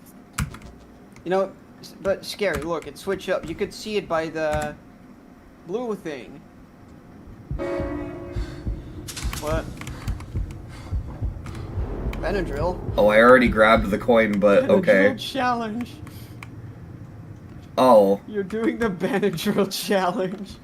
You know, but scary, look, it switched up. You could see it by the blue thing. What? Benadryl? Oh, I already grabbed the coin, but Benadryl okay. challenge. Oh. You're doing the Benadryl challenge.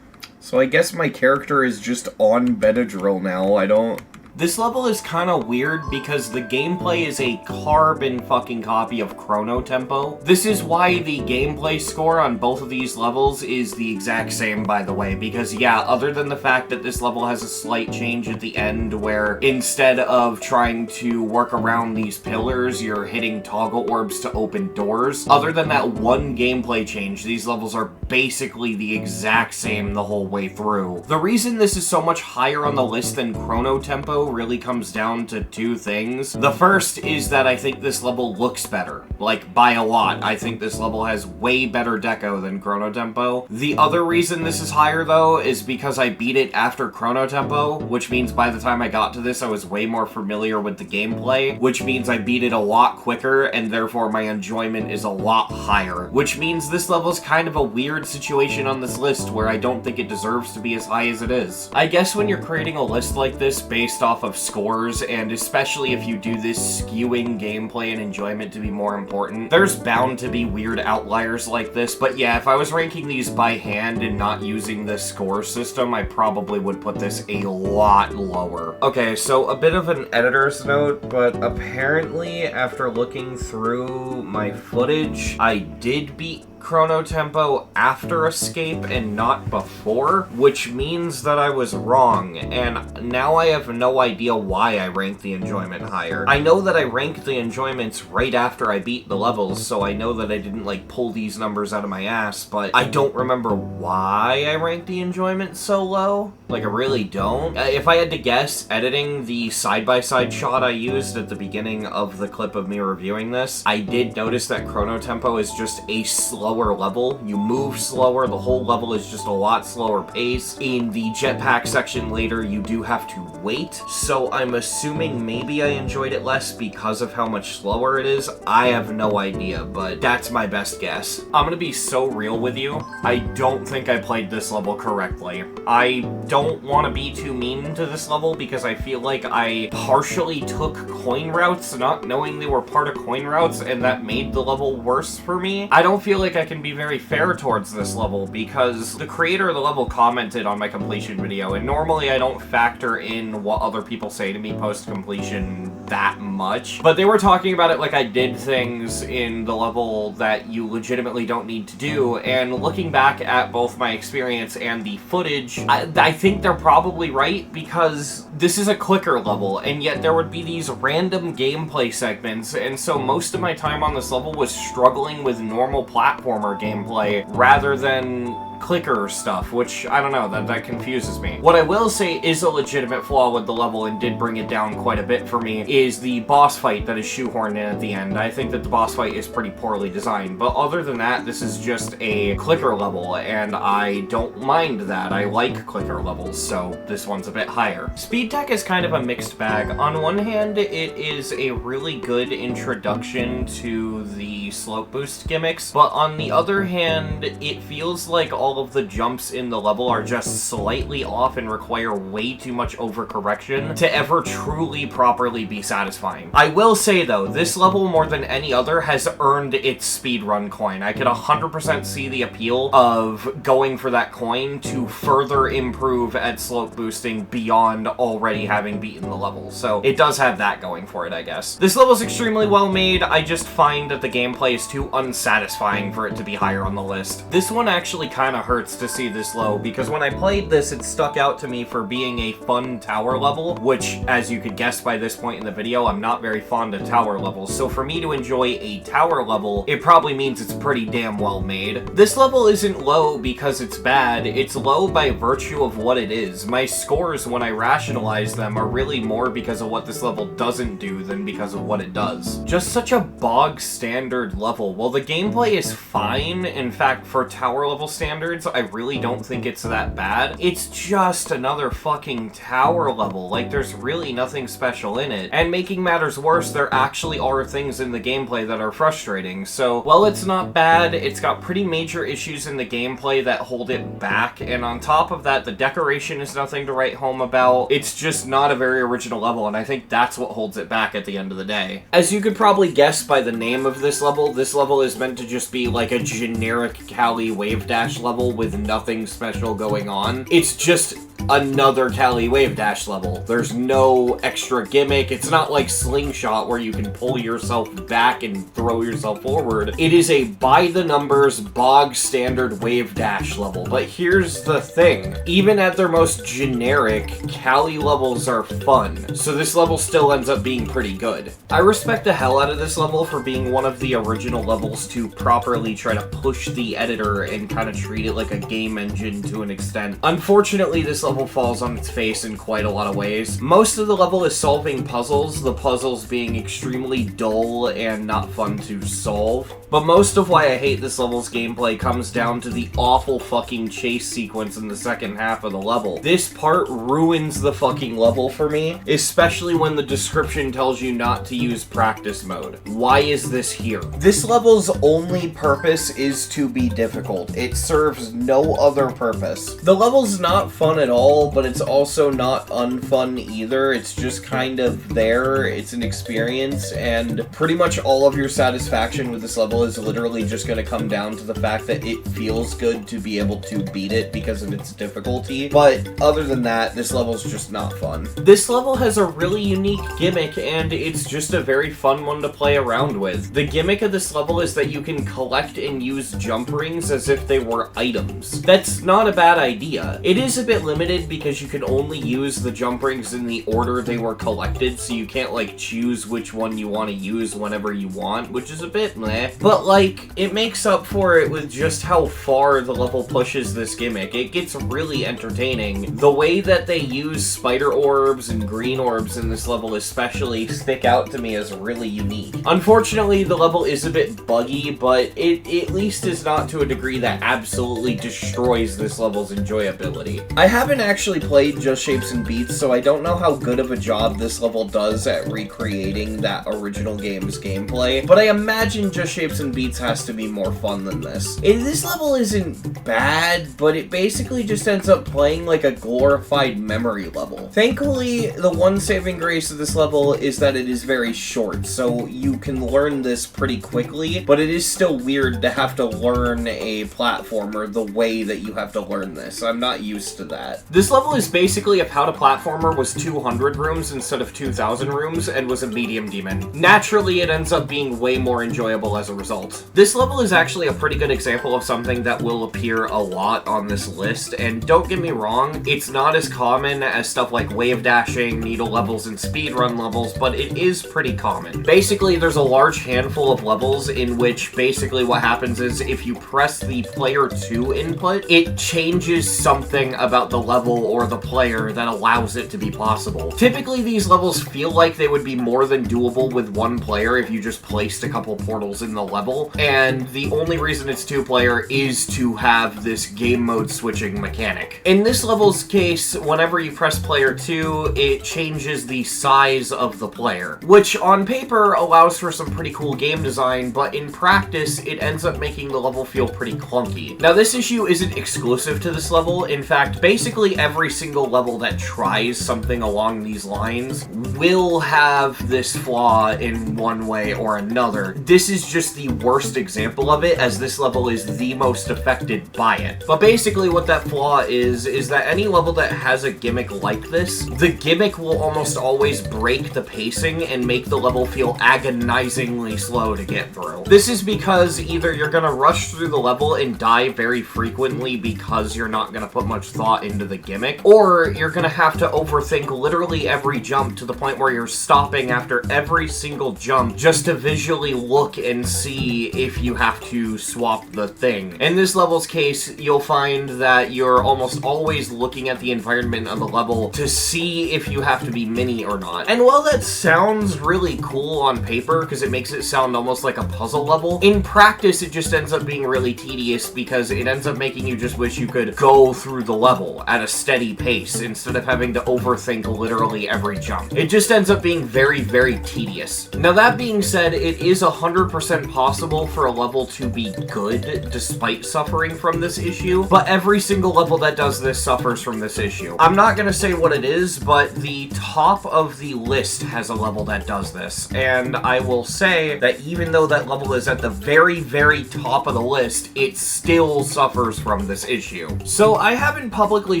So I guess my character is just on Benadryl now. I don't... This level is kind of weird because the gameplay is a carbon fucking copy of Chrono Tempo. This is why the gameplay score on both of these levels is the exact same, by the way, because yeah, other than the fact that this level has a slight change at the end where instead of trying to work around these pillars, you're hitting toggle orbs to open doors. Other than that one gameplay change, these levels are basically the exact same the whole way through. The reason this is so much higher on the list than Chrono Tempo really comes down to two things. The first is that I think this level looks better, like by a lot. I think this level has way better deco than Chrono Tempo. The other reason this is higher though is because I beat it after Chrono Tempo, which means by the time I got to this I was way more familiar with the gameplay, which means I beat it a lot quicker and therefore my enjoyment is a lot higher, which means this level is kind of a weird situation on this list where I don't think it deserves to be as high as it is. I guess when you're creating a list like this based off of scores, and especially if you do this skewing gameplay and enjoyment to be more important, there's bound to be weird outliers like this, but yeah, if I was ranking these by hand and not using the score system, I probably would put this a lot lower. Okay, so a bit of an editor's note, but apparently after looking through my footage, I did beat Chrono Tempo after Escape and not before, which means that I was wrong, and now I have no idea why I ranked the enjoyment higher. I know that I ranked the enjoyments right after I beat the levels, so I know that I didn't like pull these numbers out of my ass, but I don't remember why I ranked the enjoyment so low. Like, I really don't. If I had to guess, editing the side-by-side shot I used at the beginning of the clip of me reviewing this, I did notice that Chrono Tempo is just a slower level. You move slower, the whole level is just a lot slower pace. In the jetpack section later, you do have to wait, so I'm assuming maybe I enjoyed it less because of how much slower it is. I have no idea, but that's my best guess. I'm gonna be so real with you. I don't think I played this level correctly. I don't want to be too mean to this level because I feel like I partially took coin routes not knowing they were part of coin routes, and that made the level worse for me. I don't feel like I can be very fair towards this level because the creator of the level commented on my completion video, and normally I don't factor in what other people say to me post-completion that much, but they were talking about it like I did things in the level that you legitimately don't need to do, and looking back at both my experience and the footage, I think they're probably right, because this is a clicker level, and yet there would be these random gameplay segments, and so most of my time on this level was struggling with normal platformer gameplay rather than clicker stuff, which, I don't know, that confuses me. What I will say is a legitimate flaw with the level and did bring it down quite a bit for me is the boss fight that is shoehorned in at the end. I think that the boss fight is pretty poorly designed, but other than that, this is just a clicker level, and I don't mind that. I like clicker levels, so this one's a bit higher. Speed Speed Tech is kind of a mixed bag. On one hand, it is a really good introduction to the slope boost gimmicks, but on the other hand, it feels like all of the jumps in the level are just slightly off and require way too much overcorrection to ever truly properly be satisfying. I will say though, this level more than any other has earned its speedrun coin. I could 100% see the appeal of going for that coin to further improve at slope boosting beyond already having beaten the level, so it does have that going for it, I guess. This level is extremely well made. I just find that the gameplay is too unsatisfying for it to be higher on the list. This one actually kind of hurts to see this low, because when I played this, it stuck out to me for being a fun tower level, which, as you could guess by this point in the video, I'm not very fond of tower levels, so for me to enjoy a tower level, it probably means it's pretty damn well made. This level isn't low because it's bad, it's low by virtue of what it is. My scores, when I rationalize them, are really more because of what this level doesn't do than because of what it does. Just such a bog standard level. While the gameplay is fine, in fact, for tower level standards, I really don't think it's that bad. It's just another fucking tower level. Like, there's really nothing special in it. And making matters worse, there actually are things in the gameplay that are frustrating. So, while it's not bad, it's got pretty major issues in the gameplay that hold it back, and on top of that, the decoration is nothing to write home about. It's just not a very original level, and I think that's what holds it back at the end of the day. As you could probably guess by the name of this level is meant to just be like a generic Cali Wave Dash level with nothing special going on. It's just another Cali Wave Dash level. There's no extra gimmick. It's not like Slingshot where you can pull yourself back and throw yourself forward. It is a by-the-numbers, bog-standard Wave Dash level. But here's the thing. Even at their most generic, Cali levels are fun, so this level still ends up being pretty good. I respect the hell out of this level for being one of the original levels to properly try to push the editor and kind of treat it like a game engine to an extent. Unfortunately, this level falls on its face in quite a lot of ways. Most of the level is solving puzzles, the puzzles being extremely dull and not fun to solve. But most of why I hate this level's gameplay comes down to the awful fucking chase sequence in the second half of the level. This part ruins the fucking level for me, especially when the description tells you not to use practice mode. Why is this here? This level's only purpose is to be difficult. It serves no other purpose. The level's not fun at all, but it's also not unfun either. It's just kind of there. It's an experience, and pretty much all of your satisfaction with this level is literally just going to come down to the fact that it feels good to be able to beat it because of its difficulty. But other than that, this level's just not fun. This level has a really unique gimmick, and it's just a very fun one to play around with. The gimmick of this level is that you can collect and use jump rings as if they were items. That's not a bad idea. It is a bit limited because you can only use the jump rings in the order they were collected, so you can't like choose which one you want to use whenever you want, which is a bit meh. But like, it makes up for it with just how far the level pushes this gimmick. It gets really entertaining. The way that they use spider orbs and green orbs in this level especially stick out to me as really unique. Unfortunately, the level is a bit buggy, but it at least is not to a degree that absolutely destroys this level's enjoyability. I haven't actually played Just Shapes and Beats, so I don't know how good of a job this level does at recreating that original game's gameplay, but I imagine Just Shapes and Beats has to be more fun than this. This level isn't bad, but it basically just ends up playing like a glorified memory level. Thankfully, the one saving grace of this level is that it is very short, so you can learn this pretty quickly, but it is still weird to have to learn a platformer the way that you have to learn this. I'm not used to that. This level is basically if How to Platformer was 200 rooms instead of 2,000 rooms and was a medium demon. Naturally, it ends up being way more enjoyable as a result. This level is actually a pretty good example of something that will appear a lot on this list, and don't get me wrong, it's not as common as stuff like wave dashing, needle levels, and speedrun levels, but it is pretty common. Basically, there's a large handful of levels in which basically what happens is if you press the player 2 input, it changes something about the level or the player that allows it to be possible. Typically, these levels feel like they would be more than doable with one player if you just placed a couple portals in the level, and the only reason it's 2-player is to have this game mode switching mechanic. In this level's case, whenever you press player 2, it changes the size of the player, which on paper allows for some pretty cool game design, but in practice, it ends up making the level feel pretty clunky. Now, this issue isn't exclusive to this level. In fact, basically every single level that tries something along these lines will have this flaw in one way or another. This is just the worst example of it, as this level is the most affected by it. But basically what that flaw is that any level that has a gimmick like this, the gimmick will almost always break the pacing and make the level feel agonizingly slow to get through. This is because either you're gonna rush through the level and die very frequently because you're not gonna put much thought into the gimmick, or you're gonna have to overthink literally every jump to the point where you're stopping after every single jump just to visually look and see if you have to swap the thing. In this level's case, you'll find that you're almost always looking at the environment of the level to see if you have to be mini or not. And while that sounds really cool on paper, because it makes it sound almost like a puzzle level, in practice it just ends up being really tedious because it ends up making you just wish you could go through the level at a steady pace instead of having to overthink literally every jump. It just ends up being very, very tedious. Now, that being said, it is 100% possible for a level to be good despite suffering from this issue, but every single level that does this suffers from this issue. I'm not gonna say what it is, but the top of the list has a level that does this, and I will say that even though that level is at the very, very top of the list, it still suffers from this issue. So I haven't publicly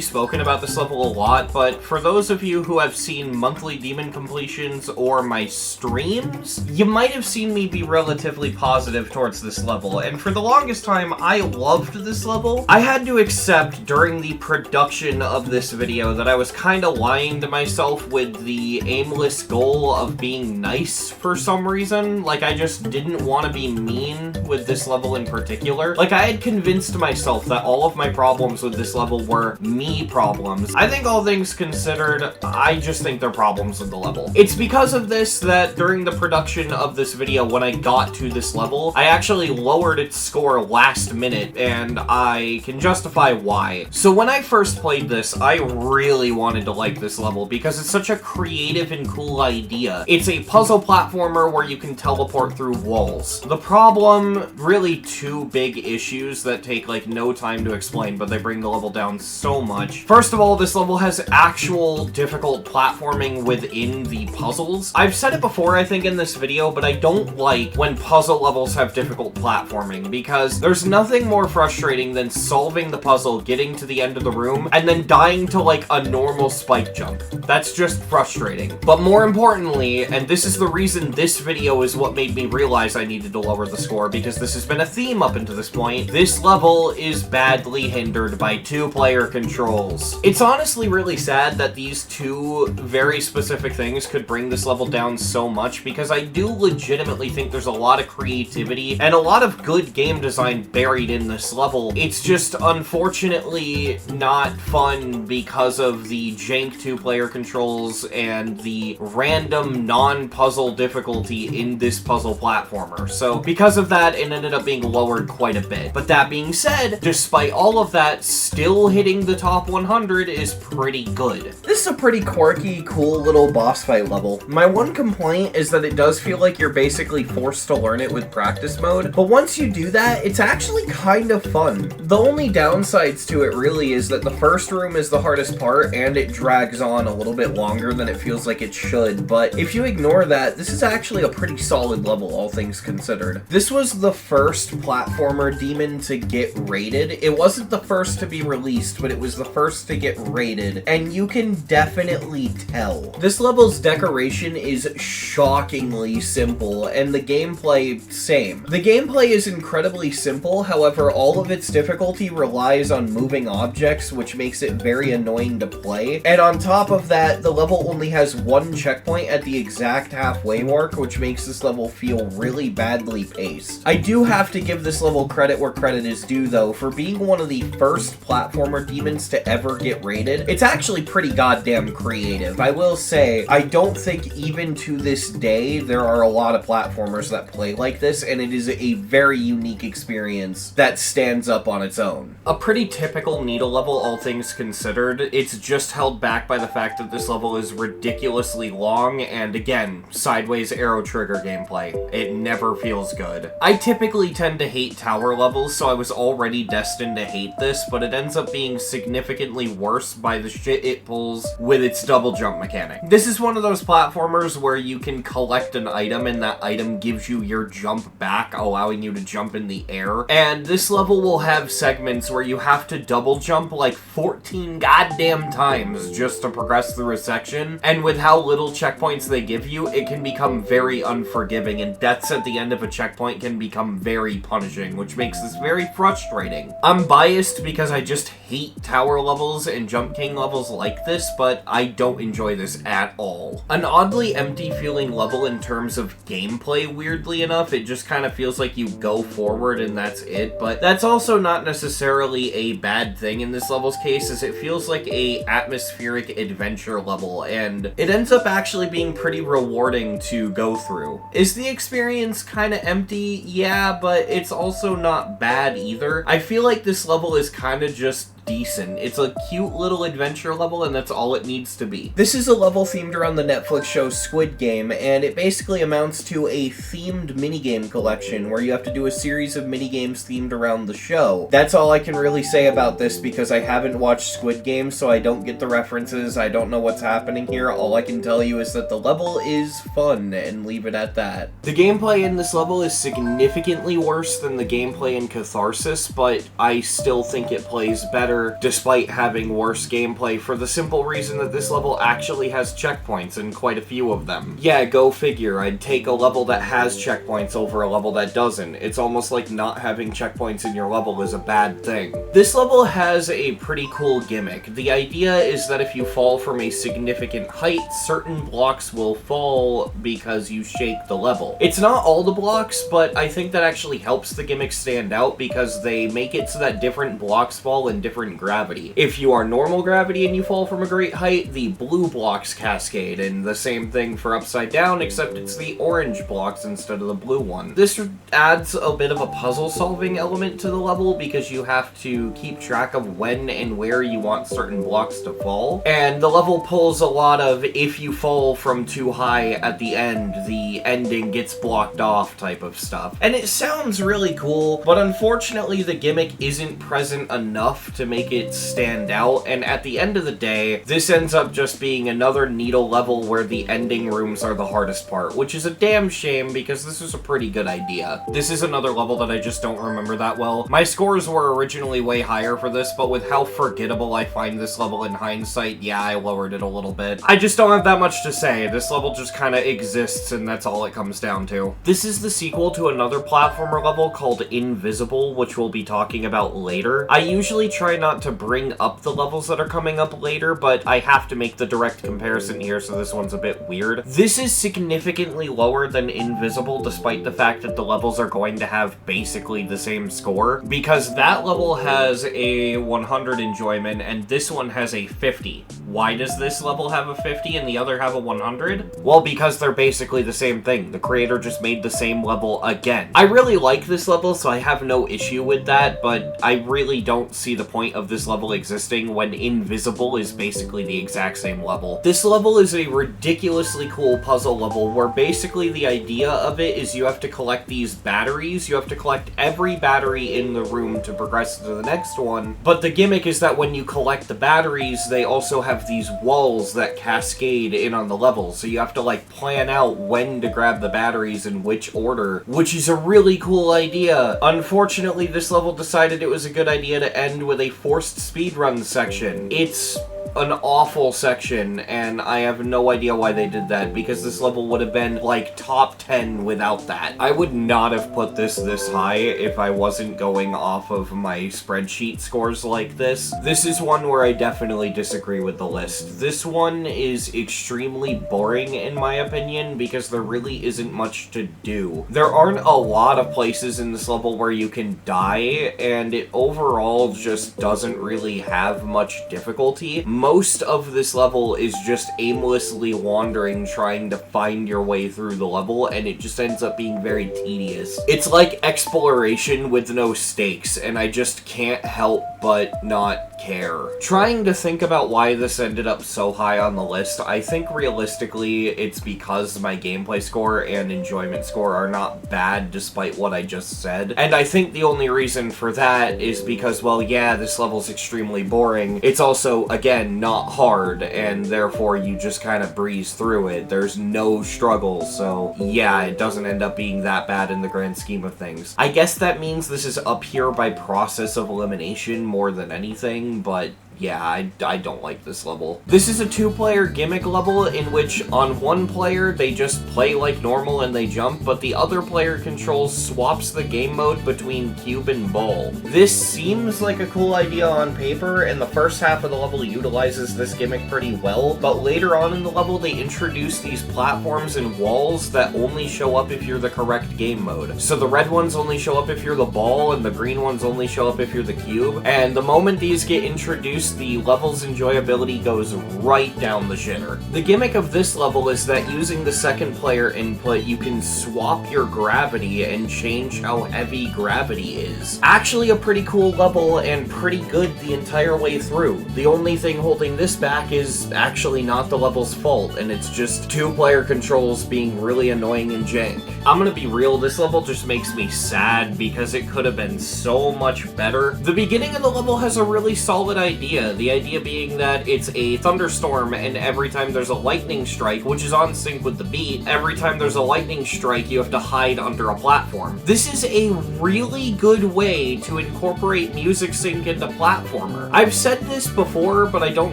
spoken about this level a lot, but for those of you who have seen monthly demon completions or my streams, you might have seen me be relatively positive towards this level, and for the longest time, I loved this level. I had to accept during the production of this video that I was kinda lying to myself with the aimless goal of being nice for some reason. Like, I just didn't want to be mean with this level in particular. Like, I had convinced myself that all of my problems with this level were me problems. I think all things considered, I just think they're problems with the level. It's because of this that during the production of this video, when I got to this level, I actually lowered its score last minute, and I can justify why. So when I first played this, I really wanted to like this level because it's such a creative and cool idea. It's a puzzle platformer where you can teleport through walls. The problem, really two big issues that take like no time to explain, but they bring the level down so much. First of all, this level has actual difficult platforming within the puzzles. I've said it before, I think, in this video, but I don't like when puzzle levels have difficult platforming because there's nothing more frustrating than solving the puzzle, getting to the end of the room, and then dying to like a normal spike jump. That's just frustrating. But more importantly, and this is the reason this video is what made me realize I needed to lower the score, because this has been a theme up until this point, this level is badly hindered by 2-player controls. It's honestly really sad that these two very specific things could bring this level down so much, because I do legitimately think there's a lot of creativity and a lot of good game design buried in this level. It's just unfortunately not fun because of the jank 2-player controls and the random non-puzzle difficulty in this puzzle platformer. So because of that, it ended up being lowered quite a bit. But that being said, despite all of that, still hitting the top 100 is pretty good. This is a pretty quirky, cool little boss fight level. My one complaint is that it does feel like you're basically forced to learn it with practice mode, but once you do that, it's actually kind of fun. The only downsides to it really is that the first room is the hardest part, and it drags on a little bit longer than it feels like it should, but if you ignore that, this is actually a pretty solid level, all things considered. This was the first platformer demon to get rated. It wasn't the first to be released, but it was the first to get rated, and you can definitely tell. This level's decoration is shockingly simple, and the gameplay, same. The gameplay is incredibly simple, however, all of its difficulty relies on moving objects, which makes it very annoying to play. And on top of that, the level only has one checkpoint at the exact halfway mark, which makes this level feel really badly paced. I do have to give this level credit where credit is due, though, for being one of the first platformer demons to ever get rated. It's actually pretty goddamn creative. I will say, I don't think even to this day there are a lot of platformers that play like this, and it is a very unique experience that stands up on its own. A pretty typical Needle level, all things considered. It's just held back by the fact that this level is ridiculously long, and again, sideways arrow trigger gameplay. It never feels good. I typically tend to hate tower levels, so I was already destined to hate this, but it ends up being significantly worse by the shit it pulls with its double jump mechanic. This is one of those platformers where you can collect an item and that item gives you your jump back, allowing you to jump in the air. And this level will have segments where you have to double jump like 14 goddamn times just to progress through a section. And with how little checkpoints they give you, it can become very unforgiving, and deaths at the end of a checkpoint can become very punishing, which makes this very frustrating. I'm biased because I just hate tower levels and Jump King levels like this, but I don't enjoy this at all. An oddly empty feeling level in terms of gameplay, weirdly enough. It just kind of feels like you go forward and that's it, but that's also not necessarily a bad thing in this level's case, as it feels like a atmospheric adventure level, and it ends up actually being pretty rewarding to go through. Is the experience kind of empty? Yeah, but it's also not bad either. I feel like this level is kind of just decent. It's a cute little adventure level, and that's all it needs to be. This is a level themed around the Netflix show Squid Game, and it basically amounts to a themed minigame collection where you have to do a series of minigames themed around the show. That's all I can really say about this because I haven't watched Squid Game, so I don't get the references, I don't know what's happening here. All I can tell you is that the level is fun, and leave it at that. The gameplay in this level is significantly worse than the gameplay in Catharsis, but I still think it plays better despite having worse gameplay, for the simple reason that this level actually has checkpoints, and quite a few of them. Yeah, go figure. I'd take a level that has checkpoints over a level that doesn't. It's almost like not having checkpoints in your level is a bad thing. This level has a pretty cool gimmick. The idea is that if you fall from a significant height, certain blocks will fall because you shake the level. It's not all the blocks, but I think that actually helps the gimmick stand out because they make it so that different blocks fall in different gravity. If you are normal gravity and you fall from a great height, the blue blocks cascade, and the same thing for upside down, except it's the orange blocks instead of the blue one. This adds a bit of a puzzle solving element to the level because you have to keep track of when and where you want certain blocks to fall, and the level pulls a lot of if you fall from too high at the end, the ending gets blocked off type of stuff. And it sounds really cool, but unfortunately the gimmick isn't present enough to make it stand out, and at the end of the day, this ends up just being another Needle level where the ending rooms are the hardest part, which is a damn shame because this was a pretty good idea. This is another level that I just don't remember that well. My scores were originally way higher for this, but with how forgettable I find this level in hindsight, yeah, I lowered it a little bit. I just don't have that much to say. This level just kind of exists, and that's all it comes down to. This is the sequel to another platformer level called Invisible, which we'll be talking about later. I usually try not to bring up the levels that are coming up later, but I have to make the direct comparison here, so this one's a bit weird. This is significantly lower than Invisible, despite the fact that the levels are going to have basically the same score, because that level has a 100 enjoyment, and this one has a 50. Why does this level have a 50 and the other have a 100? Well, because they're basically the same thing. The creator just made the same level again. I really like this level, so I have no issue with that, but I really don't see the point of this level existing when Invisible is basically the exact same level. This level is a ridiculously cool puzzle level where basically the idea of it is you have to collect these batteries. You have to collect every battery in the room to progress to the next one, but the gimmick is that when you collect the batteries, they also have these walls that cascade in on the level, so you have to like plan out when to grab the batteries in which order, which is a really cool idea. Unfortunately, this level decided it was a good idea to end with a forced speedrun section. It's an awful section, and I have no idea why they did that, because this level would have been like top 10 without that. I would not have put this high if I wasn't going off of my spreadsheet scores like this. This is one where I definitely disagree with the list. This one is extremely boring in my opinion because there really isn't much to do. There aren't a lot of places in this level where you can die, and it overall just doesn't really have much difficulty. most of this level is just aimlessly wandering, trying to find your way through the level, and it just ends up being very tedious. It's like exploration with no stakes, and I just can't help but not care. Trying to think about why this ended up so high on the list, I think realistically it's because my gameplay score and enjoyment score are not bad despite what I just said. And I think the only reason for that is because, well, yeah, this level's extremely boring. It's also, again, not hard, and therefore you just kind of breeze through it. There's no struggle, so yeah, it doesn't end up being that bad in the grand scheme of things. I guess that means this is up here by process of elimination more than anything, but yeah, I don't like this level. This is a 2-player gimmick level in which on one player they just play like normal and they jump, but the other player controls swaps the game mode between cube and ball. This seems like a cool idea on paper, and the first half of the level utilizes this gimmick pretty well, but later on in the level they introduce these platforms and walls that only show up if you're the correct game mode. So the red ones only show up if you're the ball, and the green ones only show up if you're the cube, and the moment these get introduced, the level's enjoyability goes right down the shitter. The gimmick of this level is that using the second player input, you can swap your gravity and change how heavy gravity is. Actually a pretty cool level and pretty good the entire way through. The only thing holding this back is actually not the level's fault, and it's just 2-player controls being really annoying and jank. I'm gonna be real, this level just makes me sad because it could have been so much better. The beginning of the level has a really solid idea. The idea being that it's a thunderstorm, and every time there's a lightning strike, which is on sync with the beat, every time there's a lightning strike, you have to hide under a platform. This is a really good way to incorporate music sync into platformer. I've said this before, but I don't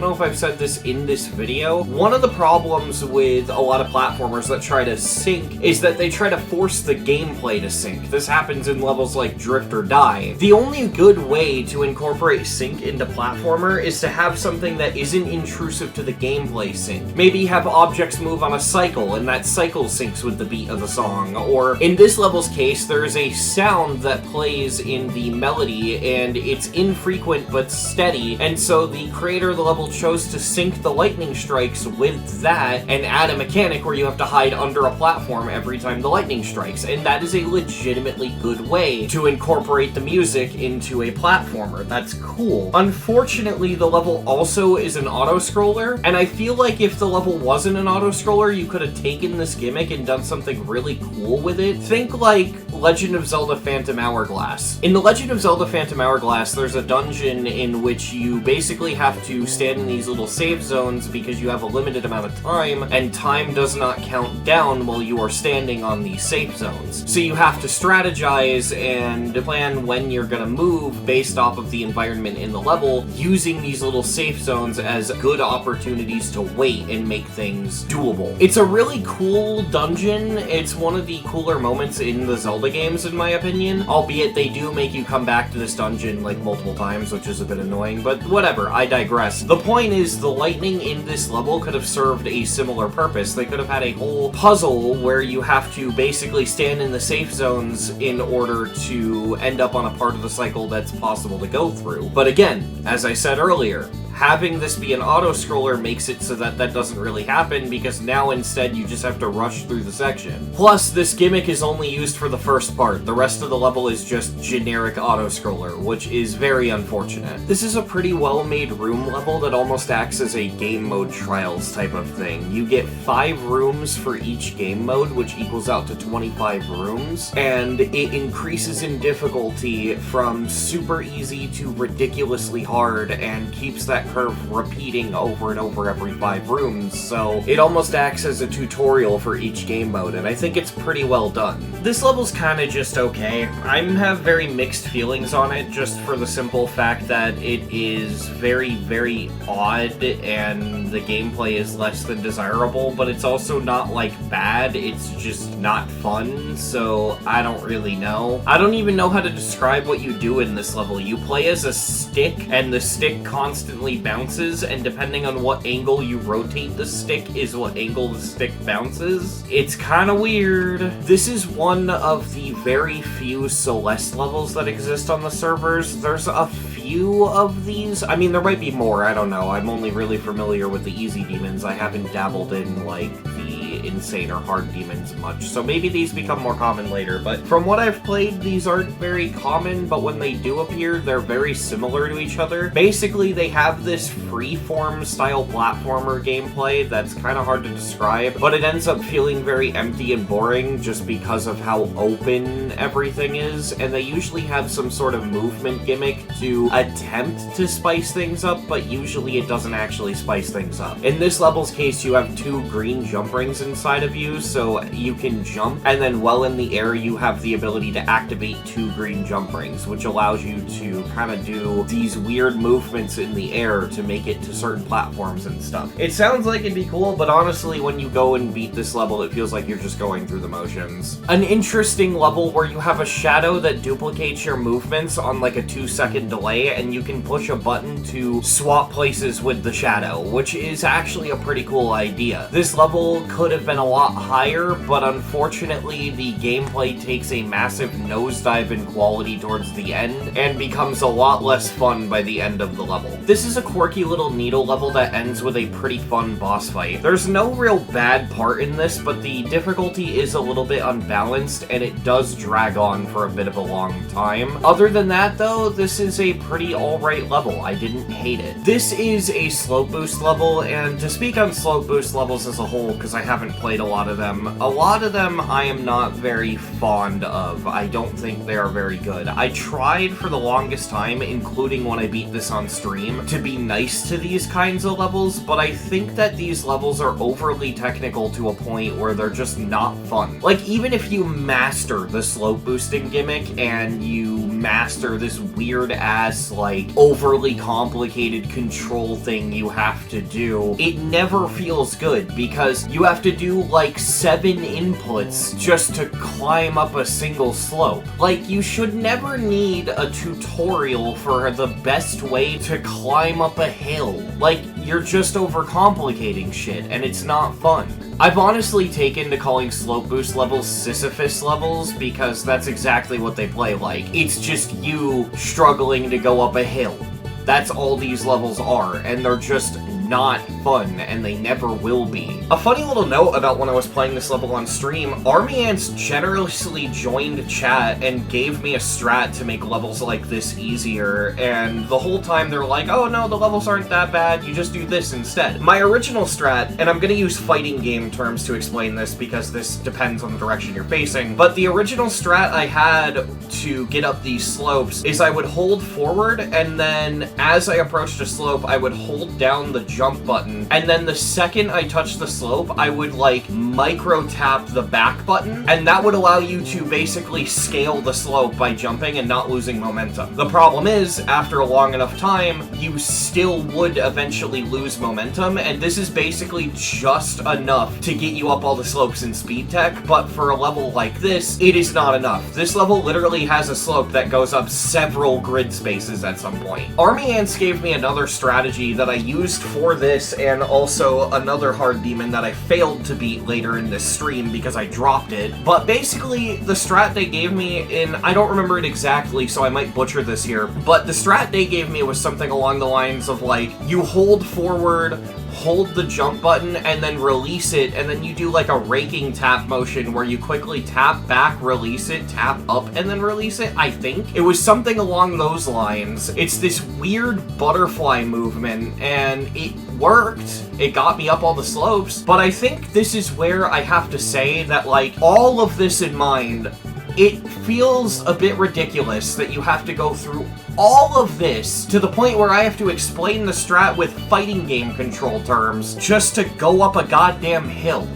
know if I've said this in this video. One of the problems with a lot of platformers that try to sync is that they try to force the gameplay to sync. This happens in levels like Drift or Die. The only good way to incorporate sync into platformer is to have something that isn't intrusive to the gameplay sync. Maybe have objects move on a cycle, and that cycle syncs with the beat of the song, or in this level's case, there's a sound that plays in the melody, and it's infrequent but steady, and so the creator of the level chose to sync the lightning strikes with that, and add a mechanic where you have to hide under a platform every time the lightning strikes, and that is a legitimately good way to incorporate the music into a platformer. That's cool. Unfortunately, the level also is an auto-scroller, and I feel like if the level wasn't an auto-scroller, you could have taken this gimmick and done something really cool with it. Think like Legend of Zelda Phantom Hourglass. In the Legend of Zelda Phantom Hourglass, there's a dungeon in which you basically have to stand in these little save zones because you have a limited amount of time, and time does not count down while you are standing on these safe zones. So you have to strategize and plan when you're gonna move based off of the environment in the level, using these little safe zones as good opportunities to wait and make things doable. It's a really cool dungeon. It's one of the cooler moments in the Zelda games, in my opinion, albeit they do make you come back to this dungeon like multiple times, which is a bit annoying, but whatever, I digress. The point is, the lightning in this level could have served a similar purpose. They could have had a whole puzzle where you have to basically stand in the safe zones in order to end up on a part of the cycle that's possible to go through. But again, as I said earlier, having this be an auto-scroller makes it so that that doesn't really happen, because now instead you just have to rush through the section. Plus, this gimmick is only used for the first part. The rest of the level is just generic auto-scroller, which is very unfortunate. This is a pretty well-made room level that almost acts as a game mode trials type of thing. You get 5 rooms for each game mode, which equals out to 25 rooms, and it increases in difficulty from super easy to ridiculously hard, and keeps that curve repeating over and over every 5 rooms, so it almost acts as a tutorial for each game mode, and I think it's pretty well done. This level's kinda just okay. I have very mixed feelings on it, just for the simple fact that it is very, very odd, and the gameplay is less than desirable, but it's also not, like, bad, it's just not fun, so I don't really know. I don't even know how to describe what you do in this level. You play as a stick, and the stick constantly bounces, and depending on what angle you rotate the stick is what angle the stick bounces. It's kinda weird. This is one one of the very few Celeste levels that exist on the servers. There's a few of these. I mean, there might be more, I don't know. I'm only really familiar with the easy demons. I haven't dabbled in, like, the insane or hard demons much, so maybe these become more common later, but from what I've played, these aren't very common, but when they do appear, they're very similar to each other. Basically, they have this freeform style platformer gameplay that's kind of hard to describe, but it ends up feeling very empty and boring just because of how open everything is, and they usually have some sort of movement gimmick to attempt to spice things up, but usually it doesn't actually spice things up. In this level's case, you have 2 green jump rings inside of you, so you can jump, and then while in the air, you have the ability to activate 2 green jump rings, which allows you to kind of do these weird movements in the air to make it to certain platforms and stuff. It sounds like it'd be cool, but honestly, when you go and beat this level, it feels like you're just going through the motions. An interesting level where you have a shadow that duplicates your movements on like a 2-second delay, and you can push a button to swap places with the shadow, which is actually a pretty cool idea. This level could have been a lot higher, but unfortunately the gameplay takes a massive nosedive in quality towards the end and becomes a lot less fun by the end of the level. This is a quirky little needle level that ends with a pretty fun boss fight. There's no real bad part in this, but the difficulty is a little bit unbalanced and it does drag on for a bit of a long time. Other than that though, this is a pretty alright level. I didn't hate it. This is a slope boost level, and to speak on slope boost levels as a whole, because I haven't played a lot of them I am not very fond of. I don't think they are very good. I tried for the longest time, including when I beat this on stream, to be nice to these kinds of levels, but I think that these levels are overly technical to a point where they're just not fun. Like, even if you master the slope boosting gimmick and you master this weird ass, like, overly complicated control thing you have to do, it never feels good because you have to do like 7 inputs just to climb up a single slope. Like, you should never need a tutorial for the best way to climb up a hill. Like, you're just overcomplicating shit, and it's not fun. I've honestly taken to calling slope boost levels Sisyphus levels because that's exactly what they play like. It's just you struggling to go up a hill. That's all these levels are, and they're just not fun, and they never will be. A funny little note about when I was playing this level on stream, Army Ants generously joined chat and gave me a strat to make levels like this easier, and the whole time they're like, oh no, the levels aren't that bad, you just do this instead. My original strat, and I'm gonna use fighting game terms to explain this because this depends on the direction you're facing, but the original strat I had to get up these slopes is I would hold forward, and then as I approached a slope, I would hold down the jump button, and then the second I touched the slope, I would like micro tap the back button, and that would allow you to basically scale the slope by jumping and not losing momentum. The problem is, after a long enough time, you still would eventually lose momentum, and this is basically just enough to get you up all the slopes in speed tech, but for a level like this, it is not enough. This level literally has a slope that goes up several grid spaces at some point. Army Ants gave me another strategy that I used for this, and also another hard demon that I failed to beat later in this stream because I dropped it. But basically, the strat they gave me, and I don't remember it exactly, so I might butcher this here, but the strat they gave me was something along the lines of like, you hold forward, hold the jump button, and then release it, and then you do like a raking tap motion where you quickly tap back, release it, tap up, and then release it, I think. It was something along those lines. It's this weird butterfly movement, and it worked. It got me up all the slopes, but I think this is where I have to say that, like, all of this in mind, it feels a bit ridiculous that you have to go through all of this to the point where I have to explain the strat with fighting game control terms just to go up a goddamn hill.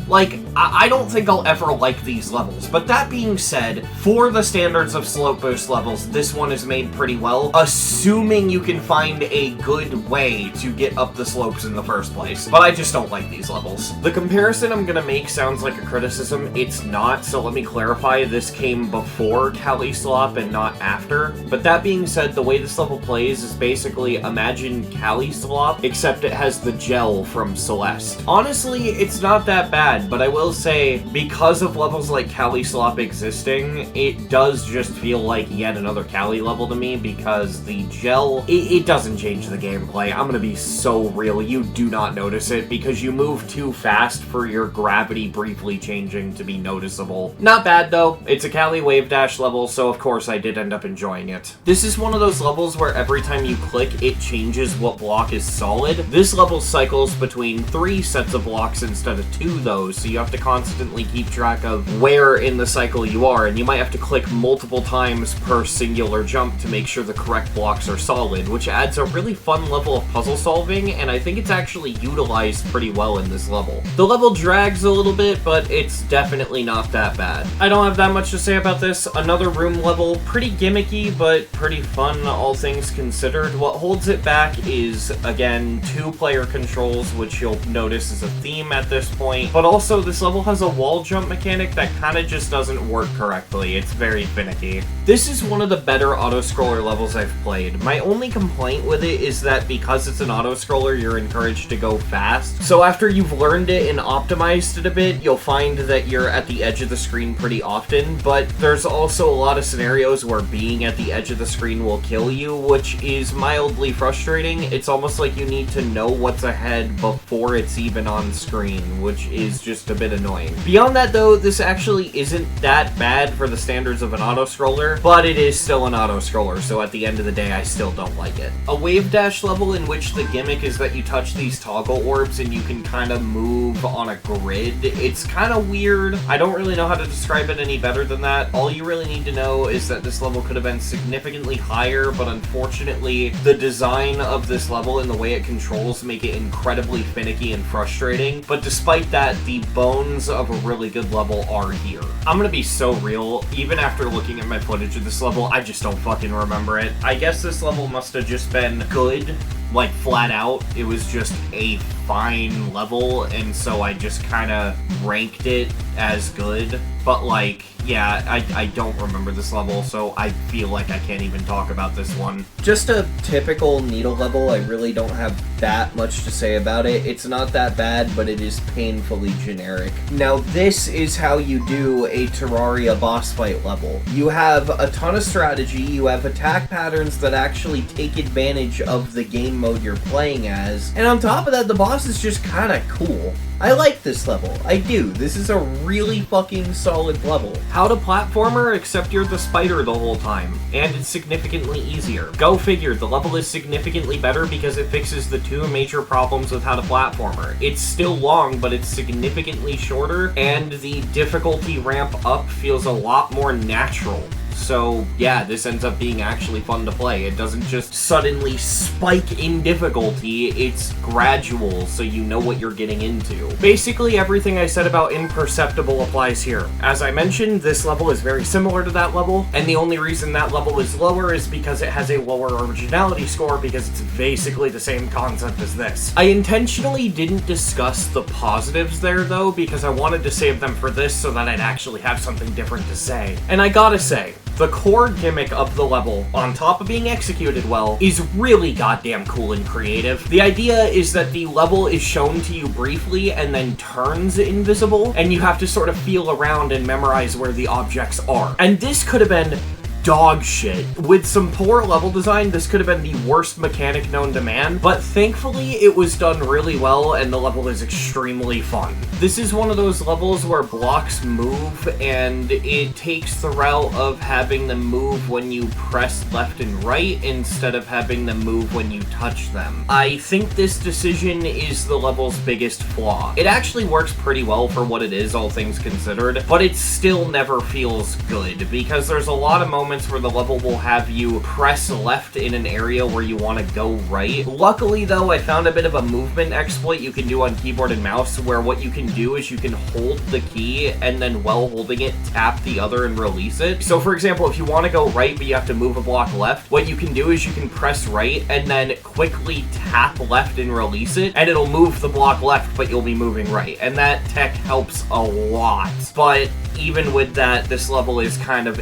Like, I don't think I'll ever like these levels, but that being said, for the standards of slope boost levels, this one is made pretty well, assuming you can find a good way to get up the slopes in the first place. But I just don't like these levels. The comparison I'm gonna make sounds like a criticism. It's not, so let me clarify. This came before Cali Slop and not after. But that being said, the way this level plays is basically imagine Cali Slop, except it has the gel from Celeste. Honestly, it's not that bad, but I will will say, because of levels like Cali Slop existing, it does just feel like yet another Cali level to me, because the gel, it doesn't change the gameplay. I'm gonna be so real, you do not notice it, because you move too fast for your gravity briefly changing to be noticeable. Not bad though, it's a Cali Wave Dash level, so of course I did end up enjoying it. This is one of those levels where every time you click, it changes what block is solid. This level cycles between 3 sets of blocks instead of 2 though, so you have to constantly keep track of where in the cycle you are, and you might have to click multiple times per singular jump to make sure the correct blocks are solid, which adds a really fun level of puzzle solving, and I think it's actually utilized pretty well in this level. The level drags a little bit, but it's definitely not that bad. I don't have that much to say about this. Another room level, pretty gimmicky, but pretty fun, all things considered. What holds it back is, again, 2-player controls, which you'll notice is a theme at this point, but also this level has a wall jump mechanic that kind of just doesn't work correctly. It's very finicky. This is one of the better auto-scroller levels I've played. My only complaint with it is that because it's an auto-scroller, you're encouraged to go fast. So after you've learned it and optimized it a bit, you'll find that you're at the edge of the screen pretty often, but there's also a lot of scenarios where being at the edge of the screen will kill you, which is mildly frustrating. It's almost like you need to know what's ahead before it's even on screen, which is just a bit annoying. Beyond that though, this actually isn't that bad for the standards of an auto-scroller, but it is still an auto-scroller, so at the end of the day, I still don't like it. A wave dash level in which the gimmick is that you touch these toggle orbs and you can kind of move on a grid. It's kind of weird. I don't really know how to describe it any better than that. All you really need to know is that this level could have been significantly higher, but unfortunately, the design of this level and the way it controls make it incredibly finicky and frustrating. But despite that, the bones of a really good level are here. I'm gonna be so real, even after looking at my footage of this level, I just don't fucking remember it. I guess this level must have just been good, like flat out. It was just a fine level, and so I just kind of ranked it as good. But like, yeah, I don't remember this level, so I feel like I can't even talk about this one. Just a typical Needle level. I really don't have that much to say about it. It's not that bad, but it is painfully generic. Now, this is how you do a Terraria boss fight level. You have a ton of strategy, you have attack patterns that actually take advantage of the game mode you're playing as, and on top of that, the boss is just kind of cool. I like this level. I do. This is a really fucking solid level. How to platformer, except you're the spider the whole time. And it's significantly easier. Go figure, the level is significantly better because it fixes the 2 major problems with how to platformer. It's still long, but it's significantly shorter, and the difficulty ramp up feels a lot more natural. So yeah, this ends up being actually fun to play. It doesn't just suddenly spike in difficulty, it's gradual, so you know what you're getting into. Basically, everything I said about Imperceptible applies here. As I mentioned, this level is very similar to that level, and the only reason that level is lower is because it has a lower originality score, because it's basically the same concept as this. I intentionally didn't discuss the positives there, though, because I wanted to save them for this so that I'd actually have something different to say. And I gotta say, the core gimmick of the level, on top of being executed well, is really goddamn cool and creative. The idea is that the level is shown to you briefly and then turns invisible, and you have to sort of feel around and memorize where the objects are. And this could have been dog shit. With some poor level design, this could have been the worst mechanic known to man, but thankfully it was done really well and the level is extremely fun. This is one of those levels where blocks move and it takes the route of having them move when you press left and right instead of having them move when you touch them. I think this decision is the level's biggest flaw. It actually works pretty well for what it is, all things considered, but it still never feels good because there's a lot of moments where the level will have you press left in an area where you want to go right. Luckily though, I found a bit of a movement exploit you can do on keyboard and mouse where what you can do is you can hold the key and then while holding it, tap the other and release it. So for example, if you want to go right but you have to move a block left, what you can do is you can press right and then quickly tap left and release it, and it'll move the block left but you'll be moving right. And that tech helps a lot. But even with that, this level is kind of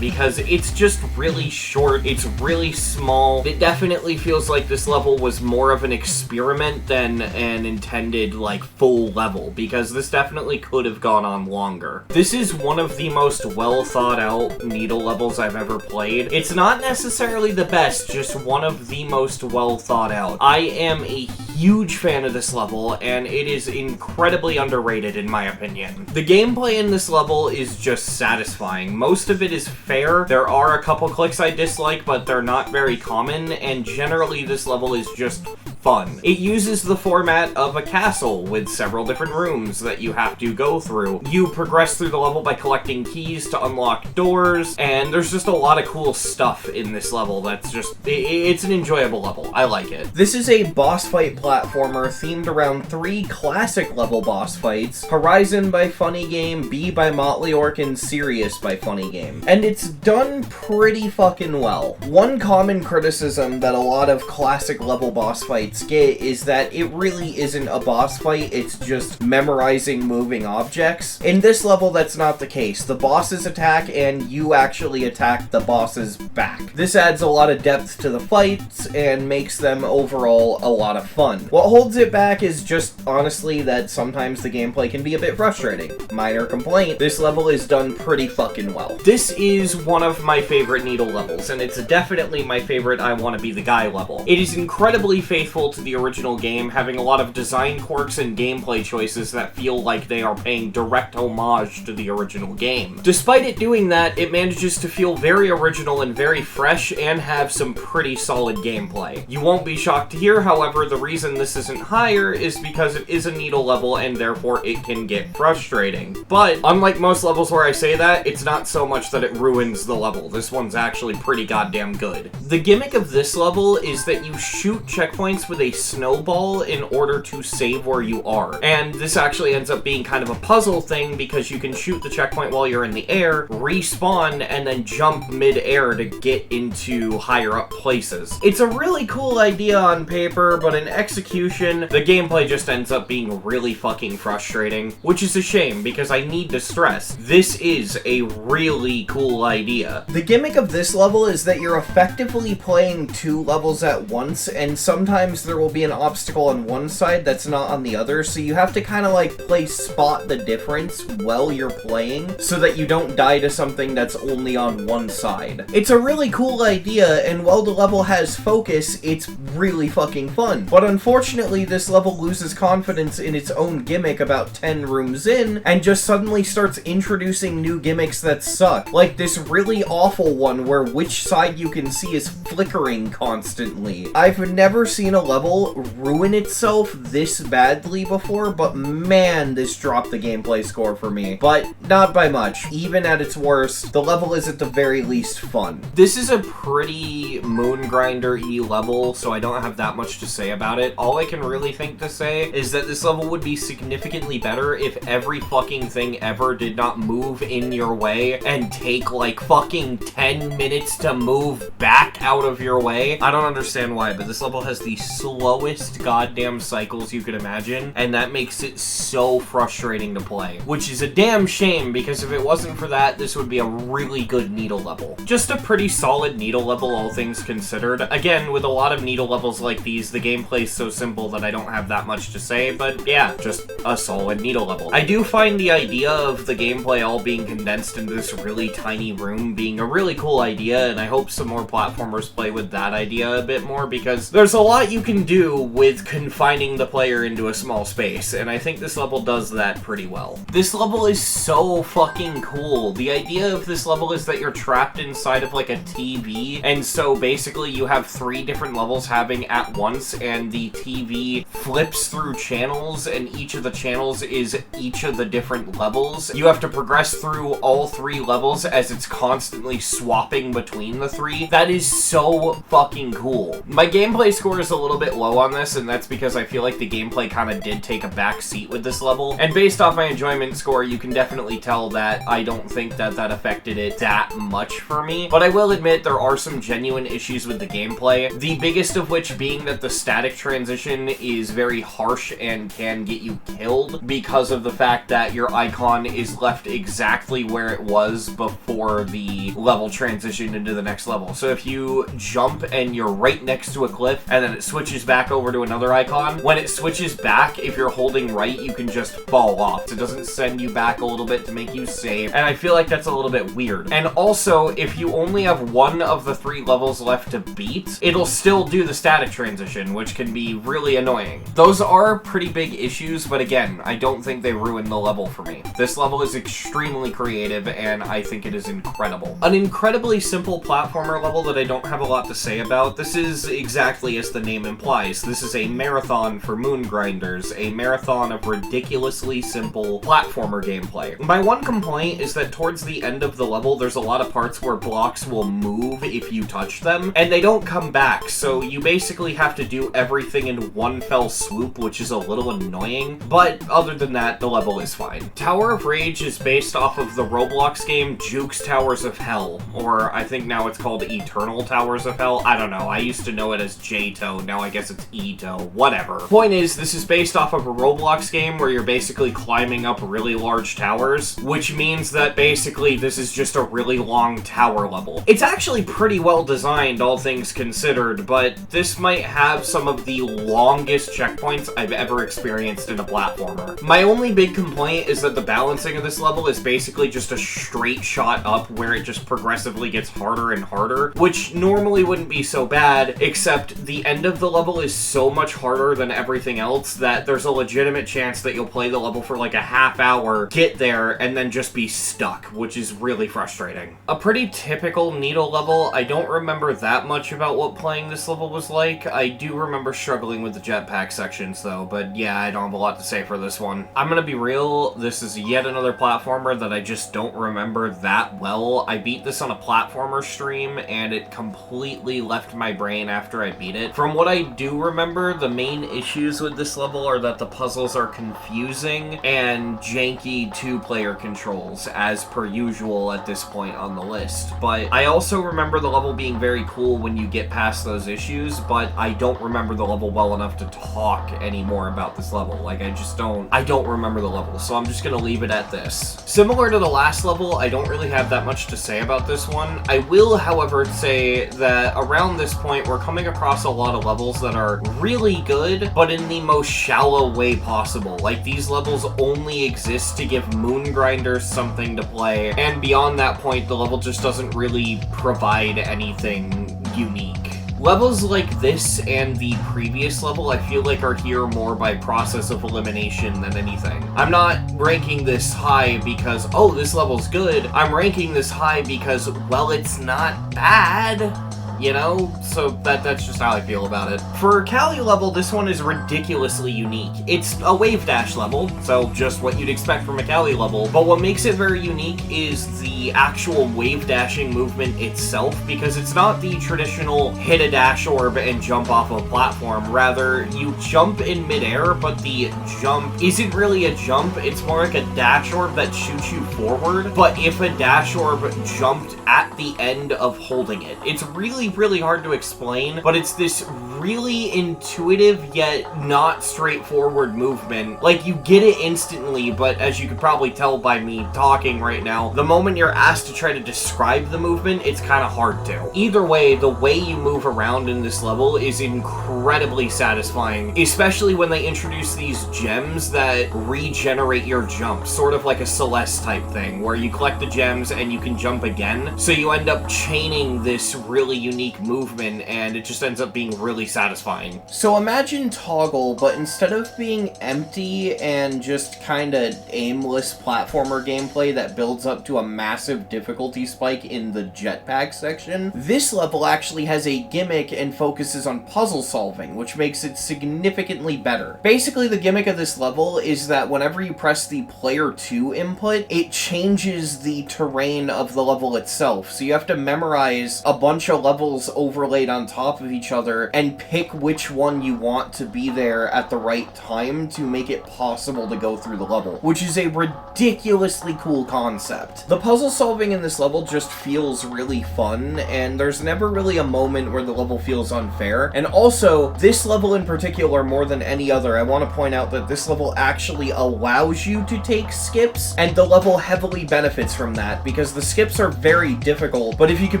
because it's just really short, it's really small. It definitely feels like this level was more of an experiment than an intended, like, full level, because this definitely could have gone on longer. This is one of the most well thought out Needle levels I've ever played. It's not necessarily the best, just one of the most well thought out. I am a huge fan of this level, and it is incredibly underrated in my opinion. The gameplay in this level is just satisfying. Most of it is fair. There are a couple clicks I dislike, but they're not very common, and generally this level is just fun. It uses the format of a castle with several different rooms that you have to go through. You progress through the level by collecting keys to unlock doors, and there's just a lot of cool stuff in this level that's just, it's an enjoyable level. I like it. This is a boss fight platformer themed around 3 classic level boss fights: Horizon by Funny Game, B by Motley Orc, and Sirius by Funny Game. And it's done pretty fucking well. One common criticism that a lot of classic level boss fights get is that it really isn't a boss fight, it's just memorizing moving objects. In this level, that's not the case. The bosses attack, and you actually attack the bosses back. This adds a lot of depth to the fights, and makes them overall a lot of fun. What holds it back is just, honestly, that sometimes the gameplay can be a bit frustrating. Minor complaint, this level is done pretty fucking well. This is one of my favorite Needle levels, and it's definitely my favorite I Wanna Be the Guy level. It is incredibly faithful to the original game, having a lot of design quirks and gameplay choices that feel like they are paying direct homage to the original game. Despite it doing that, it manages to feel very original and very fresh, and have some pretty solid gameplay. You won't be shocked to hear, however, the reason this isn't higher is because it is a Needle level, and therefore it can get frustrating. But, unlike most levels where I say that, it's not so much that it ruins the level. This one's actually pretty goddamn good. The gimmick of this level is that you shoot checkpoints with a snowball in order to save where you are. And this actually ends up being kind of a puzzle thing, because you can shoot the checkpoint while you're in the air, respawn, and then jump mid-air to get into higher up places. It's a really cool idea on paper, but in execution, the gameplay just ends up being really fucking frustrating, which is a shame, because I need to stress, this is a really cool idea. The gimmick of this level is that you're effectively playing 2 levels at once, and sometimes there will be an obstacle on one side that's not on the other, so you have to kind of like play spot the difference while you're playing, so that you don't die to something that's only on one side. It's a really cool idea, and while the level has focus, it's really fucking fun. But unfortunately, this level loses confidence in its own gimmick about 10 rooms in, and just suddenly starts introducing new gimmicks that suck. Like this really awful one where which side you can see is flickering constantly. I've never seen a level ruin itself this badly before, but man, this dropped the gameplay score for me. But not by much. Even at its worst, the level is at the very least fun. This is a pretty Moon Grinder-y level, so I don't have that much to say about it. All I can really think to say is that this level would be significantly better if every fucking thing ever did not move in your way and take like fucking 10 minutes to move back out of your way. I don't understand why, but this level has the slowest goddamn cycles you could imagine, and that makes it so frustrating to play. Which is a damn shame, because if it wasn't for that, this would be a really good Needle level. Just a pretty solid Needle level, all things considered. Again, with a lot of Needle levels like these, the gameplay's so simple that I don't have that much to say, but yeah, just a solid Needle level. I do find the idea of the gameplay all being condensed into this really tiny room being a really cool idea, and I hope some more platformers play with that idea a bit more, because there's a lot you can do with confining the player into a small space, and I think this level does that pretty well. This level is so fucking cool. The idea of this level is that you're trapped inside of like a TV, and so basically you have 3 different levels happening at once, and the TV flips through channels, and each of the channels is each of the different levels. You have to progress through all 3 levels as it's constantly swapping between the 3. That is so fucking cool. My gameplay score is a little little bit low on this, and that's because I feel like the gameplay kind of did take a back seat with this level. And based off my enjoyment score, you can definitely tell that I don't think that that affected it that much for me. But I will admit there are some genuine issues with the gameplay. The biggest of which being that the static transition is very harsh and can get you killed because of the fact that your icon is left exactly where it was before the level transitioned into the next level. So if you jump and you're right next to a cliff and then it switches back over to another icon, when it switches back, if you're holding right, you can just fall off. It doesn't send you back a little bit to make you save, and I feel like that's a little bit weird. And also, if you only have one of the 3 levels left to beat, it'll still do the static transition, which can be really annoying. Those are pretty big issues, but again, I don't think they ruin the level for me. This level is extremely creative, and I think it is incredible. An incredibly simple platformer level that I don't have a lot to say about. This is exactly as the name implies. This is a marathon for moon grinders, a marathon of ridiculously simple platformer gameplay. My one complaint is that towards the end of the level, there's a lot of parts where blocks will move if you touch them, and they don't come back, so you basically have to do everything in one fell swoop, which is a little annoying, but other than that, the level is fine. Tower of Rage is based off of the Roblox game Jukes Towers of Hell, or I think now it's called Eternal Towers of Hell. I don't know, I used to know it as J-To, now I guess it's E-To, whatever. Point is, this is based off of a Roblox game where you're basically climbing up really large towers, which means that basically this is just a really long tower level. It's actually pretty well designed, all things considered, but this might have some of the longest checkpoints I've ever experienced in a platformer. My only big complaint is that the balancing of this level is basically just a straight shot up where it just progressively gets harder and harder, which normally wouldn't be so bad, except the end of the level is so much harder than everything else that there's a legitimate chance that you'll play the level for like a half hour, get there, and then just be stuck, which is really frustrating. A pretty typical Needle level. I don't remember that much about what playing this level was like. I do remember struggling with the jetpack sections though, but yeah, I don't have a lot to say for this one. I'm gonna be real, this is yet another platformer that I just don't remember that well. I beat this on a platformer stream and it completely left my brain after I beat it. From what I do remember, the main issues with this level are that the puzzles are confusing and janky 2-player controls, as per usual at this point on the list. But I also remember the level being very cool when you get past those issues, but I don't remember the level well enough to talk anymore about this level. Like, I don't remember the level, so I'm just gonna leave it at this. Similar to the last level, I don't really have that much to say about this one. I will, however, say that around this point, we're coming across a lot of levels that are really good, but in the most shallow way possible. Like, these levels only exist to give moon grinders something to play, and beyond that point, the level just doesn't really provide anything unique. Levels like this and the previous level, I feel like are here more by process of elimination than anything. I'm not ranking this high because, oh, this level's good. I'm ranking this high because, well, it's not bad. You know? So that's just how I feel about it. For Cali level, this one is ridiculously unique. It's a wave dash level, so just what you'd expect from a Cali level, but what makes it very unique is the actual wave dashing movement itself, because it's not the traditional hit a dash orb and jump off a platform. Rather, you jump in midair, but the jump isn't really a jump, it's more like a dash orb that shoots you forward, but if a dash orb jumped at the end of holding it. It's really hard to explain, but it's this really intuitive yet not straightforward movement. Like, you get it instantly, but as you could probably tell by me talking right now, the moment you're asked to try to describe the movement, it's kind of hard to. Either way, the way you move around in this level is incredibly satisfying, especially when they introduce these gems that regenerate your jump, sort of like a Celeste type thing, where you collect the gems and you can jump again, so you end up chaining this really unique movement, and it just ends up being really satisfying. So imagine Toggle, but instead of being empty and just kinda aimless platformer gameplay that builds up to a massive difficulty spike in the jetpack section, this level actually has a gimmick and focuses on puzzle solving, which makes it significantly better. Basically, the gimmick of this level is that whenever you press the player 2 input, it changes the terrain of the level itself, so you have to memorize a bunch of levels overlaid on top of each other and pick which one you want to be there at the right time to make it possible to go through the level, which is a ridiculously cool concept. The puzzle solving in this level just feels really fun, and there's never really a moment where the level feels unfair. And also, this level in particular, more than any other, I want to point out that this level actually allows you to take skips, and the level heavily benefits from that, because the skips are very difficult, but if you can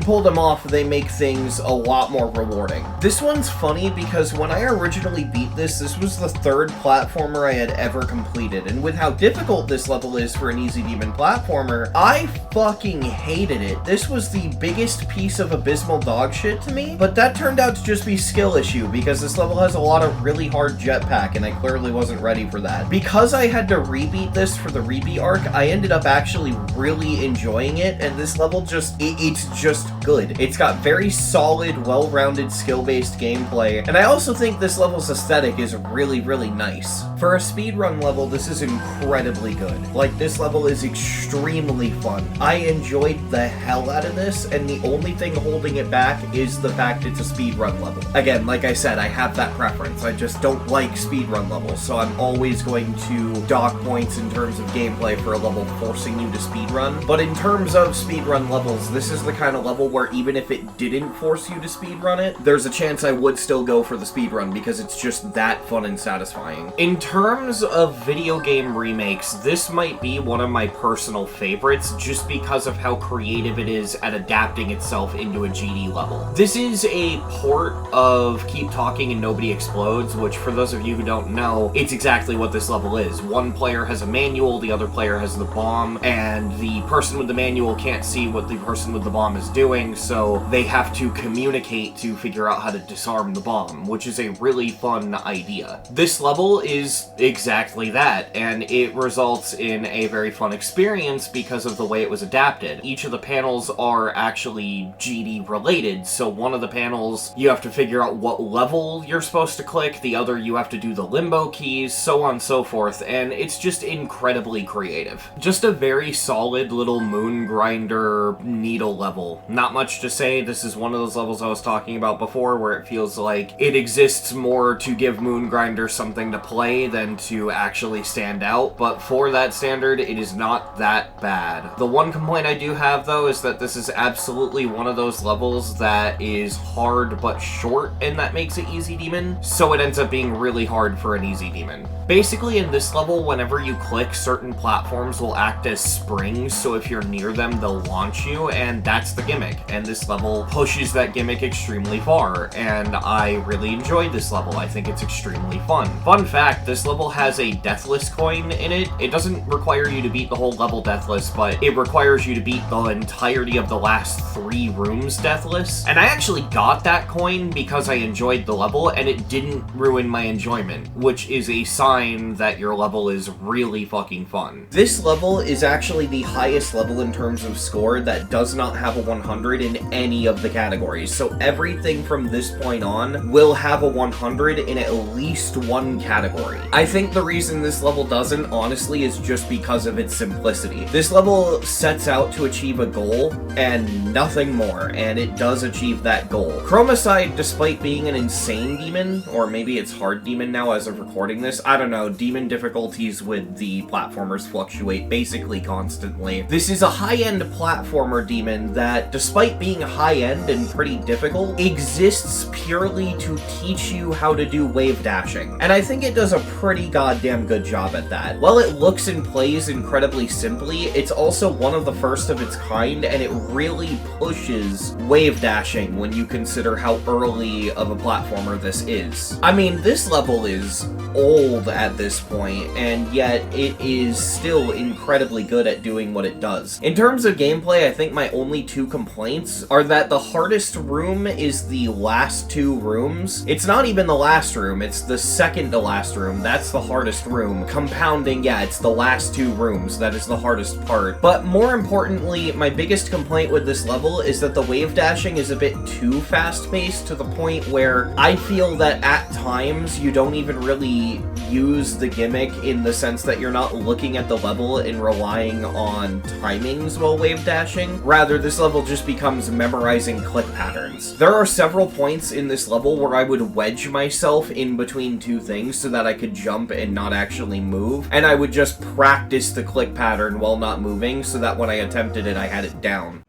pull them off, they make things a lot more rewarding. This one's funny because when I originally beat this was the third platformer I had ever completed, and with how difficult this level is for an Easy Demon platformer, I fucking hated it. This was the biggest piece of abysmal dog shit to me, but that turned out to just be skill issue, because this level has a lot of really hard jetpack, and I clearly wasn't ready for that. Because I had to rebeat this for the rebeat arc, I ended up actually really enjoying it, and this level it's just good. It's got very solid, well-rounded, skill-based gameplay, and I also think this level's aesthetic is really, really nice. For a speedrun level, this is incredibly good. Like, this level is extremely fun. I enjoyed the hell out of this, and the only thing holding it back is the fact it's a speedrun level. Again, like I said, I have that preference. I just don't like speedrun levels, so I'm always going to dock points in terms of gameplay for a level forcing you to speedrun. But in terms of speedrun levels, this is the kind of level where even if it didn't force you to speedrun it, there's a chance I would still go for the speedrun because it's just that fun and satisfying. In terms of video game remakes, this might be one of my personal favorites just because of how creative it is at adapting itself into a GD level. This is a port of Keep Talking and Nobody Explodes, which for those of you who don't know, it's exactly what this level is. One player has a manual, the other player has the bomb, and the person with the manual can't see what the person with the bomb is doing, so they have to communicate to figure out how to disarm the bomb, which is a really fun idea. This level is exactly that, and it results in a very fun experience because of the way it was adapted. Each of the panels are actually GD related, so one of the panels you have to figure out what level you're supposed to click, the other you have to do the limbo keys, so on and so forth, and it's just incredibly creative. Just a very solid little moon grinder needle level. Not much to say, this is one of those levels I was talking about before where it feels like it exists more to give Moon Grinder something to play than to actually stand out, but for that standard, it is not that bad. The one complaint I do have, though, is that this is absolutely one of those levels that is hard but short, and that makes it Easy Demon, so it ends up being really hard for an Easy Demon. Basically, in this level, whenever you click, certain platforms will act as springs, so if you're near them, they'll launch you, and that's the gimmick, and this level pushes that gimmick extremely far, and I really enjoyed this level. I think it's extremely fun. Fun fact, this level has a Deathless coin in it. It doesn't require you to beat the whole level Deathless, but it requires you to beat the entirety of the last 3 rooms Deathless, and I actually got that coin because I enjoyed the level, and it didn't ruin my enjoyment, which is a sign that your level is really fucking fun. This level is actually the highest level in terms of score that does not have a 100 in any of the categories, so everything from this point on will have a 100 in at least one category. I think the reason this level doesn't, honestly, is just because of its simplicity. This level sets out to achieve a goal and nothing more, and it does achieve that goal. Chromicide, despite being an insane demon, or maybe it's hard demon now as of recording this, I don't know, demon difficulties with the platformers fluctuate basically constantly. This is a high-end platformer demon that, despite being high-end and pretty difficult, exists purely to teach you how to do wave dashing. And I think it does a pretty goddamn good job at that. While it looks and plays incredibly simply, it's also one of the first of its kind, and it really pushes wave dashing when you consider how early of a platformer this is. I mean, this level is old at this point, and yet it is still incredibly good at doing what it does. In terms of gameplay, I think my only 2 complaints are that the hardest room is the last 2 rooms. It's not even the last room, it's the second to last room. That's the hardest room. Compounding, yeah, it's the last 2 rooms. That is the hardest part. But more importantly, my biggest complaint with this level is that the wave dashing is a bit too fast-paced to the point where I feel that at times you don't even really use the gimmick in the sense that you're not looking at the level and relying on timings while wave dashing. Rather, this level just becomes memorizing click patterns. There are several points in this this level where I would wedge myself in between two things so that I could jump and not actually move, and I would just practice the click pattern while not moving so that when I attempted it, I had it down.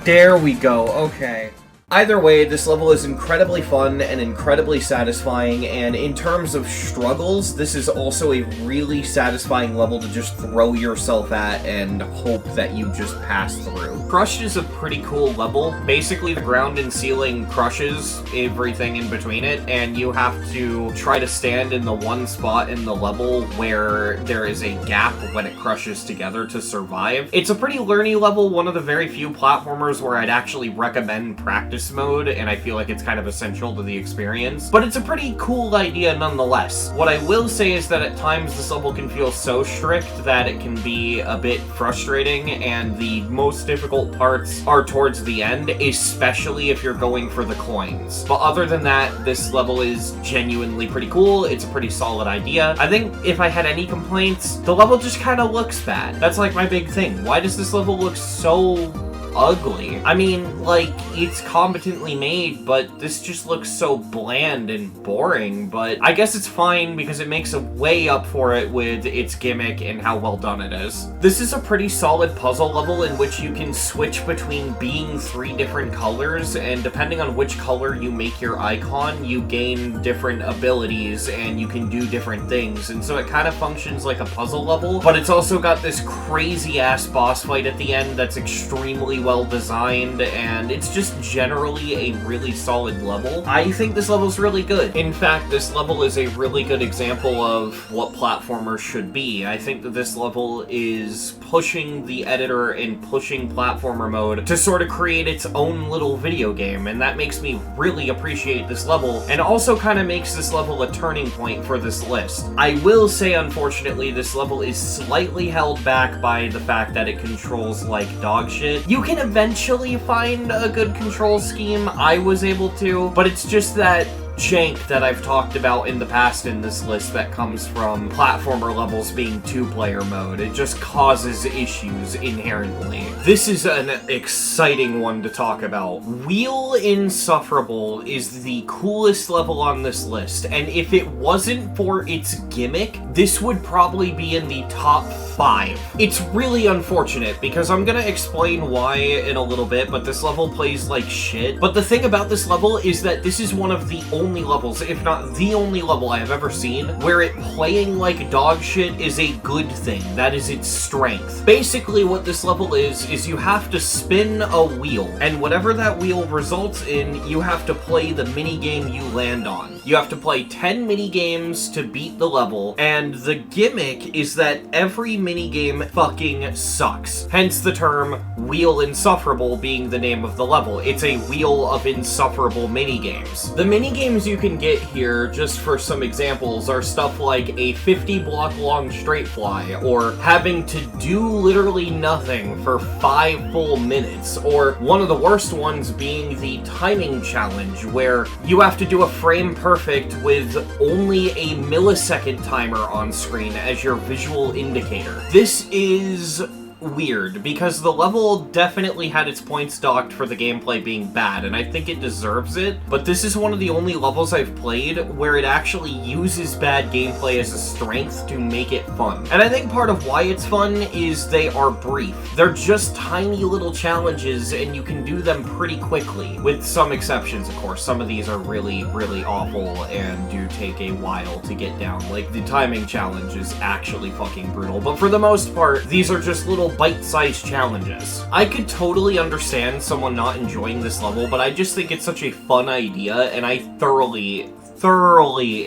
There we go, okay. Either way, this level is incredibly fun and incredibly satisfying, and in terms of struggles, this is also a really satisfying level to just throw yourself at and hope that you just pass through. Crushed is a pretty cool level. Basically, the ground and ceiling crushes everything in between it, and you have to try to stand in the one spot in the level where there is a gap when it crushes together to survive. It's a pretty learny level, one of the very few platformers where I'd actually recommend practice mode, and I feel like it's kind of essential to the experience, but it's a pretty cool idea nonetheless. What I will say is that at times this level can feel so strict that it can be a bit frustrating, and the most difficult parts are towards the end, especially if you're going for the coins. But other than that, this level is genuinely pretty cool. It's a pretty solid idea. I think if I had any complaints, the level just kind of looks bad. That's like my big thing. Why does this level look so ugly? I mean, like, it's competently made, but this just looks so bland and boring, but I guess it's fine because it makes a way up for it with its gimmick and how well done it is. This is a pretty solid puzzle level in which you can switch between being 3 different colors, and depending on which color you make your icon, you gain different abilities and you can do different things, and so it kind of functions like a puzzle level, but it's also got this crazy-ass boss fight at the end that's extremely well designed, and it's just generally a really solid level. I think this level's really good. In fact, this level is a really good example of what platformers should be. I think that this level is pushing the editor and pushing platformer mode to sort of create its own little video game, and that makes me really appreciate this level, and also kind of makes this level a turning point for this list. I will say, unfortunately, this level is slightly held back by the fact that it controls like dog shit. You can eventually find a good control scheme. I was able to, but it's just that jank that I've talked about in the past in this list that comes from platformer levels being 2-player mode. It just causes issues inherently. This is an exciting one to talk about. Wheel Insufferable is the coolest level on this list, and if it wasn't for its gimmick, this would probably be in the top 5. It's really unfortunate because I'm gonna explain why in a little bit, but this level plays like shit. But the thing about this level is that this is one of the only levels, if not the only level I have ever seen, where it playing like dog shit is a good thing. That is its strength. Basically what this level is you have to spin a wheel, and whatever that wheel results in, you have to play the minigame you land on. You have to play 10 minigames to beat the level, and the gimmick is that every minigame fucking sucks. Hence the term Wheel Insufferable being the name of the level. It's a wheel of insufferable minigames. The minigames you can get here, just for some examples, are stuff like a 50-block long straight fly, or having to do literally nothing for 5 full minutes, or one of the worst ones being the timing challenge, where you have to do a frame perfect with only a millisecond timer on screen as your visual indicator. This is weird, because the level definitely had its points docked for the gameplay being bad, and I think it deserves it, but this is one of the only levels I've played where it actually uses bad gameplay as a strength to make it fun. And I think part of why it's fun is they are brief. They're just tiny little challenges, and you can do them pretty quickly, with some exceptions, of course. Some of these are really, really awful and do take a while to get down. Like, the timing challenge is actually fucking brutal, but for the most part, these are just little bite-sized challenges. I could totally understand someone not enjoying this level, but I just think it's such a fun idea, and I thoroughly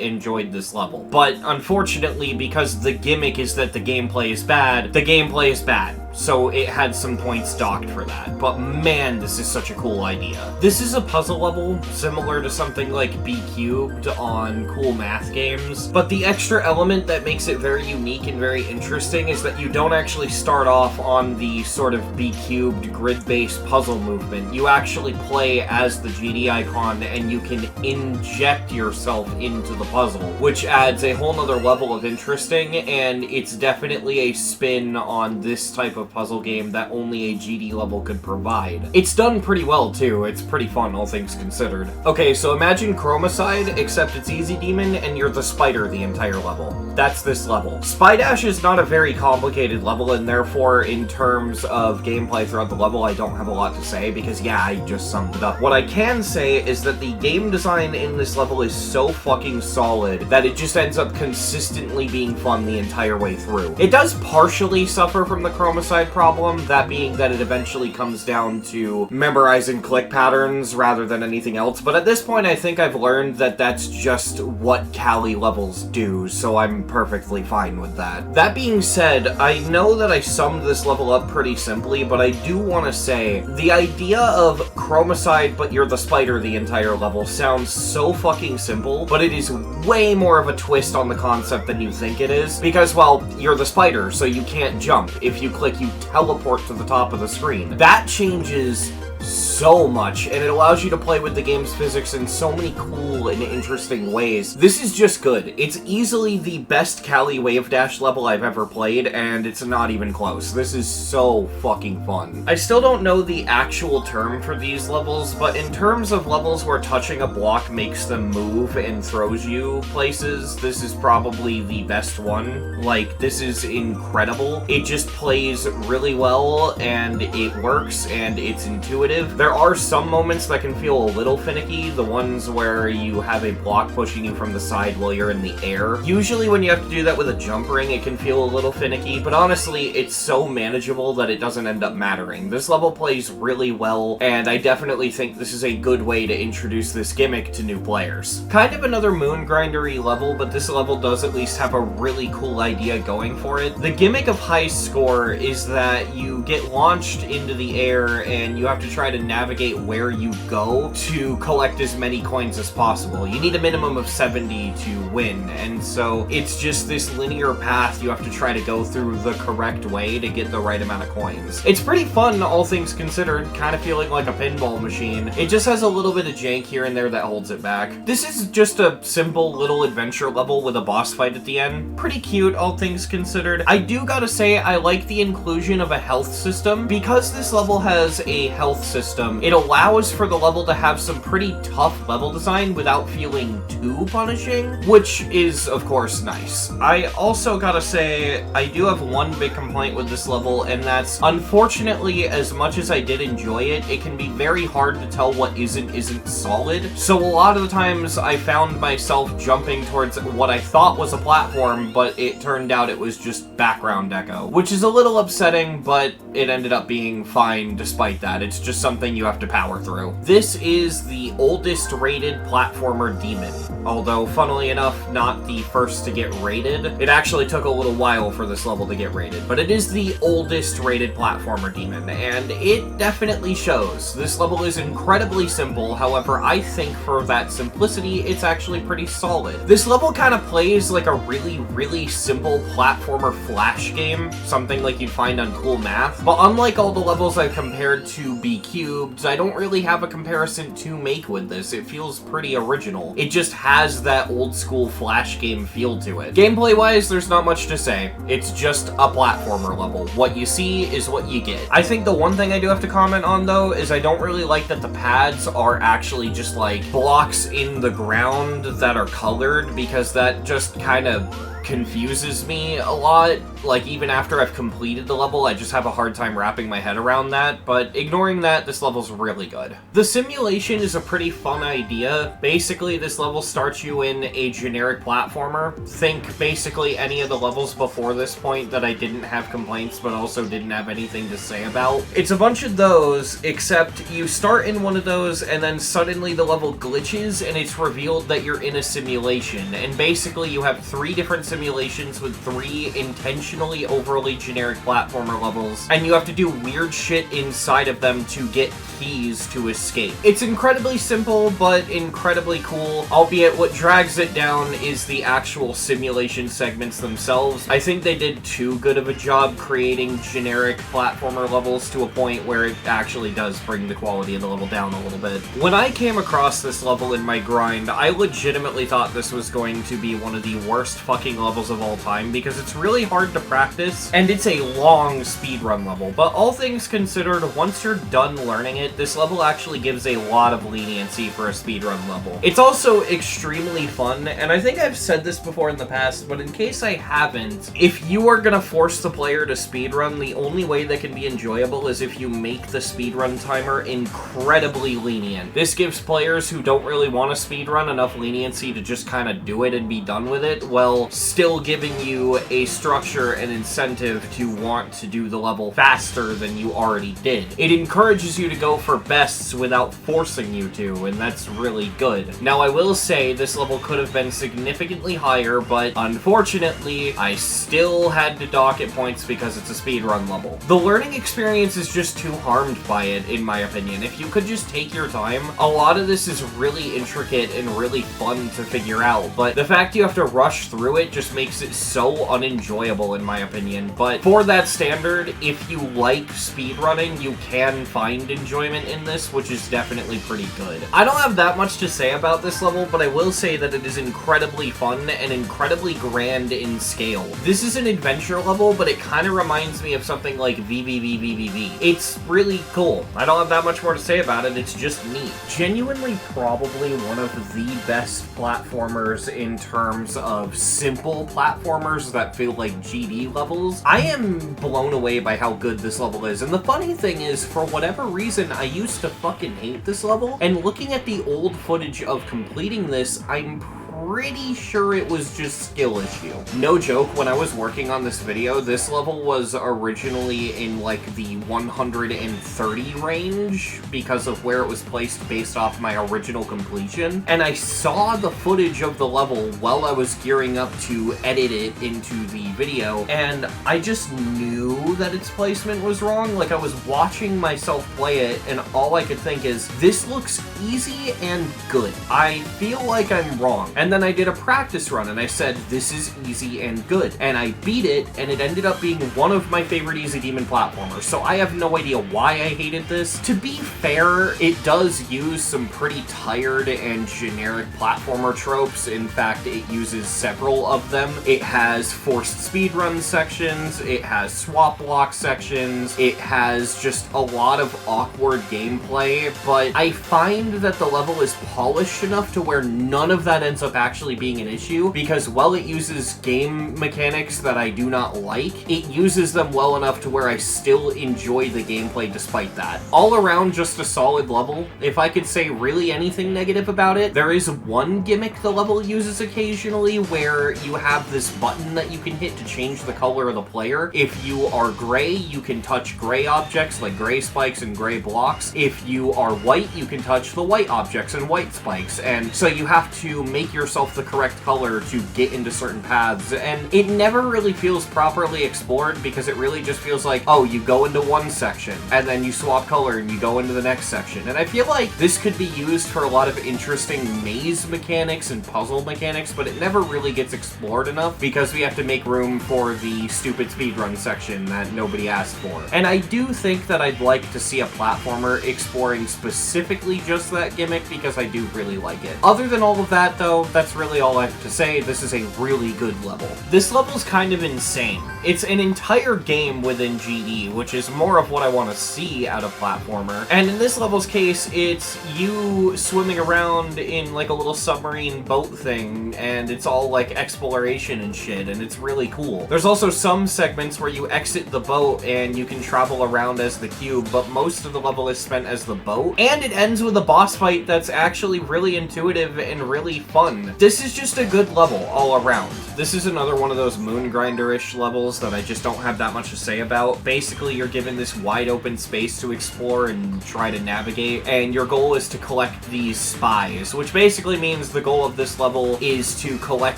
enjoyed this level. But unfortunately, because the gimmick is that the gameplay is bad, the gameplay is bad. so it had some points docked for that. But man, this is such a cool idea. This is a puzzle level, similar to something like B Cubed on cool math games, but the extra element that makes it very unique and very interesting is that you don't actually start off on the sort of B Cubed grid-based puzzle movement. You actually play as the GD icon and you can inject yourself into the puzzle, which adds a whole nother level of interesting, and it's definitely a spin on this type of puzzle game that only a GD level could provide. It's done pretty well too, it's pretty fun all things considered. Okay, so imagine Chromicide, except it's Easy Demon and you're the spider the entire level. That's this level. Spy Dash is not a very complicated level, and therefore in terms of gameplay throughout the level I don't have a lot to say because yeah, I just summed it up. What I can say is that the game design in this level is so fucking solid that it just ends up consistently being fun the entire way through. It does partially suffer from the Chromicide problem, that being that it eventually comes down to memorizing click patterns rather than anything else, but at this point I think I've learned that that's just what Cali levels do, so I'm perfectly fine with that. That being said, I know that I summed this level up pretty simply, but I do want to say, the idea of Chromicide but you're the spider the entire level sounds so fucking simple, but it is way more of a twist on the concept than you think it is, because, well, you're the spider, so you can't jump. If you click, you teleport to the top of the screen. That changes so much, and it allows you to play with the game's physics in so many cool and interesting ways. This is just good. It's easily the best Cali Wave Dash level I've ever played, and it's not even close. This is so fucking fun. I still don't know the actual term for these levels, but in terms of levels where touching a block makes them move and throws you places, this is probably the best one. Like, this is incredible. It just plays really well, and it works, and it's intuitive. There are some moments that can feel a little finicky, the ones where you have a block pushing you from the side while you're in the air. Usually when you have to do that with a jump ring, it can feel a little finicky, but honestly, it's so manageable that it doesn't end up mattering. This level plays really well, and I definitely think this is a good way to introduce this gimmick to new players. Kind of another moon grindery level, but this level does at least have a really cool idea going for it. The gimmick of high score is that you get launched into the air and you have to try to navigate where you go to collect as many coins as possible. You need a minimum of 70 to win, and so it's just this linear path you have to try to go through the correct way to get the right amount of coins. It's pretty fun, all things considered, kind of feeling like a pinball machine. It just has a little bit of jank here and there that holds it back. This is just a simple little adventure level with a boss fight at the end. Pretty cute, all things considered. I do gotta say, I like the inclusion of a health system. Because this level has a health system, it allows for the level to have some pretty tough level design without feeling too punishing, which is, of course, nice. I also gotta say, I do have one big complaint with this level, and that's, unfortunately, as much as I did enjoy it, it can be very hard to tell what isn't solid. So a lot of the times, I found myself jumping towards what I thought was a platform, but it turned out it was just background deco, which is a little upsetting, but it ended up being fine despite that. It's just something you have to power through. This is the oldest rated platformer demon, although funnily enough, not the first to get rated. It actually took a little while for this level to get rated, but it is the oldest rated platformer demon, and it definitely shows. This level is incredibly simple, however, I think for that simplicity, it's actually pretty solid. This level kind of plays like a really simple platformer flash game, something like you'd find on Cool Math, but unlike all the levels I've compared to B Cubed, I don't really have a comparison to make with this. It feels pretty original. It just has that old school flash game feel to it. Gameplay wise, there's not much to say. It's just a platformer level. What you see is what you get. I think the one thing I do have to comment on though is I don't really like that the pads are actually just like blocks in the ground that are colored, because that just kind of confuses me a lot. Like, even after I've completed the level, I just have a hard time wrapping my head around that, but ignoring that, this level's really good. The simulation is a pretty fun idea. Basically, this level starts you in a generic platformer. Think basically any of the levels before this point that I didn't have complaints, but also didn't have anything to say about. It's a bunch of those, except you start in one of those, and then suddenly the level glitches, and it's revealed that you're in a simulation, and basically you have 3 different simulations simulations with 3 intentionally overly generic platformer levels, and you have to do weird shit inside of them to get keys to escape. It's incredibly simple, but incredibly cool, albeit what drags it down is the actual simulation segments themselves. I think they did too good of a job creating generic platformer levels to a point where it actually does bring the quality of the level down a little bit. When I came across this level in my grind, I legitimately thought this was going to be one of the worst fucking levels of all time because it's really hard to practice, and it's a long speedrun level, but all things considered, once you're done learning it, this level actually gives a lot of leniency for a speedrun level. It's also extremely fun, and I think I've said this before in the past, but in case I haven't, if you are gonna force the player to speedrun, the only way that can be enjoyable is if you make the speedrun timer incredibly lenient. This gives players who don't really want to speedrun enough leniency to just kind of do it and be done with it, while still giving you a structure and incentive to want to do the level faster than you already did. It encourages you to go for bests without forcing you to, and that's really good. Now, I will say this level could have been significantly higher, but unfortunately, I still had to dock it points because it's a speedrun level. The learning experience is just too harmed by it, in my opinion. If you could just take your time, a lot of this is really intricate and really fun to figure out, but the fact you have to rush through it just makes it so unenjoyable, in my opinion. But for that standard, if you like speedrunning, you can find enjoyment in this, which is definitely pretty good. I don't have that much to say about this level, but I will say that it is incredibly fun and incredibly grand in scale. This is an adventure level, but it kind of reminds me of something like VVVVVV. It's really cool. I don't have that much more to say about it, it's just neat. Genuinely probably one of the best platformers in terms of simple platformers that feel like GD levels. I am blown away by how good this level is, and the funny thing is, for whatever reason, I used to fucking hate this level, and looking at the old footage of completing this, I'm pretty sure it was just skill issue. No joke, when I was working on this video, this level was originally in like the 130 range because of where it was placed based off my original completion, and I saw the footage of the level while I was gearing up to edit it into the video, and I just knew that its placement was wrong. Like, I was watching myself play it, and all I could think is, this looks easy and good. I feel like I'm wrong. And then I did a practice run, and I said, this is easy and good. And I beat it, and it ended up being one of my favorite Easy Demon platformers, so I have no idea why I hated this. To be fair, it does use some pretty tired and generic platformer tropes. In fact, it uses several of them. It has forced speedrun sections, it has swap block sections, it has just a lot of awkward gameplay, but I find that the level is polished enough to where none of that ends up actually being an issue, because while it uses game mechanics that I do not like, it uses them well enough to where I still enjoy the gameplay despite that. All around, just a solid level. If I could say really anything negative about it, there is one gimmick the level uses occasionally where you have this button that you can hit to change the color of the player. If you are gray, you can touch gray objects like gray spikes and gray blocks. If you are white, you can touch the white objects and white spikes, and so you have to make yourself the correct color to get into certain paths, and it never really feels properly explored because it really just feels like, oh, you go into one section, and then you swap color and you go into the next section. And I feel like this could be used for a lot of interesting maze mechanics and puzzle mechanics, but it never really gets explored enough because we have to make room for the stupid speedrun section that nobody asked for. And I do think that I'd like to see a platformer exploring specifically just that gimmick because I do really like it. Other than all of that, though, that's really all I have to say. This is a really good level. This level's kind of insane. It's an entire game within GD, which is more of what I want to see out of platformer. And in this level's case, it's you swimming around in like a little submarine boat thing, and it's all like exploration and shit, and it's really cool. There's also some segments where you exit the boat and you can travel around as the cube, but most of the level is spent as the boat. And it ends with a boss fight that's actually really intuitive and really fun. design. This is just a good level all around. This is another one of those Moon Grinder-ish levels that I just don't have that much to say about. Basically, you're given this wide open space to explore and try to navigate, and your goal is to collect these spies, which basically means the goal of this level is to collect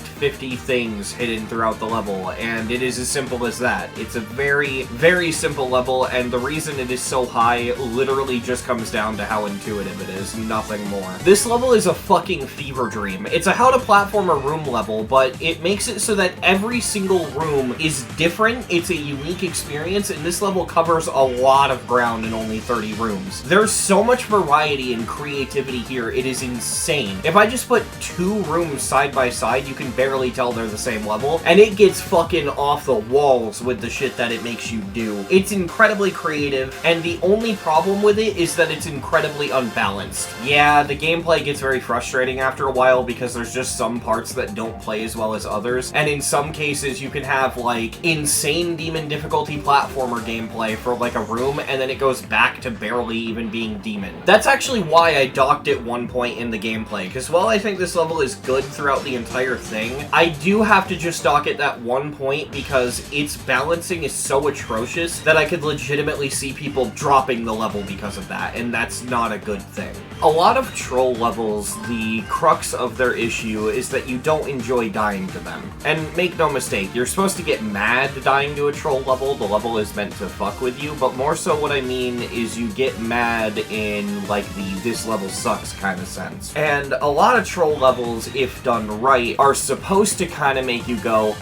50 things hidden throughout the level, and it is as simple as that. It's a very, very simple level, and the reason it is so high literally just comes down to how intuitive it is, nothing more. This level is a fucking fever dream. It's a how to platform a room level, but it makes it so that every single room is different. It's a unique experience, and this level covers a lot of ground in only 30 rooms. There's so much variety and creativity here, it is insane. If I just put 2 rooms side by side, you can barely tell they're the same level, and it gets fucking off the walls with the shit that it makes you do. It's incredibly creative, and the only problem with it is that it's incredibly unbalanced. Yeah, the gameplay gets very frustrating after a while because there's just some parts that don't play as well as others, and in some cases you can have like insane demon difficulty platformer gameplay for like a room, and then it goes back to barely even being demon. That's actually why I docked at one point in the gameplay, because while I think this level is good throughout the entire thing, I do have to just dock at that one point because its balancing is so atrocious that I could legitimately see people dropping the level because of that, and that's not a good thing. A lot of troll levels, the crux of their issue is that you don't enjoy dying to them. And make no mistake, you're supposed to get mad dying to a troll level. The level is meant to fuck with you, but more so what I mean is you get mad in like the this level sucks kind of sense. And a lot of troll levels, if done right, are supposed to kind of make you go,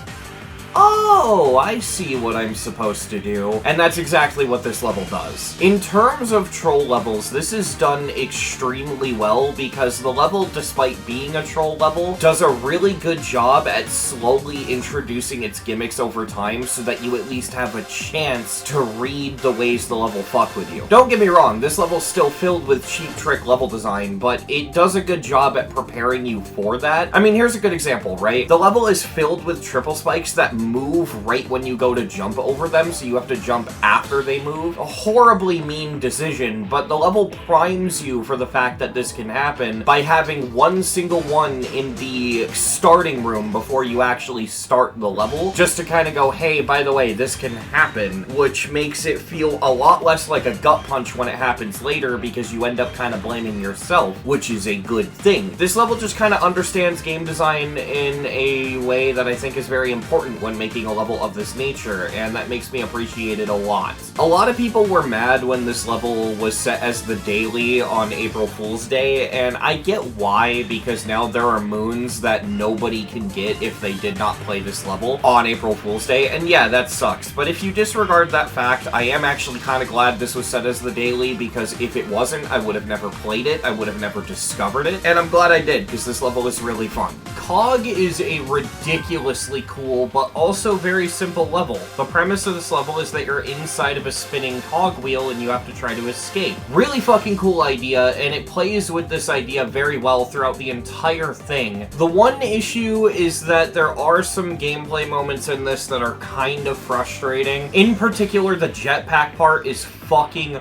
oh, I see what I'm supposed to do. And that's exactly what this level does. In terms of troll levels, this is done extremely well because the level, despite being a troll level, does a really good job at slowly introducing its gimmicks over time so that you at least have a chance to read the ways the level fuck with you. Don't get me wrong, this level's still filled with cheap trick level design, but it does a good job at preparing you for that. I mean, here's a good example, right? The level is filled with triple spikes that move right when you go to jump over them, so you have to jump after they move. A horribly mean decision, but the level primes you for the fact that this can happen by having one single one in the starting room before you actually start the level, just to kind of go, hey, by the way, this can happen, which makes it feel a lot less like a gut punch when it happens later because you end up kind of blaming yourself, which is a good thing. This level just kind of understands game design in a way that I think is very important when making a level of this nature, and that makes me appreciate it a lot. A lot of people were mad when this level was set as the daily on April Fool's Day, and I get why, because now there are moons that nobody can get if they did not play this level on April Fool's Day, and yeah, that sucks. But if you disregard that fact, I am actually kind of glad this was set as the daily, because if it wasn't, I would have never played it, I would have never discovered it, and I'm glad I did, because this level is really fun. Cog is a ridiculously cool, but also very simple level. The premise of this level is that you're inside of a spinning cogwheel and you have to try to escape. Really fucking cool idea, and it plays with this idea very well throughout the entire thing. The one issue is that there are some gameplay moments in this that are kind of frustrating. In particular, the jetpack part is fucking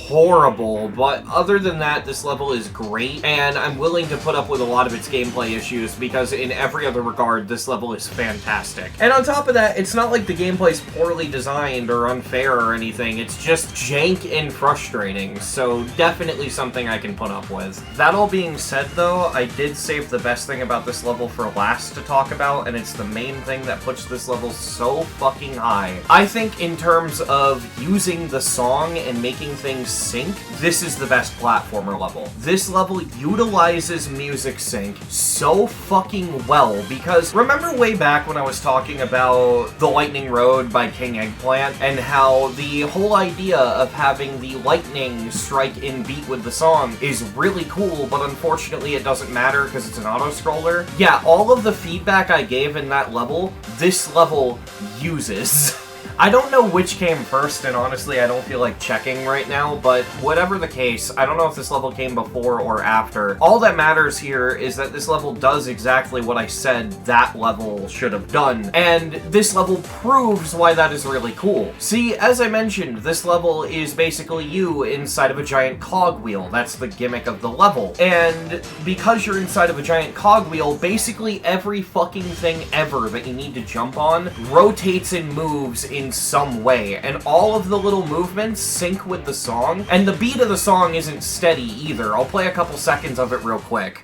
horrible, but other than that, this level is great, and I'm willing to put up with a lot of its gameplay issues because in every other regard, this level is fantastic. And on top of that, it's not like the gameplay's poorly designed or unfair or anything, it's just jank and frustrating, so definitely something I can put up with. That all being said though, I did save the best thing about this level for last to talk about, and it's the main thing that puts this level so fucking high. I think in terms of using the song and making things sync, this is the best platformer level. This level utilizes music sync so fucking well because remember way back when I was talking about The Lightning Road by King Eggplant and how the whole idea of having the lightning strike in beat with the song is really cool, but unfortunately it doesn't matter because it's an auto-scroller? Yeah, all of the feedback I gave in that level, this level uses. I don't know which came first, and honestly, I don't feel like checking right now, but whatever the case, I don't know if this level came before or after. All that matters here is that this level does exactly what I said that level should have done, and this level proves why that is really cool. See, as I mentioned, this level is basically you inside of a giant cogwheel. That's the gimmick of the level. And because you're inside of a giant cogwheel, basically every fucking thing ever that you need to jump on rotates and moves in some way, and all of the little movements sync with the song, and the beat of the song isn't steady either. I'll play a couple seconds of it real quick.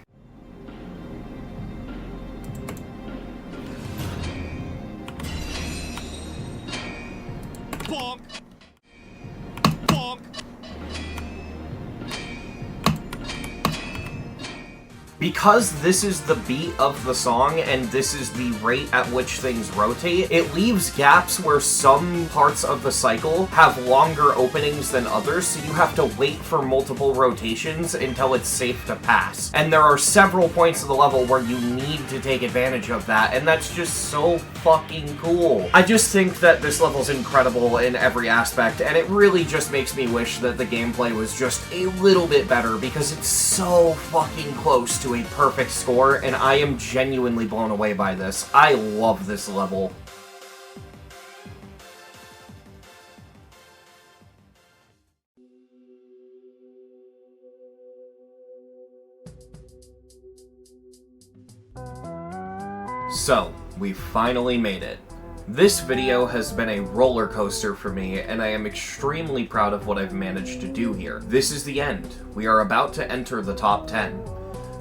Bonk. Bonk. Because this is the beat of the song and this is the rate at which things rotate, it leaves gaps where some parts of the cycle have longer openings than others, so you have to wait for multiple rotations until it's safe to pass. And there are several points of the level where you need to take advantage of that, and that's just so fucking cool. I just think that this level's incredible in every aspect, and it really just makes me wish that the gameplay was just a little bit better, because it's so fucking close to a perfect score, and I am genuinely blown away by this. I love this level. So, we finally made it. This video has been a roller coaster for me, and I am extremely proud of what I've managed to do here. This is the end. We are about to enter the top 10.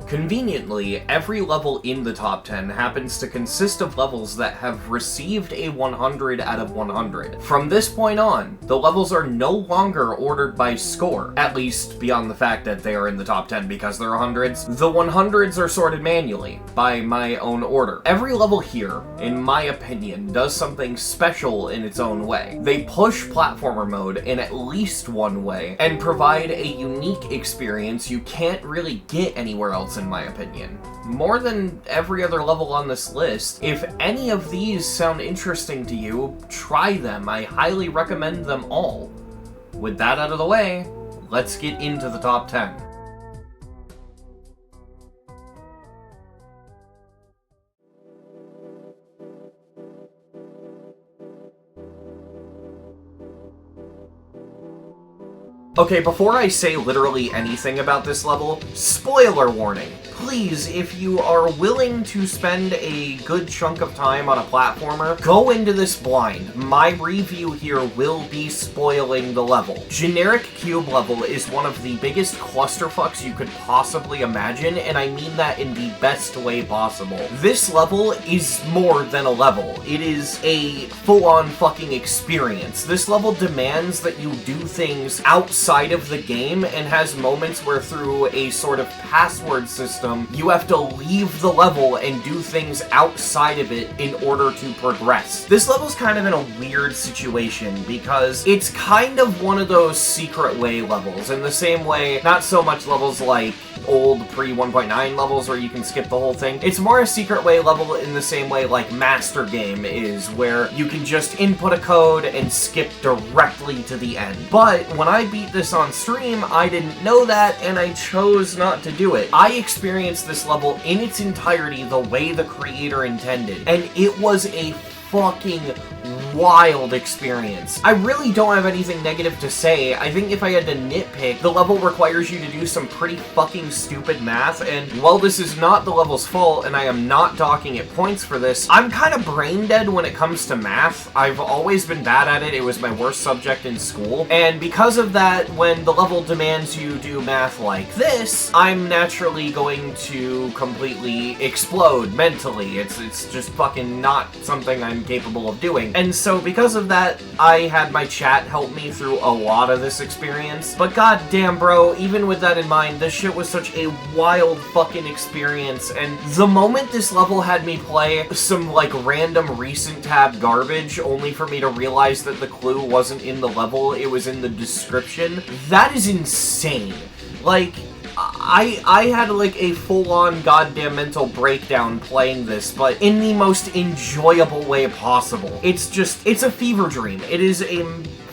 Conveniently, every level in the top 10 happens to consist of levels that have received a 100 out of 100. From this point on, the levels are no longer ordered by score, at least beyond the fact that they are in the top 10 because they're hundreds. The 100s are sorted manually, by my own order. Every level here, in my opinion, does something special in its own way. They push platformer mode in at least one way, and provide a unique experience you can't really get anywhere else, in my opinion. More than every other level on this list. If any of these sound interesting to you, try them. I highly recommend them all. With that out of the way, let's get into the top 10. Okay, before I say literally anything about this level, spoiler warning. Please, if you are willing to spend a good chunk of time on a platformer, go into this blind. My review here will be spoiling the level. Generic Cube level is one of the biggest clusterfucks you could possibly imagine, and I mean that in the best way possible. This level is more than a level. It is a full-on fucking experience. This level demands that you do things outside of the game, and has moments where through a sort of password system, you have to leave the level and do things outside of it in order to progress. This level's kind of in a weird situation because it's kind of one of those secret way levels, in the same way, not so much levels like old pre-1.9 levels where you can skip the whole thing. It's more a secret way level in the same way like Master Game is, where you can just input a code and skip directly to the end. But when I beat this on stream, I didn't know that, and I chose not to do it. I experienced this level in its entirety the way the creator intended, and it was a fucking wild experience. I really don't have anything negative to say. I think if I had to nitpick, the level requires you to do some pretty fucking stupid math, and while this is not the level's fault, and I am not docking it points for this, I'm kind of brain dead when it comes to math. I've always been bad at it. It was my worst subject in school, and because of that, when the level demands you do math like this, I'm naturally going to completely explode mentally. It's just fucking not something I'm capable of doing. And so because of that, I had my chat help me through a lot of this experience. But goddamn, bro, even with that in mind, this shit was such a wild fucking experience. And the moment this level had me play some like random recent tab garbage only for me to realize that the clue wasn't in the level, it was in the description, that is insane. Like, I had like a full-on goddamn mental breakdown playing this, but in the most enjoyable way possible. It's a fever dream. It is a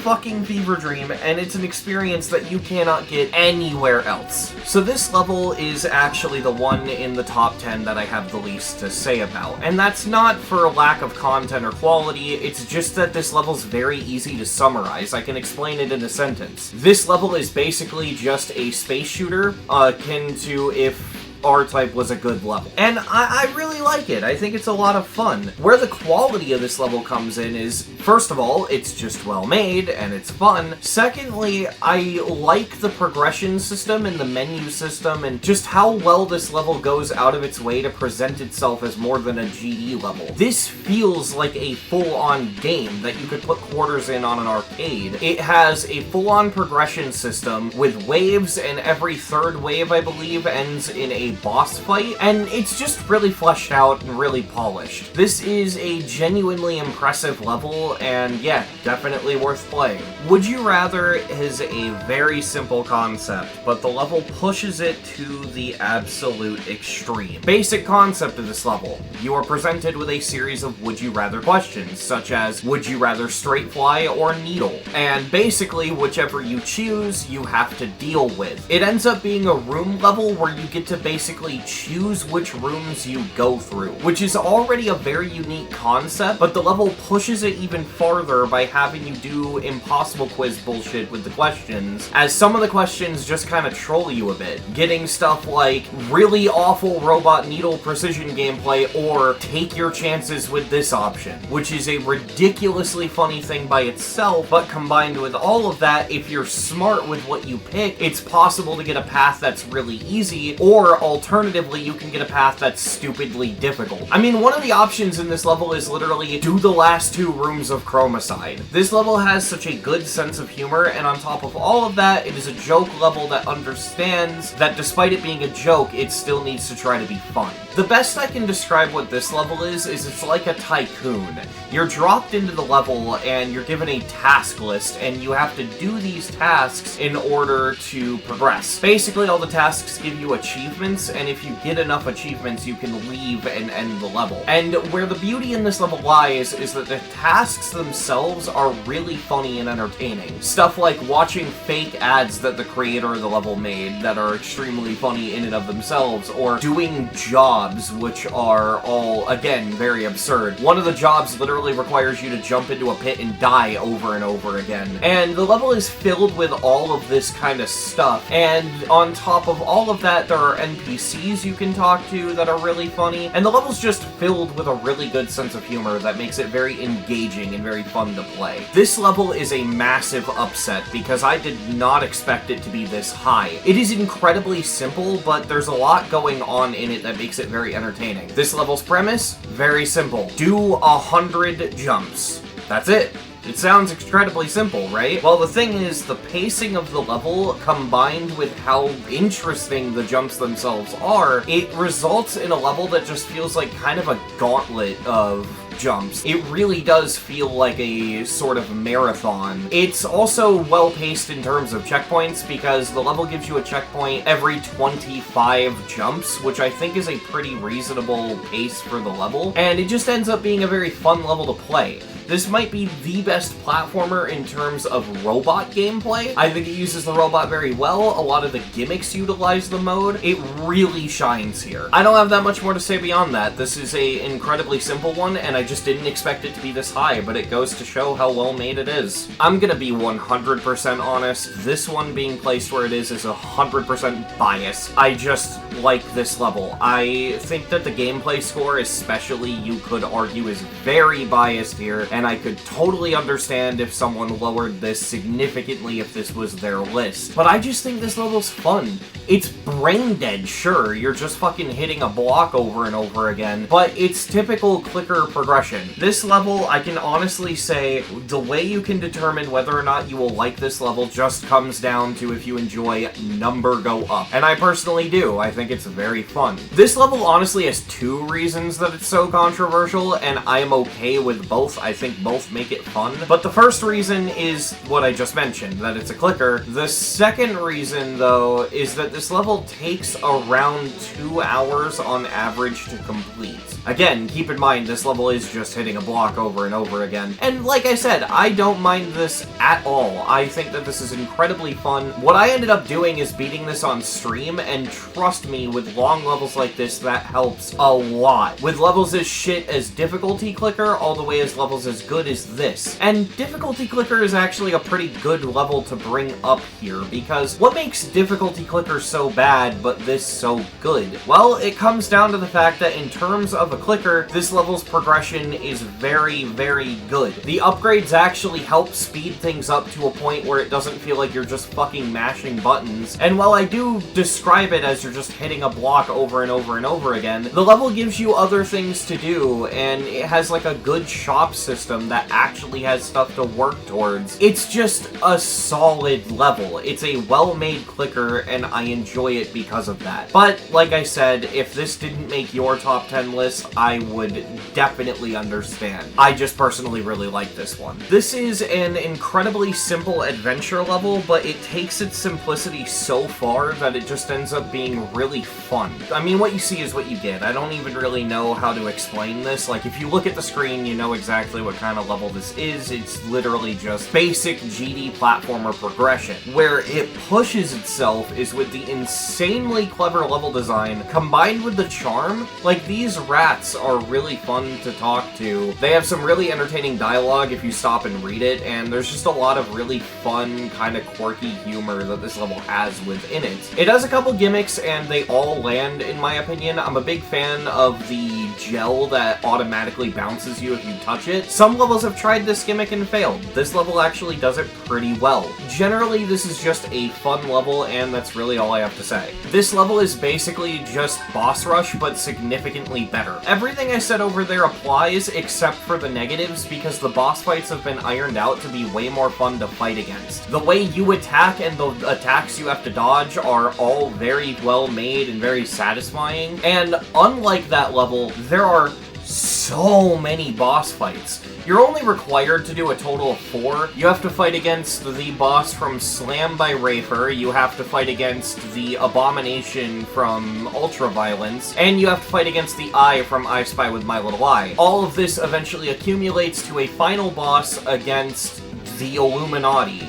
fucking fever dream, and it's an experience that you cannot get anywhere else. So this level is actually the one in the top 10 that I have the least to say about. And that's not for lack of content or quality, it's just that this level's very easy to summarize. I can explain it in a sentence. This level is basically just a space shooter, akin to if R-Type was a good level. And I really like it. I think it's a lot of fun. Where the quality of this level comes in is, first of all, it's just well made and it's fun. Secondly, I like the progression system and the menu system and just how well this level goes out of its way to present itself as more than a GD level. This feels like a full-on game that you could put quarters in on an arcade. It has a full-on progression system with waves, and every third wave, I believe, ends in a boss fight, and it's just really fleshed out and really polished. This is a genuinely impressive level, and yeah, definitely worth playing. Would You Rather is a very simple concept, but the level pushes it to the absolute extreme. Basic concept of this level: you are presented with a series of would you rather questions, such as would you rather straight fly or needle, and basically whichever you choose, you have to deal with. It ends up being a room level where you get to basically choose which rooms you go through, which is already a very unique concept, but the level pushes it even farther by having you do impossible quiz bullshit with the questions, as some of the questions just kind of troll you a bit, getting stuff like really awful robot needle precision gameplay or take your chances with this option, which is a ridiculously funny thing by itself, but combined with all of that, if you're smart with what you pick, it's possible to get a path that's really easy, or alternatively, you can get a path that's stupidly difficult. I mean, one of the options in this level is literally do the last 2 rooms of Chromicide. This level has such a good sense of humor, and on top of all of that, it is a joke level that understands that despite it being a joke, it still needs to try to be fun. The best I can describe what this level is it's like a tycoon. You're dropped into the level, and you're given a task list, and you have to do these tasks in order to progress. Basically, all the tasks give you achievements, and if you get enough achievements, you can leave and end the level. And where the beauty in this level lies is that the tasks themselves are really funny and entertaining. Stuff like watching fake ads that the creator of the level made that are extremely funny in and of themselves, or doing jobs which are all, again, very absurd. One of the jobs literally requires you to jump into a pit and die over and over again. And the level is filled with all of this kind of stuff, and on top of all of that, there are NPCs you can talk to that are really funny, and the level's just filled with a really good sense of humor that makes it very engaging and very fun to play. This level is a massive upset because I did not expect it to be this high. It is incredibly simple, but there's a lot going on in it that makes it very entertaining. This level's premise? Very simple. Do 100 jumps. That's it. It sounds incredibly simple, right? Well, the thing is, the pacing of the level, combined with how interesting the jumps themselves are, it results in a level that just feels like kind of a gauntlet of jumps. It really does feel like a sort of marathon. It's also well-paced in terms of checkpoints, because the level gives you a checkpoint every 25 jumps, which I think is a pretty reasonable pace for the level, and it just ends up being a very fun level to play. This might be the best platformer in terms of robot gameplay. I think it uses the robot very well. A lot of the gimmicks utilize the mode. It really shines here. I don't have that much more to say beyond that. This is an incredibly simple one, and I just didn't expect it to be this high, but it goes to show how well made it is. I'm gonna be 100% honest. This one being placed where it is 100% biased. I just like this level. I think that the gameplay score, especially, you could argue is very biased here, and I could totally understand if someone lowered this significantly if this was their list. But I just think this level's fun. It's brain dead, sure, you're just fucking hitting a block over and over again, but it's typical clicker progression. This level, I can honestly say, the way you can determine whether or not you will like this level just comes down to if you enjoy number go up. And I personally do. I think it's very fun. This level honestly has 2 reasons that it's so controversial, and I am okay with both. I think think both make it fun. But the first reason is what I just mentioned, that it's a clicker. The second reason, though, is that this level takes around 2 hours on average to complete. Again, keep in mind, this level is just hitting a block over and over again. And like I said, I don't mind this at all. I think that this is incredibly fun. What I ended up doing is beating this on stream, and trust me, with long levels like this, that helps a lot. With levels as shit as Difficulty Clicker, all the way as levels as good as this. And Difficulty Clicker is actually a pretty good level to bring up here, because what makes Difficulty Clicker so bad, but this so good? Well, it comes down to the fact that in terms of a clicker, this level's progression is very, very good. The upgrades actually help speed things up to a point where it doesn't feel like you're just fucking mashing buttons. And while I do describe it as you're just hitting a block over and over and over again, the level gives you other things to do, and it has like a good shop system that actually has stuff to work towards. It's just a solid level. It's a well-made clicker, and I enjoy it because of that. But, like I said, if this didn't make your top 10 list, I would definitely understand. I just personally really like this one. This is an incredibly simple adventure level, but it takes its simplicity so far that it just ends up being really fun. I mean, what you see is what you get. I don't even really know how to explain this. Like, if you look at the screen, you know exactly what kind of level this is. It's literally just basic GD platformer progression. Where it pushes itself is with the insanely clever level design combined with the charm. Like, these rats are really fun to talk to. They have some really entertaining dialogue if you stop and read it, and there's just a lot of really fun, kind of quirky humor that this level has within it. It has a couple gimmicks, and they all land, in my opinion. I'm a big fan of the gel that automatically bounces you if you touch it. Some levels have tried this gimmick and failed. This level actually does it pretty well. Generally, this is just a fun level, and that's really all I have to say. This level is basically just boss rush, but significantly better. Everything I said over there applies, except for the negatives, because the boss fights have been ironed out to be way more fun to fight against. The way you attack and the attacks you have to dodge are all very well made and very satisfying, and unlike that level, there are so many boss fights. You're only required to do a total of 4. You have to fight against the boss from Slam by Rafer, you have to fight against the Abomination from Ultraviolence, and you have to fight against the Eye from I Spy with My Little Eye. All of this eventually accumulates to a final boss against the Illuminati.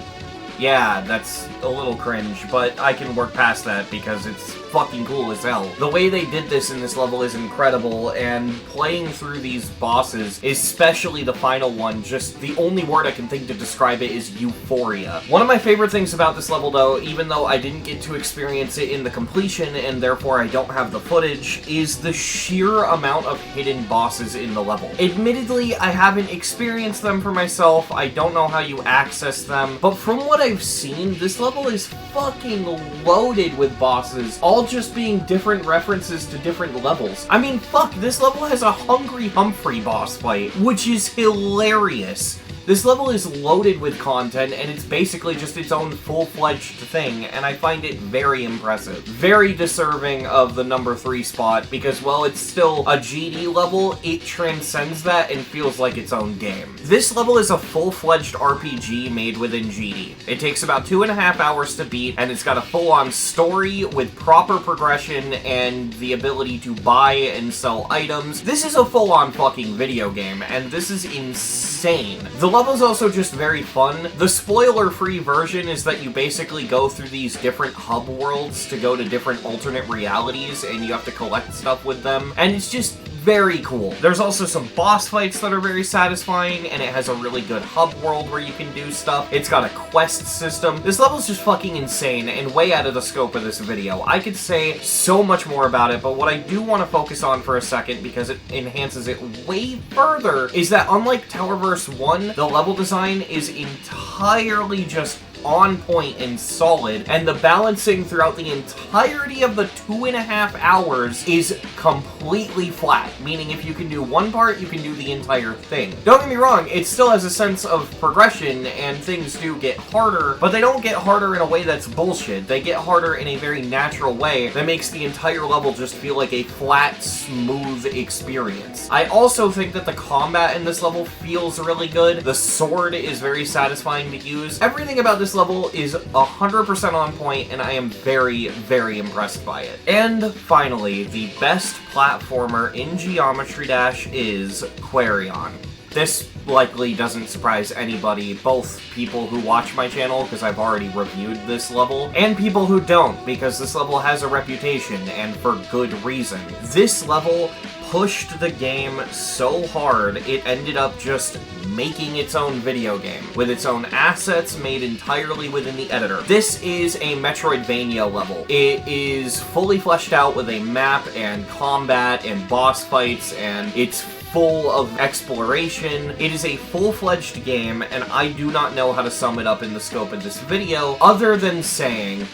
Yeah, that's a little cringe, but I can work past that because it's fucking cool as hell. The way they did this in this level is incredible, and playing through these bosses, especially the final one, just the only word I can think to describe it is euphoria. One of my favorite things about this level, though, even though I didn't get to experience it in the completion, and therefore I don't have the footage, is the sheer amount of hidden bosses in the level. Admittedly, I haven't experienced them for myself, I don't know how you access them, but from what I've seen, this level is fucking loaded with bosses, all just being different references to different levels. I mean, fuck, this level has a Hungry Humphrey boss fight, which is hilarious. This level is loaded with content, and it's basically just its own full-fledged thing, and I find it very impressive. Very deserving of the number 3 spot, because while it's still a GD level, it transcends that and feels like its own game. This level is a full-fledged RPG made within GD. It takes about 2.5 hours to beat, and it's got a full-on story with proper progression and the ability to buy and sell items. This is a full-on fucking video game, and this is insane. The level's also just very fun. The spoiler-free version is that you basically go through these different hub worlds to go to different alternate realities, and you have to collect stuff with them, and it's just very cool. There's also some boss fights that are very satisfying, and it has a really good hub world where you can do stuff. It's got a quest system. This level's just fucking insane and way out of the scope of this video. I could say so much more about it, but what I do want to focus on for a second, because it enhances it way further, is that unlike Towerverse 1, the level design is entirely just on point and solid, and the balancing throughout the entirety of the 2.5 hours is completely flat, meaning if you can do one part, you can do the entire thing. Don't get me wrong, it still has a sense of progression, and things do get harder, but they don't get harder in a way that's bullshit. They get harder in a very natural way that makes the entire level just feel like a flat, smooth experience. I also think that the combat in this level feels really good. The sword is very satisfying to use. Everything about this level is 100% on point, and I am very, very impressed by it. And finally, the best platformer in Geometry Dash is Quarion. This likely doesn't surprise anybody, both people who watch my channel, because I've already reviewed this level, and people who don't, because this level has a reputation, and for good reason. This level pushed the game so hard, it ended up just making its own video game, with its own assets made entirely within the editor. This is a Metroidvania level. It is fully fleshed out with a map and combat and boss fights, and it's full of exploration. It is a full-fledged game, and I do not know how to sum it up in the scope of this video, other than saying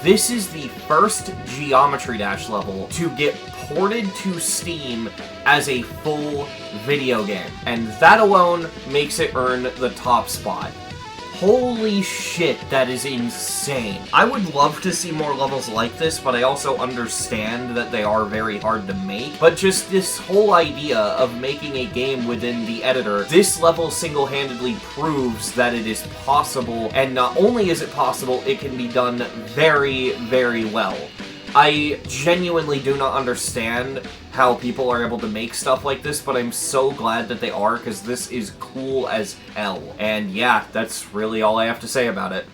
this is the first Geometry Dash level to get ported to Steam as a full video game, and that alone makes it earn the top spot. Holy shit, that is insane. I would love to see more levels like this, but I also understand that they are very hard to make. But just this whole idea of making a game within the editor, this level single-handedly proves that it is possible, and not only is it possible, it can be done very, very well. I genuinely do not understand how people are able to make stuff like this, but I'm so glad that they are, because this is cool as hell. And yeah, that's really all I have to say about it.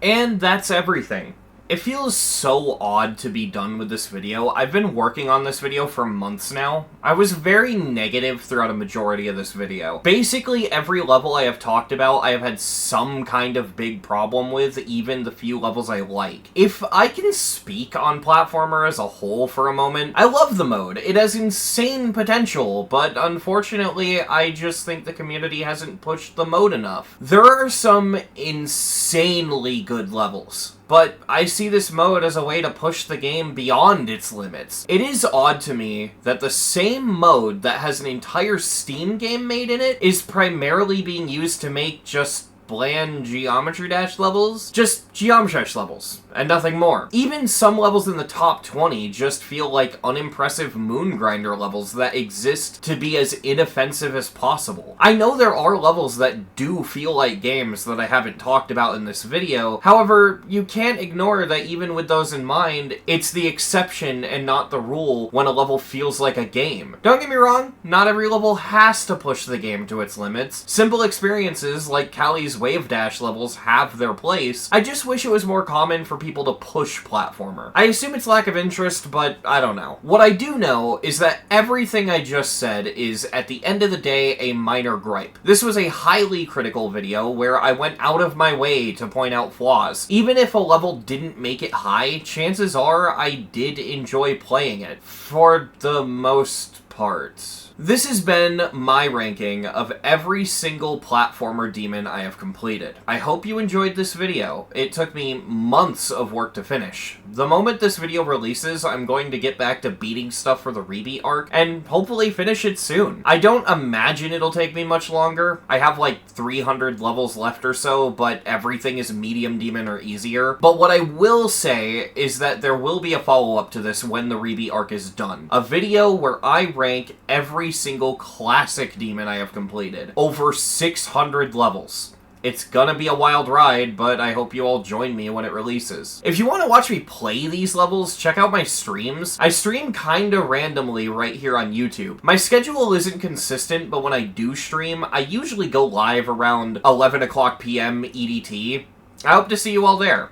And that's everything. It feels so odd to be done with this video. I've been working on this video for months now. I was very negative throughout a majority of this video. Basically, every level I have talked about, I have had some kind of big problem with, even the few levels I like. If I can speak on Platformer as a whole for a moment, I love the mode. It has insane potential, but unfortunately, I just think the community hasn't pushed the mode enough. There are some insanely good levels, but I see this mode as a way to push the game beyond its limits. It is odd to me that the same mode that has an entire Steam game made in it is primarily being used to make just bland Geometry Dash levels. Just Geometry Dash levels, and nothing more. Even some levels in the top 20 just feel like unimpressive Moon Grinder levels that exist to be as inoffensive as possible. I know there are levels that do feel like games that I haven't talked about in this video, however, you can't ignore that even with those in mind, it's the exception and not the rule when a level feels like a game. Don't get me wrong, not every level has to push the game to its limits. Simple experiences like Callie's Wave Dash levels have their place. I just wish it was more common for people to push platformer. I assume it's lack of interest, but I don't know. What I do know is that everything I just said is, at the end of the day, a minor gripe. This was a highly critical video where I went out of my way to point out flaws. Even if a level didn't make it high, chances are I did enjoy playing it, for the most part. This has been my ranking of every single platformer demon I have completed. I hope you enjoyed this video. It took me months of work to finish. The moment this video releases, I'm going to get back to beating stuff for the Rebeat arc, and hopefully finish it soon. I don't imagine it'll take me much longer. I have like 300 levels left or so, but everything is medium demon or easier. But what I will say is that there will be a follow-up to this when the Rebeat arc is done. A video where I rank every single classic demon I have completed. Over 600 levels. It's gonna be a wild ride, but I hope you all join me when it releases. If you want to watch me play these levels, check out my streams. I stream kinda randomly right here on YouTube. My schedule isn't consistent, but when I do stream, I usually go live around 11 o'clock p.m. EDT. I hope to see you all there.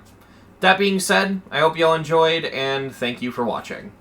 That being said, I hope you all enjoyed, and thank you for watching.